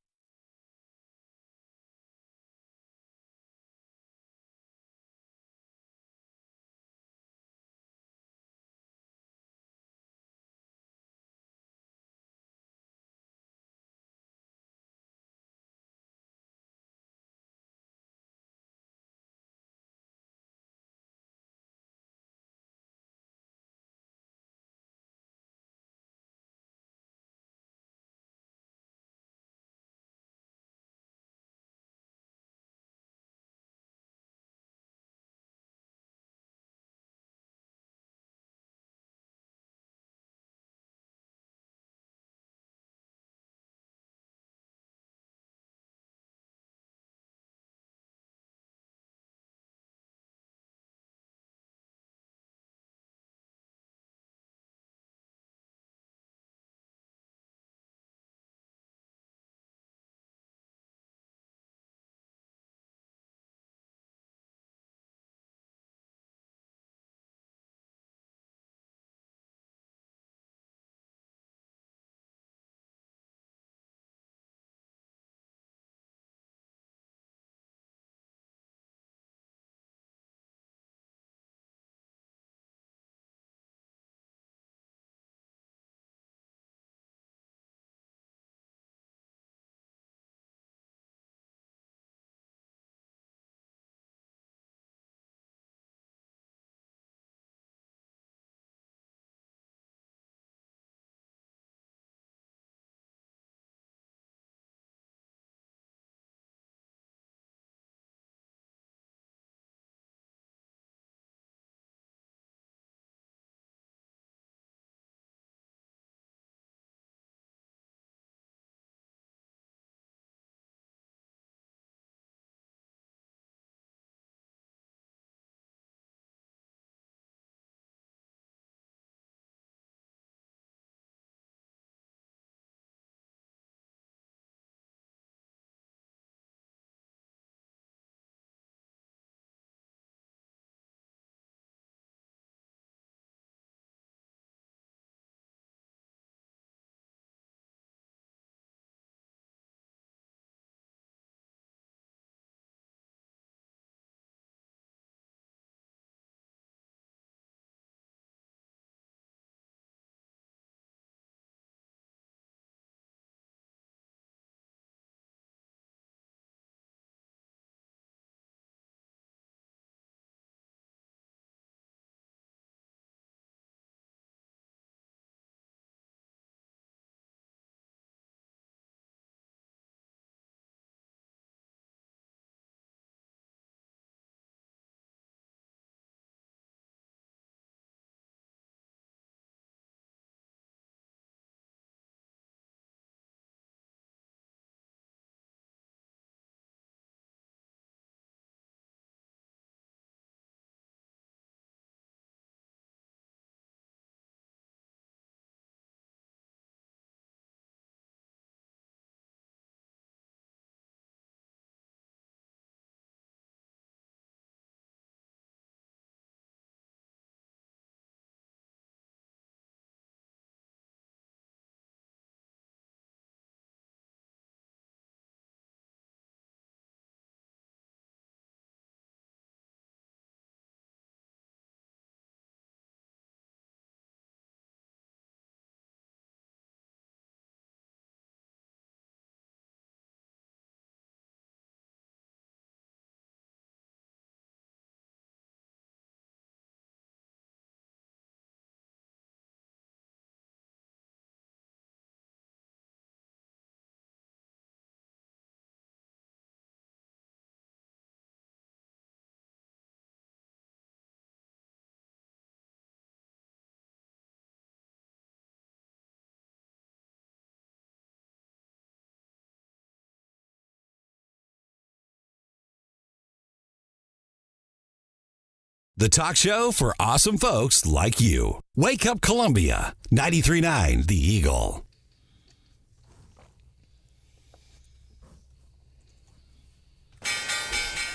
The talk show for awesome folks like you. Wake Up Columbia, 93.9 The Eagle.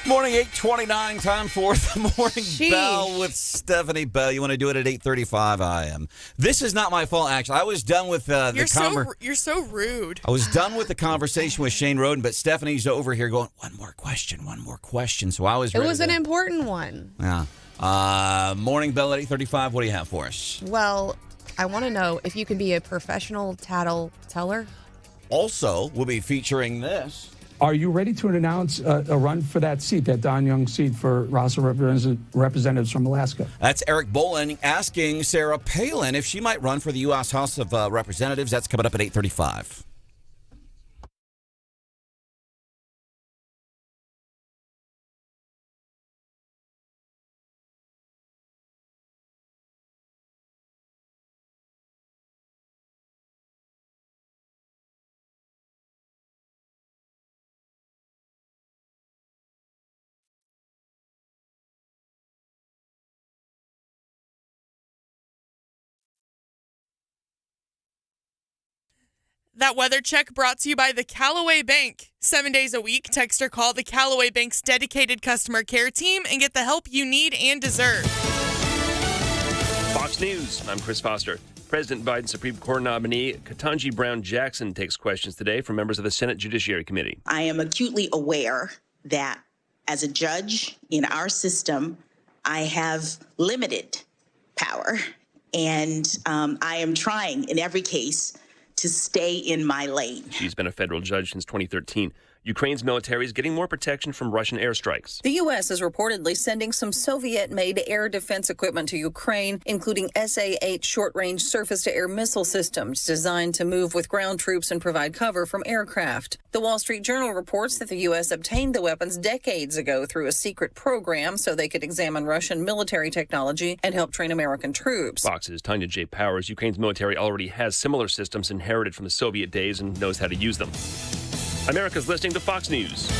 Morning, 8:29, time for the Morning Bell with Stephanie Bell. You want to do it at 8:35? I am. This is not my fault, actually. I was done with You're so rude. I was done with the conversation with Shane Roden, but Stephanie's over here going, one more question. So I was ready. It was an important one. Yeah. Morning Bell at 8:35. What do you have for us? Well, I want to know if you can be a professional tattle teller. Also, we'll be featuring this. Are you ready to announce a run for that seat, that Don Young seat for House of Representatives from Alaska? That's Eric Bolin asking Sarah Palin if she might run for the U.S. House of Representatives. That's coming up at 8:35. That weather check brought to you by the Callaway Bank. 7 days a week, text or call the Callaway Bank's dedicated customer care team and get the help you need and deserve. Fox News, I'm Chris Foster. President Biden's Supreme Court nominee, Ketanji Brown Jackson, takes questions today from members of the Senate Judiciary Committee. I am acutely aware that as a judge in our system, I have limited power, and I am trying in every case to stay in my lane. She's been a federal judge since 2013. Ukraine's military is getting more protection from Russian airstrikes. The U.S. is reportedly sending some Soviet-made air defense equipment to Ukraine, including SA-8 short-range surface-to-air missile systems designed to move with ground troops and provide cover from aircraft. The Wall Street Journal reports that the U.S. obtained the weapons decades ago through a secret program so they could examine Russian military technology and help train American troops. Fox's Tanya J. Powers. Ukraine's military already has similar systems inherited from the Soviet days and knows how to use them. America's listening to Fox News.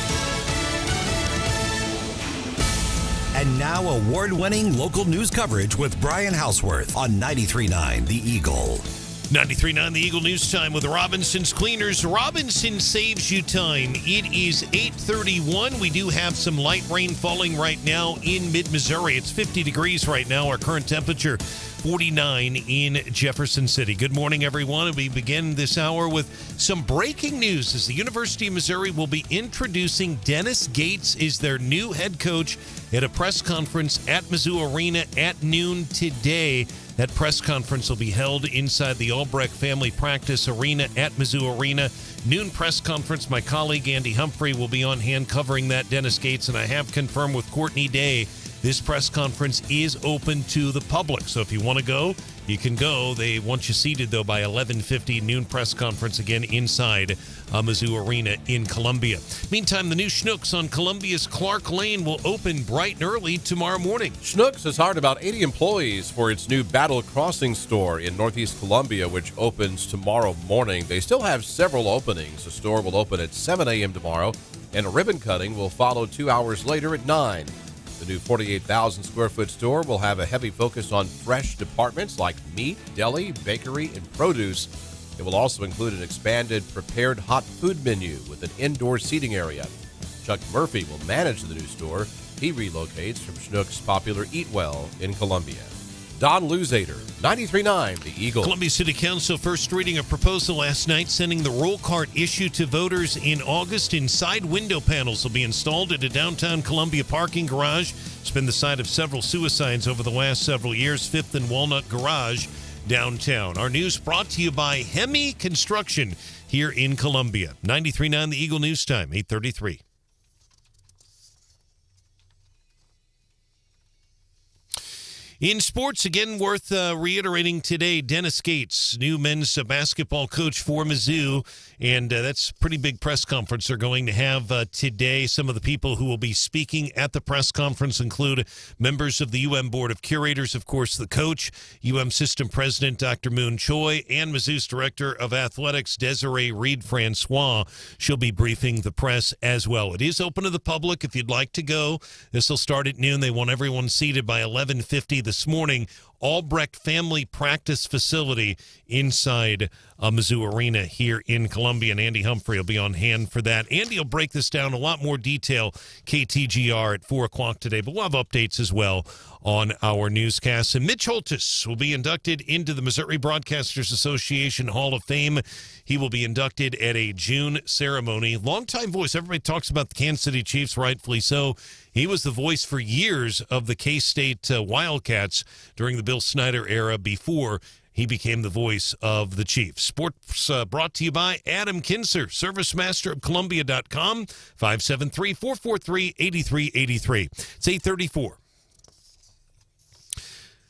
And now award-winning local news coverage with Brian Hauswirth on 93.9 The Eagle. 93.9 The Eagle News Time with Robinson's Cleaners. Robinson saves you time. It is 8:31. We do have some light rain falling right now in mid-Missouri. It's 50 degrees right now. Our current temperature, 49 in Jefferson City. Good morning, everyone. We begin this hour with some breaking news as the University of Missouri will be introducing Dennis Gates as their new head coach at a press conference at Mizzou Arena at noon today. That press conference will be held inside the Albrecht Family Practice Arena at Mizzou Arena. Noon press conference. My colleague Andy Humphrey will be on hand covering that, Dennis Gates, and I have confirmed with Courtney Day this press conference is open to the public. So if you want to go, you can go. They want you seated, though, by 11:50, noon press conference again inside Mizzou Arena in Columbia. Meantime, the new Schnucks on Columbia's Clark Lane will open bright and early tomorrow morning. Schnucks has hired about 80 employees for its new Battle Crossing store in Northeast Columbia, which opens tomorrow morning. They still have several openings. The store will open at 7 a.m. tomorrow, and a ribbon cutting will follow 2 hours later at 9. The new 48,000 square foot store will have a heavy focus on fresh departments like meat, deli, bakery, and produce. It will also include an expanded prepared hot food menu with an indoor seating area. Chuck Murphy will manage the new store. He relocates from Schnucks' popular Eat Well in Columbia. Don Luzader, 93.9 The Eagle. Columbia City Council first reading a proposal last night sending the roll cart issue to voters in August. Inside window panels will be installed at a downtown Columbia parking garage. It's been the site of several suicides over the last several years. 5th and Walnut Garage downtown. Our news brought to you by Hemi Construction here in Columbia. 93.9 The Eagle News Time, 8:33. In sports, again, worth reiterating today, Dennis Gates, new men's basketball coach for Mizzou, and that's a pretty big press conference they're going to have today. Some of the people who will be speaking at the press conference include members of the UM Board of Curators, of course, the coach, UM System President Dr. Moon Choi, and Mizzou's Director of Athletics, Desiree Reed-Francois. She'll be briefing the press as well. It is open to the public if you'd like to go. This will start at noon. They want everyone seated by 11:50. this morning. Albrecht Family Practice Facility inside Mizzou Arena here in Columbia, and Andy Humphrey will be on hand for that. Andy will break this down in a lot more detail, KTGR at 4 o'clock today, but we'll have updates as well on our newscasts. And Mitch Holtis will be inducted into the Missouri Broadcasters Association Hall of Fame. He will be inducted at a June ceremony. Longtime voice. Everybody talks about the Kansas City Chiefs, rightfully so. He was the voice for years of the K-State Wildcats during the Bill Snyder era before he became the voice of the Chiefs. Sports brought to you by Adam Kinser, ServiceMaster of Columbia.com, 573-443-8383. It's 8:34.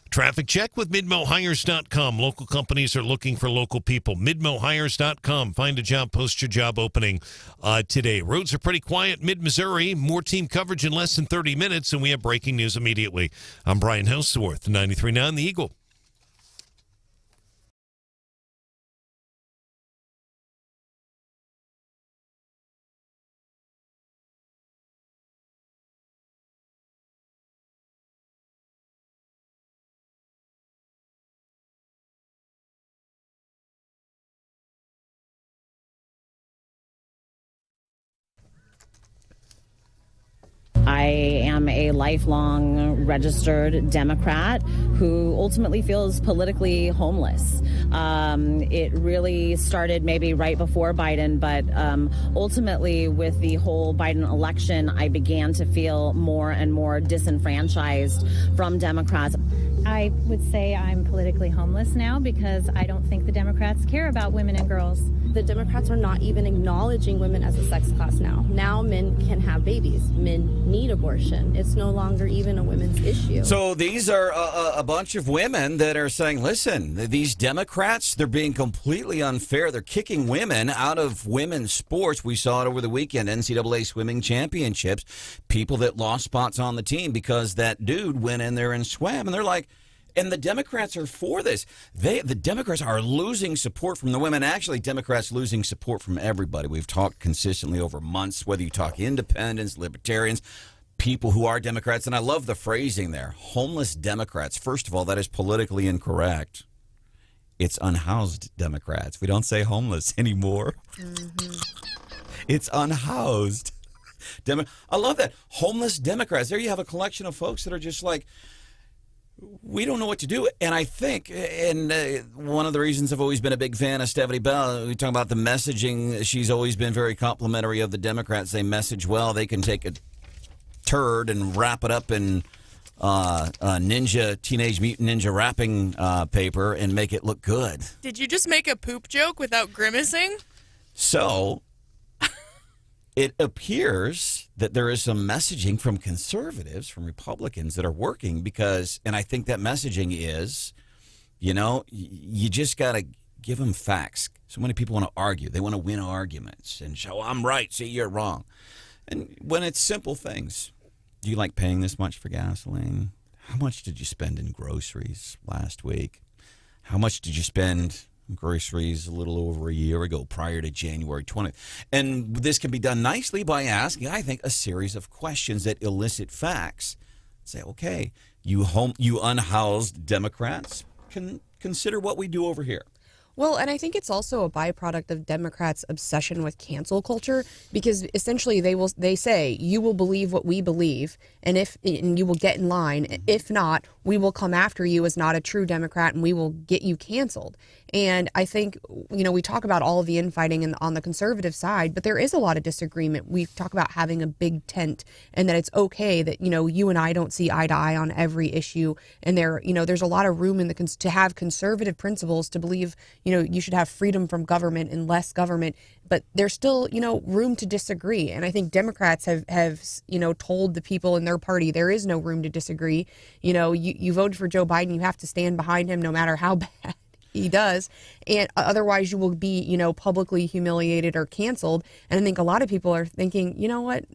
Traffic check with MidmoHires.com. Local companies are looking for local people. MidmoHires.com. Find a job, post your job opening today. Roads are pretty quiet mid-Missouri. More team coverage in less than 30 minutes, and we have breaking news immediately. I'm Brian Hauswirth, 93.9 The Eagle. I am a lifelong registered Democrat who ultimately feels politically homeless. It really started maybe right before Biden, but ultimately with the whole Biden election, I began to feel more and more disenfranchised from Democrats. I would say I'm politically homeless now because I don't think the Democrats care about women and girls. The Democrats are not even acknowledging women as a sex class now. Now men can have babies. Men need abortion. It's no longer even a women's issue. So these are a bunch of women that are saying, listen, these Democrats, they're being completely unfair. They're kicking women out of women's sports. We saw it over the weekend, NCAA swimming championships, people that lost spots on the team because that dude went in there and swam. And they're like, and the Democrats are for this. The Democrats are losing support from the women. Actually, Democrats losing support from everybody. We've talked consistently over months, whether you talk independents, libertarians, people who are Democrats. And I love the phrasing there, homeless Democrats. First of all, that is politically incorrect. It's unhoused Democrats. We don't say homeless anymore. Mm-hmm. It's unhoused. I love that. Homeless Democrats. There you have a collection of folks that are just like, we don't know what to do. And I think, and one of the reasons I've always been a big fan of Stephanie Bell, we talk about the messaging. She's always been very complimentary of the Democrats. They message well. They can take a turd and wrap it up in Teenage Mutant Ninja wrapping paper and make it look good. Did you just make a poop joke without grimacing? So it appears that there is some messaging from conservatives, from Republicans that are working because, and I think that messaging is, you just got to give them facts. So many people want to argue. They want to win arguments and show I'm right, see you're wrong. And when it's simple things, do you like paying this much for gasoline? How much did you spend in groceries last week? How much did you spend groceries a little over a year ago prior to January 20th? And this can be done nicely by asking, I think, a series of questions that elicit facts. Say, okay, you unhoused Democrats can consider what we do over here. Well, and I think it's also a byproduct of Democrats' obsession with cancel culture, because essentially they say you will believe what we believe, and you will get in line. If not, we will come after you as not a true Democrat, and we will get you canceled. And I think, we talk about all of the infighting on the conservative side, but there is a lot of disagreement. We talk about having a big tent and that it's okay that, you and I don't see eye to eye on every issue. And there's a lot of room to have conservative principles, to believe, you should have freedom from government and less government. But there's still, room to disagree. And I think Democrats have told the people in their party there is no room to disagree. You voted for Joe Biden, you have to stand behind him no matter how bad he does, and otherwise you will be, publicly humiliated or canceled. And I think a lot of people are thinking, you know what,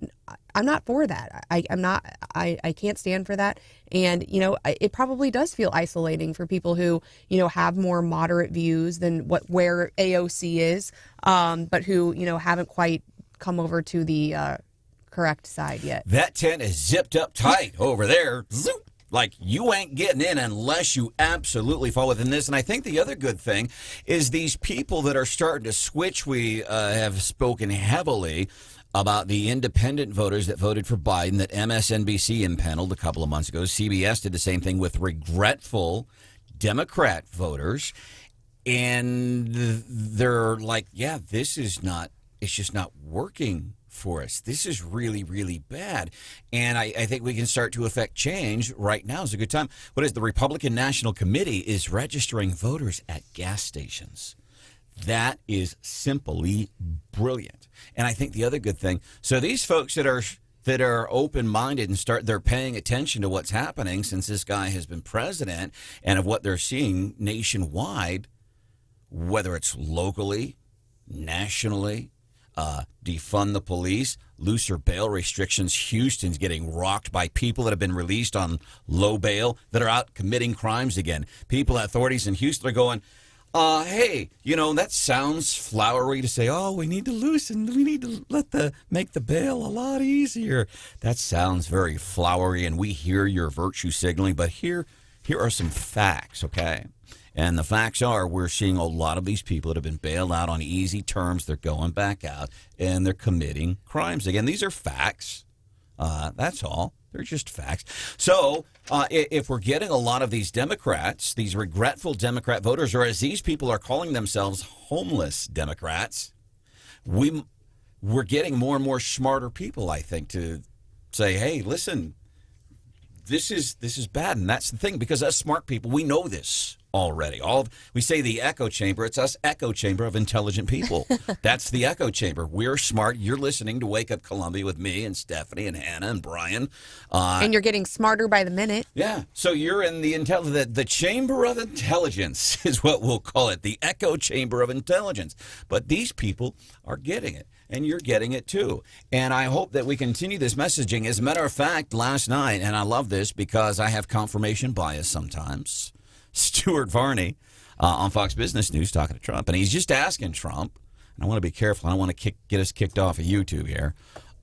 I'm not for that. I can't stand for that. And, it probably does feel isolating for people who, have more moderate views than where AOC is, but who, haven't quite come over to the correct side yet. That tent is zipped up tight over there. Zoop. Like, you ain't getting in unless you absolutely fall within this. And I think the other good thing is these people that are starting to switch. We have spoken heavily about the independent voters that voted for Biden that MSNBC impaneled a couple of months ago. CBS did the same thing with regretful Democrat voters. And they're like, yeah, it's just not working for us. This is really, really bad. And I think we can start to affect change. Right now is a good time. What is the Republican National Committee is registering voters at gas stations. That is simply brilliant. And I think the other good thing, so these folks that are open-minded and they're paying attention to what's happening since this guy has been president and of what they're seeing nationwide, whether it's locally, nationally, defund the police, looser bail restrictions. Houston's getting rocked by people that have been released on low bail that are out committing crimes again. Authorities in Houston are going, hey, that sounds flowery to say, oh, we need to loosen, we need to make the bail a lot easier. That sounds very flowery, and we hear your virtue signaling, but here are some facts, okay? And the facts are we're seeing a lot of these people that have been bailed out on easy terms. They're going back out, and they're committing crimes again. These are facts. That's all. They're just facts. So if we're getting a lot of these Democrats, these regretful Democrat voters, or as these people are calling themselves, homeless Democrats, we're getting more and more smarter people, I think, to say, hey, listen, this is bad. And that's the thing, because us smart people, we know this already. We say the echo chamber. It's us echo chamber of intelligent people. That's the echo chamber. We're smart. You're listening to Wake Up Columbia with me and Stephanie and Hannah and Brian. And you're getting smarter by the minute. Yeah. So you're in the chamber of intelligence is what we'll call it. The echo chamber of intelligence. But these people are getting it. And you're getting it too. And I hope that we continue this messaging. As a matter of fact, last night, and I love this because I have confirmation bias sometimes, Stuart Varney on Fox Business News talking to Trump, and he's just asking Trump, and I want to be careful. I don't want to get us kicked off of YouTube here.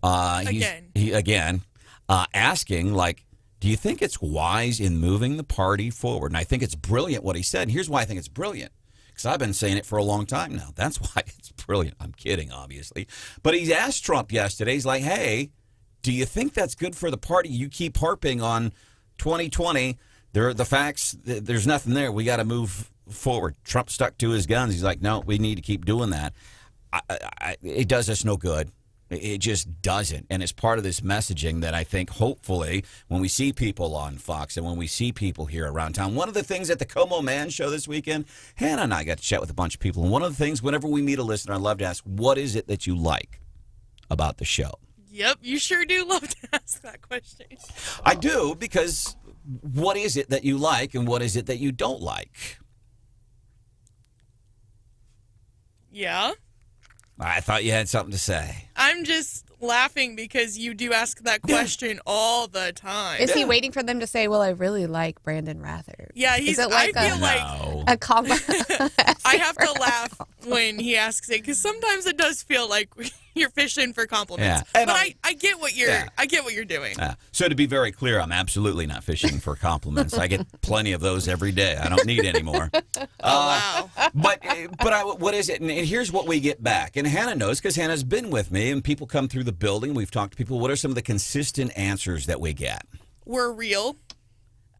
Again, asking, like, do you think it's wise in moving the party forward? And I think it's brilliant what he said. And here's why I think it's brilliant. Because I've been saying it for a long time now. That's why it's brilliant. I'm kidding, obviously. But he asked Trump yesterday, he's like, hey, do you think that's good for the party? You keep harping on 2020. The facts, there's nothing there. We got to move forward. Trump stuck to his guns. He's like, no, we need to keep doing that. It does us no good. It just doesn't. And it's part of this messaging that I think hopefully when we see people on Fox and when we see people here around town. One of the things at the Como Man show this weekend, Hannah and I got to chat with a bunch of people. And one of the things, whenever we meet a listener, I love to ask, what is it that you like about the show? Yep, you sure do love to ask that question. I do, because what is it that you like and what is it that you don't like? Yeah. I thought you had something to say. I'm just laughing because you do ask that question all the time. Is he waiting for them to say, well, I really like Branden Rathert? Yeah, I feel like a comment. I have to laugh when he asks it, because sometimes it does feel like you're fishing for compliments. Yeah. But I get what you're doing. So to be very clear, I'm absolutely not fishing for compliments. I get plenty of those every day. I don't need any more. Wow. But what is it? And here's what we get back. And Hannah knows, because Hannah's been with me, and people come through the building. We've talked to people. What are some of the consistent answers that we get? We're real,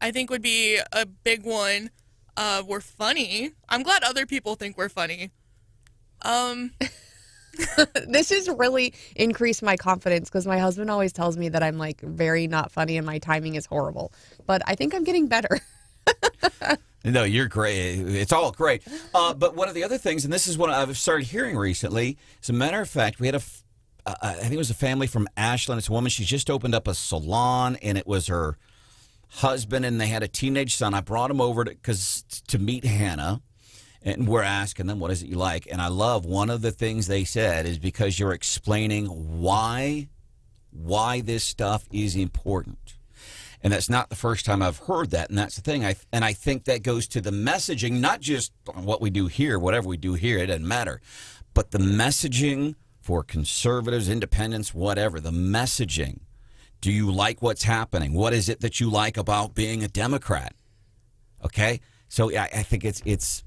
I think, would be a big one. We're funny. I'm glad other people think we're funny. This has really increased my confidence, because my husband always tells me that I'm like very not funny and my timing is horrible. But I think I'm getting better. No, you're great. It's all great. But one of the other things, and this is what I've started hearing recently, as a matter of fact, we had I think it was a family from Ashland. It's a woman. She's just opened up a salon, and it was her husband, and they had a teenage son. I brought him over to meet Hannah, and we're asking them, what is it you like? And I love one of the things they said is because you're explaining why this stuff is important. And that's not the first time I've heard that, and that's the thing. I think that goes to the messaging, not just what we do here, whatever we do here, it doesn't matter, but the messaging for conservatives, independents, whatever, the messaging Do you like what's happening? What is it that you like about being a Democrat? Okay? So I think it's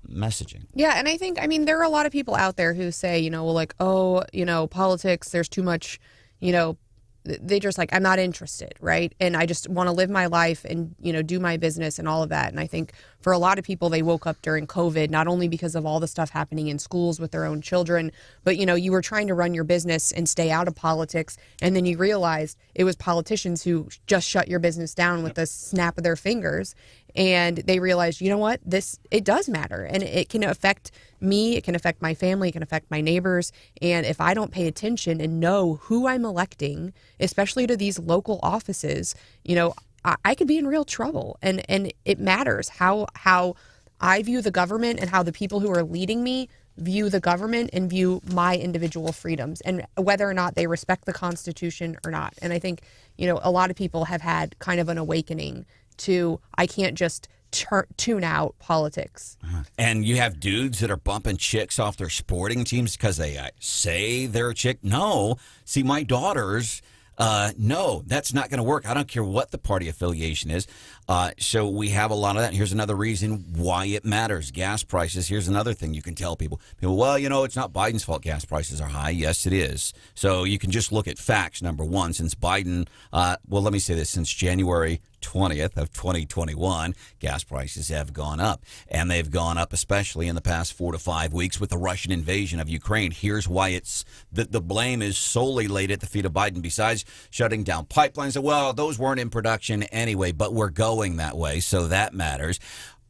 messaging. Yeah, and I mean, there are a lot of people out there who say, well, like, oh, politics, there's too much, they just like, I'm not interested, right? And I just want to live my life and, do my business and all of that. And I think for a lot of people, they woke up during COVID, not only because of all the stuff happening in schools with their own children, but, you were trying to run your business and stay out of politics. And then you realized it was politicians who just shut your business down with the snap of their fingers. And they realized, you know what, it does matter. And it can affect me. It can affect my family. It can affect my neighbors. And if I don't pay attention and know who I'm electing, especially to these local offices, I could be in real trouble. And it matters how I view the government and how the people who are leading me view the government and view my individual freedoms and whether or not they respect the Constitution or not. And I think, a lot of people have had kind of an awakening to, I can't just tune out politics. And you have dudes that are bumping chicks off their sporting teams because they say they're a chick. No. See, my daughters, no, that's not going to work. I don't care what the party affiliation is. So we have a lot of that. Here's another reason why it matters. Gas prices. Here's another thing you can tell people. Well, it's not Biden's fault gas prices are high. Yes, it is. So you can just look at facts. Number one, since Biden, let me say this, since January 20th of 2021, gas prices have gone up. And they've gone up especially in the past 4 to 5 weeks with the Russian invasion of Ukraine. Here's why it's the blame is solely laid at the feet of Biden. Besides shutting down pipelines, well, those weren't in production anyway, but we're going that way, so that matters.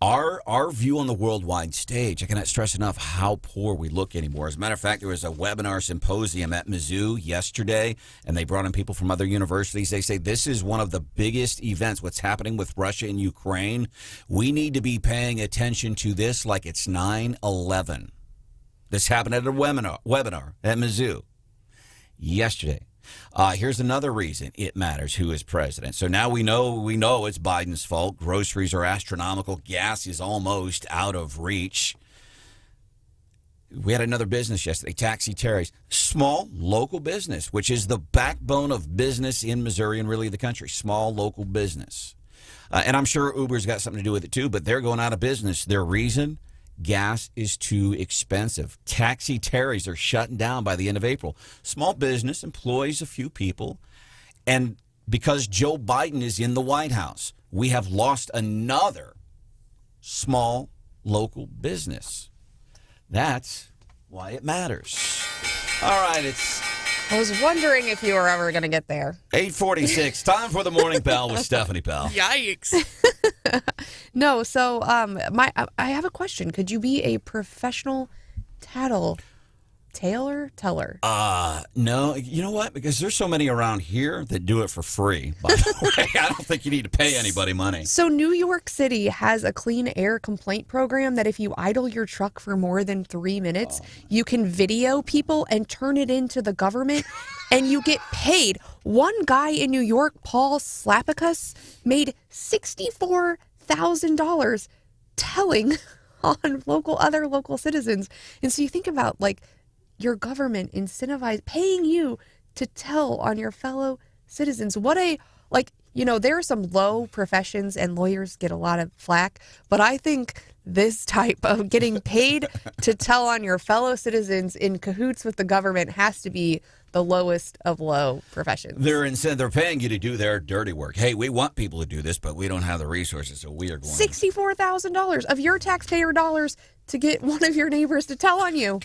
Our view on the worldwide stage, I cannot stress enough how poor we look anymore. As a matter of fact, there was a webinar symposium at Mizzou yesterday, and they brought in people from other universities. They say this is one of the biggest events, what's happening with Russia and Ukraine. We need to be paying attention to this like it's 9/11. This happened at a webinar at Mizzou yesterday. Here's another reason it matters who is president. So now we know it's Biden's fault. Groceries are astronomical. Gas is almost out of reach. We had another business yesterday, Taxi Terry's. Small local business, which is the backbone of business in Missouri and really the country. Small local business. And I'm sure Uber's got something to do with it too, but they're going out of business. Their reason? Gas is too expensive. Taxi Terry's are shutting down by the end of April. Small business employs a few people. And because Joe Biden is in the White House, we have lost another small local business. That's why it matters. All right, I was wondering if you were ever going to get there. 8:46. Time for the Morning Pal with Stephanie Pal. Yikes. No, so I have a question. Could you be a professional teller? No. You know what? Because there's so many around here that do it for free, by the way. I don't think you need to pay anybody money. So New York City has a clean air complaint program that if you idle your truck for more than 3 minutes, you can video people and turn it into the government, and you get paid. One guy in New York, Paul Slapicus, made $64,000 telling on other local citizens. And so you think about, like, your government paying you to tell on your fellow citizens. There are some low professions and lawyers get a lot of flack, but I think this type of getting paid to tell on your fellow citizens in cahoots with the government has to be the lowest of low professions. They're paying you to do their dirty work. Hey, we want people to do this, but we don't have the resources, so we are going $64,000 of your taxpayer dollars to get one of your neighbors to tell on you.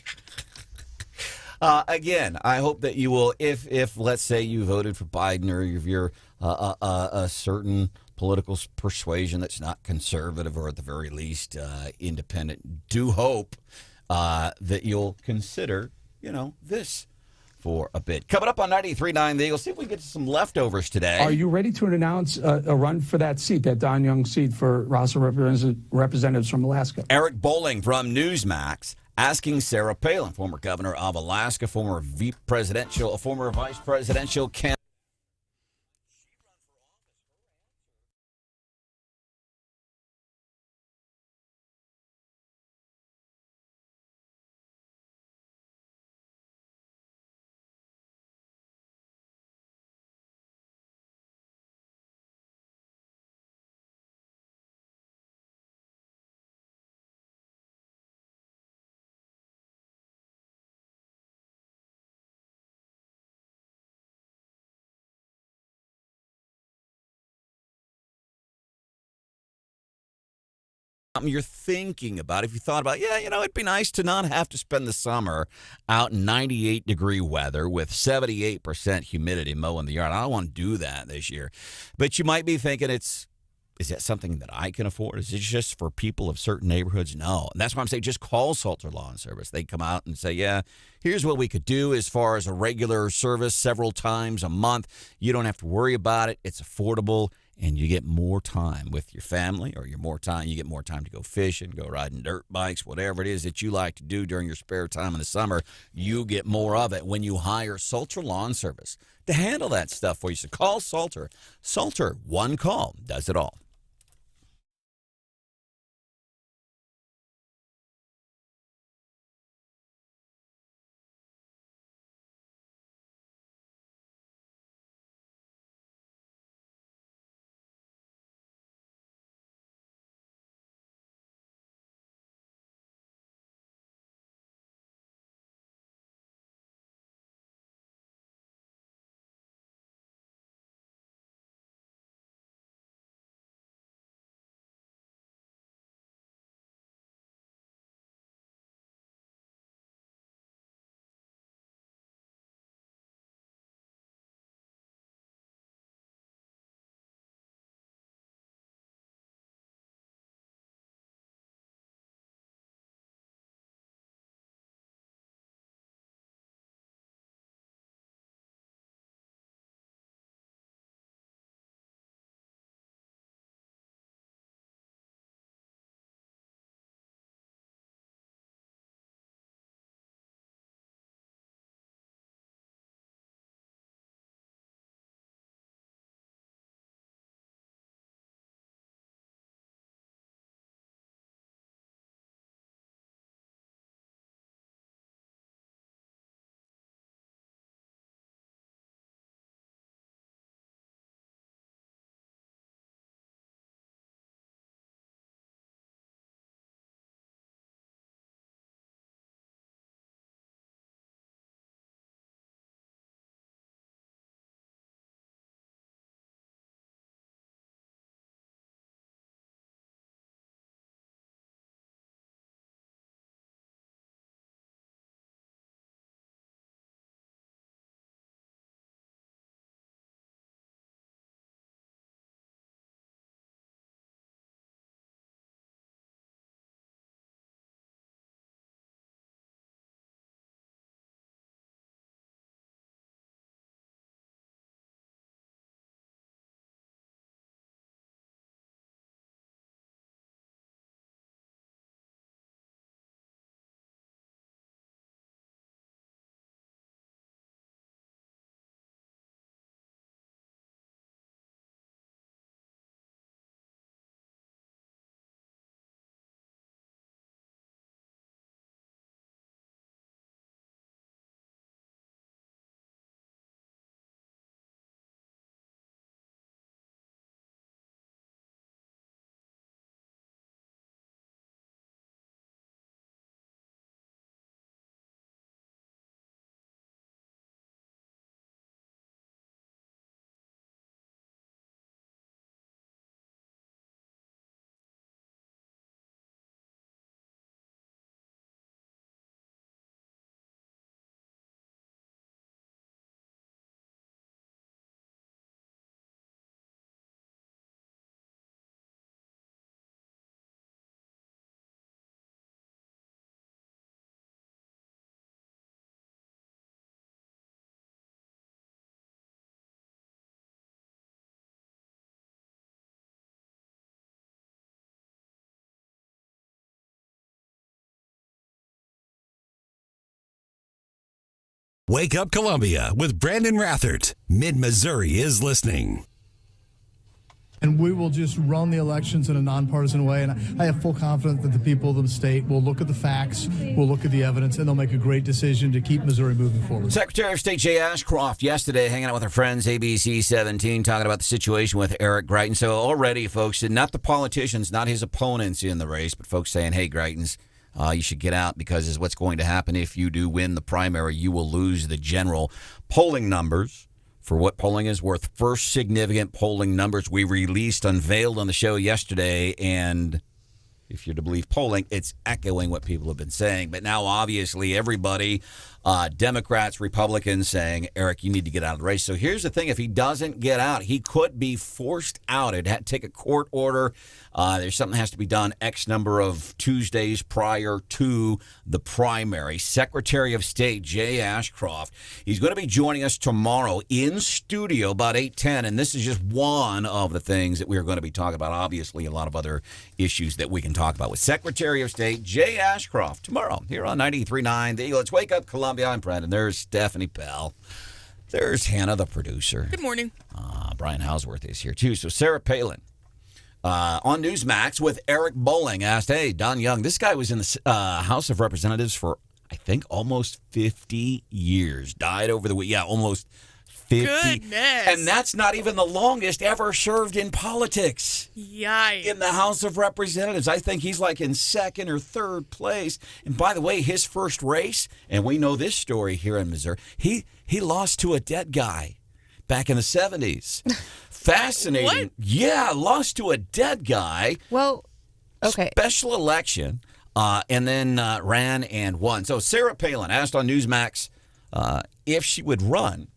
Again, I hope that you will, if let's say you voted for Biden or if you're a certain political persuasion that's not conservative or at the very least independent, do hope that you'll consider, this for a bit. Coming up on 93.9 The Eagle, see if we can get to some leftovers today. Are you ready to announce a run for that seat, that Don Young seat for House of Representatives from Alaska? Eric Bowling from Newsmax asking Sarah Palin, former governor of Alaska, former vice presidential candidate. You're thinking about, if you thought about, it'd be nice to not have to spend the summer out in 98-degree weather with 78% humidity mowing the yard. I don't want to do that this year. But you might be thinking, is that something that I can afford? Is it just for people of certain neighborhoods? No. And that's why I'm saying just call Salter Lawn Service. They come out and say, here's what we could do as far as a regular service several times a month. You don't have to worry about it. It's affordable. And you get more time with your family, or you get more time to go fishing, go riding dirt bikes, whatever it is that you like to do during your spare time in the summer. You get more of it when you hire Salter Lawn Service to handle that stuff for you. So call Salter. Salter, one call, does it all. Wake Up Columbia with Branden Rathert. Mid-Missouri is listening. And we will just run the elections in a nonpartisan way. And I have full confidence that the people of the state will look at the facts, will look at the evidence, and they'll make a great decision to keep Missouri moving forward. Secretary of State Jay Ashcroft yesterday hanging out with our friends, ABC 17, talking about the situation with Eric Greitens. So already, folks, not the politicians, not his opponents in the race, but folks saying, hey, Greitens, you should get out because is what's going to happen if you do win the primary. You will lose the general polling numbers. For what polling is worth, first significant polling numbers we unveiled on the show yesterday, and if you're to believe polling, it's echoing what people have been saying. But now, obviously, everybody, Democrats, Republicans, saying, Eric, you need to get out of the race. So here's the thing. If he doesn't get out, he could be forced out. It'd have to take a court order. There's something that has to be done X number of Tuesdays prior to the primary. Secretary of State Jay Ashcroft, he's going to be joining us tomorrow in studio about 8:10, and this is just one of the things that we're going to be talking about. Obviously, a lot of other issues that we can talk about with Secretary of State Jay Ashcroft tomorrow here on 93.9 The Eagle. It's Wake Up Columbia. I'm Branden. There's Stephanie Pell. There's Hannah, the producer. Good morning. Brian Hauswirth is here, too. So Sarah Palin on Newsmax with Eric Bolling asked, hey, Don Young, this guy was in the House of Representatives for, I think, almost 50 years. Died over the week. Yeah, almost 50. Goodness. And that's not even the longest ever served in politics. Yikes. In the House of Representatives. I think he's like in second or third place. And by the way, his first race, and we know this story here in Missouri, he lost to a dead guy back in the 70s. Fascinating. What? Yeah, lost to a dead guy. Well, okay. Special election, and then ran and won. So Sarah Palin asked on Newsmax if she would run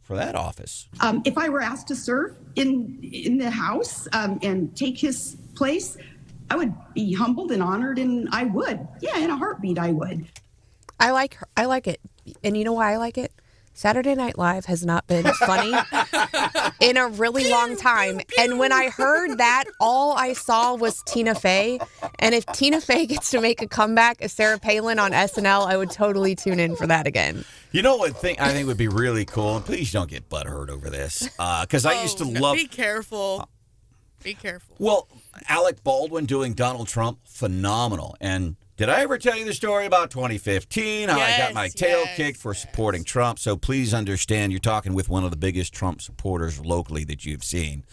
for that office. If I were asked to serve in the House and take his place, I would be humbled and honored, and I would. Yeah, in a heartbeat, I would. I like it. And you know why I like it? Saturday Night Live has not been funny in a really long time. And when I heard that, all I saw was Tina Fey. And if Tina Fey gets to make a comeback as Sarah Palin on SNL, I would totally tune in for that again. You know what I think would be really cool, and please don't get butthurt over this, because I used to love... Be careful. Be careful. Well, Alec Baldwin doing Donald Trump, phenomenal. And did I ever tell you the story about 2015, how I got my tail kicked for supporting Trump? So please understand, you're talking with one of the biggest Trump supporters locally that you've seen.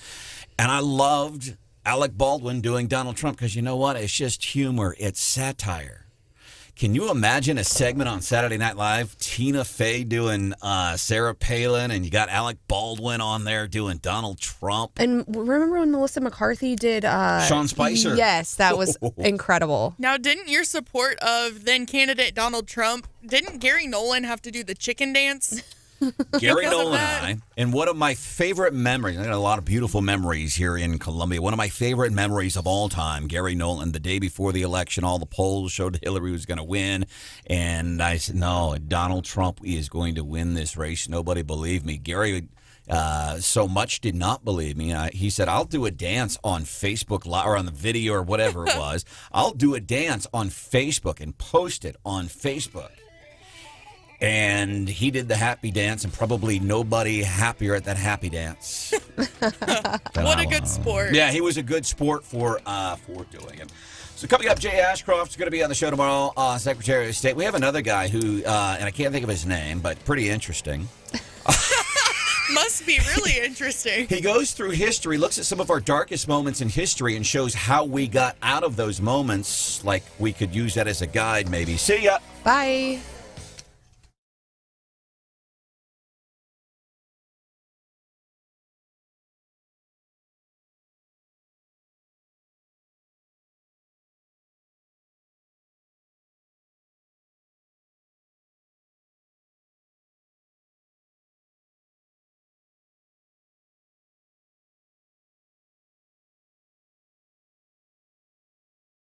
And I loved Alec Baldwin doing Donald Trump because you know what? It's just humor. It's satire. Can you imagine a segment on Saturday Night Live, Tina Fey doing Sarah Palin, and you got Alec Baldwin on there doing Donald Trump? And remember when Melissa McCarthy did... Sean Spicer? Yes, that was incredible. Now, didn't your support of then-candidate Donald Trump, didn't Gary Nolan have to do the chicken dance? Gary Nolan and I, and one of my favorite memories, I got a lot of beautiful memories here in Columbia. One of my favorite memories of all time, Gary Nolan, the day before the election, all the polls showed Hillary was going to win. And I said, no, Donald Trump is going to win this race. Nobody believed me. Gary so much did not believe me. He said, I'll do a dance on Facebook or on the video or whatever it was. I'll do a dance on Facebook and post it on Facebook. And he did the happy dance, and probably nobody happier at that happy dance. What a good sport. Yeah, he was a good sport for doing it. So coming up, Jay Ashcroft's going to be on the show tomorrow, Secretary of State. We have another guy who, and I can't think of his name, but pretty interesting. Must be really interesting. He goes through history, looks at some of our darkest moments in history, and shows how we got out of those moments. Like we could use that as a guide, maybe. See ya. Bye.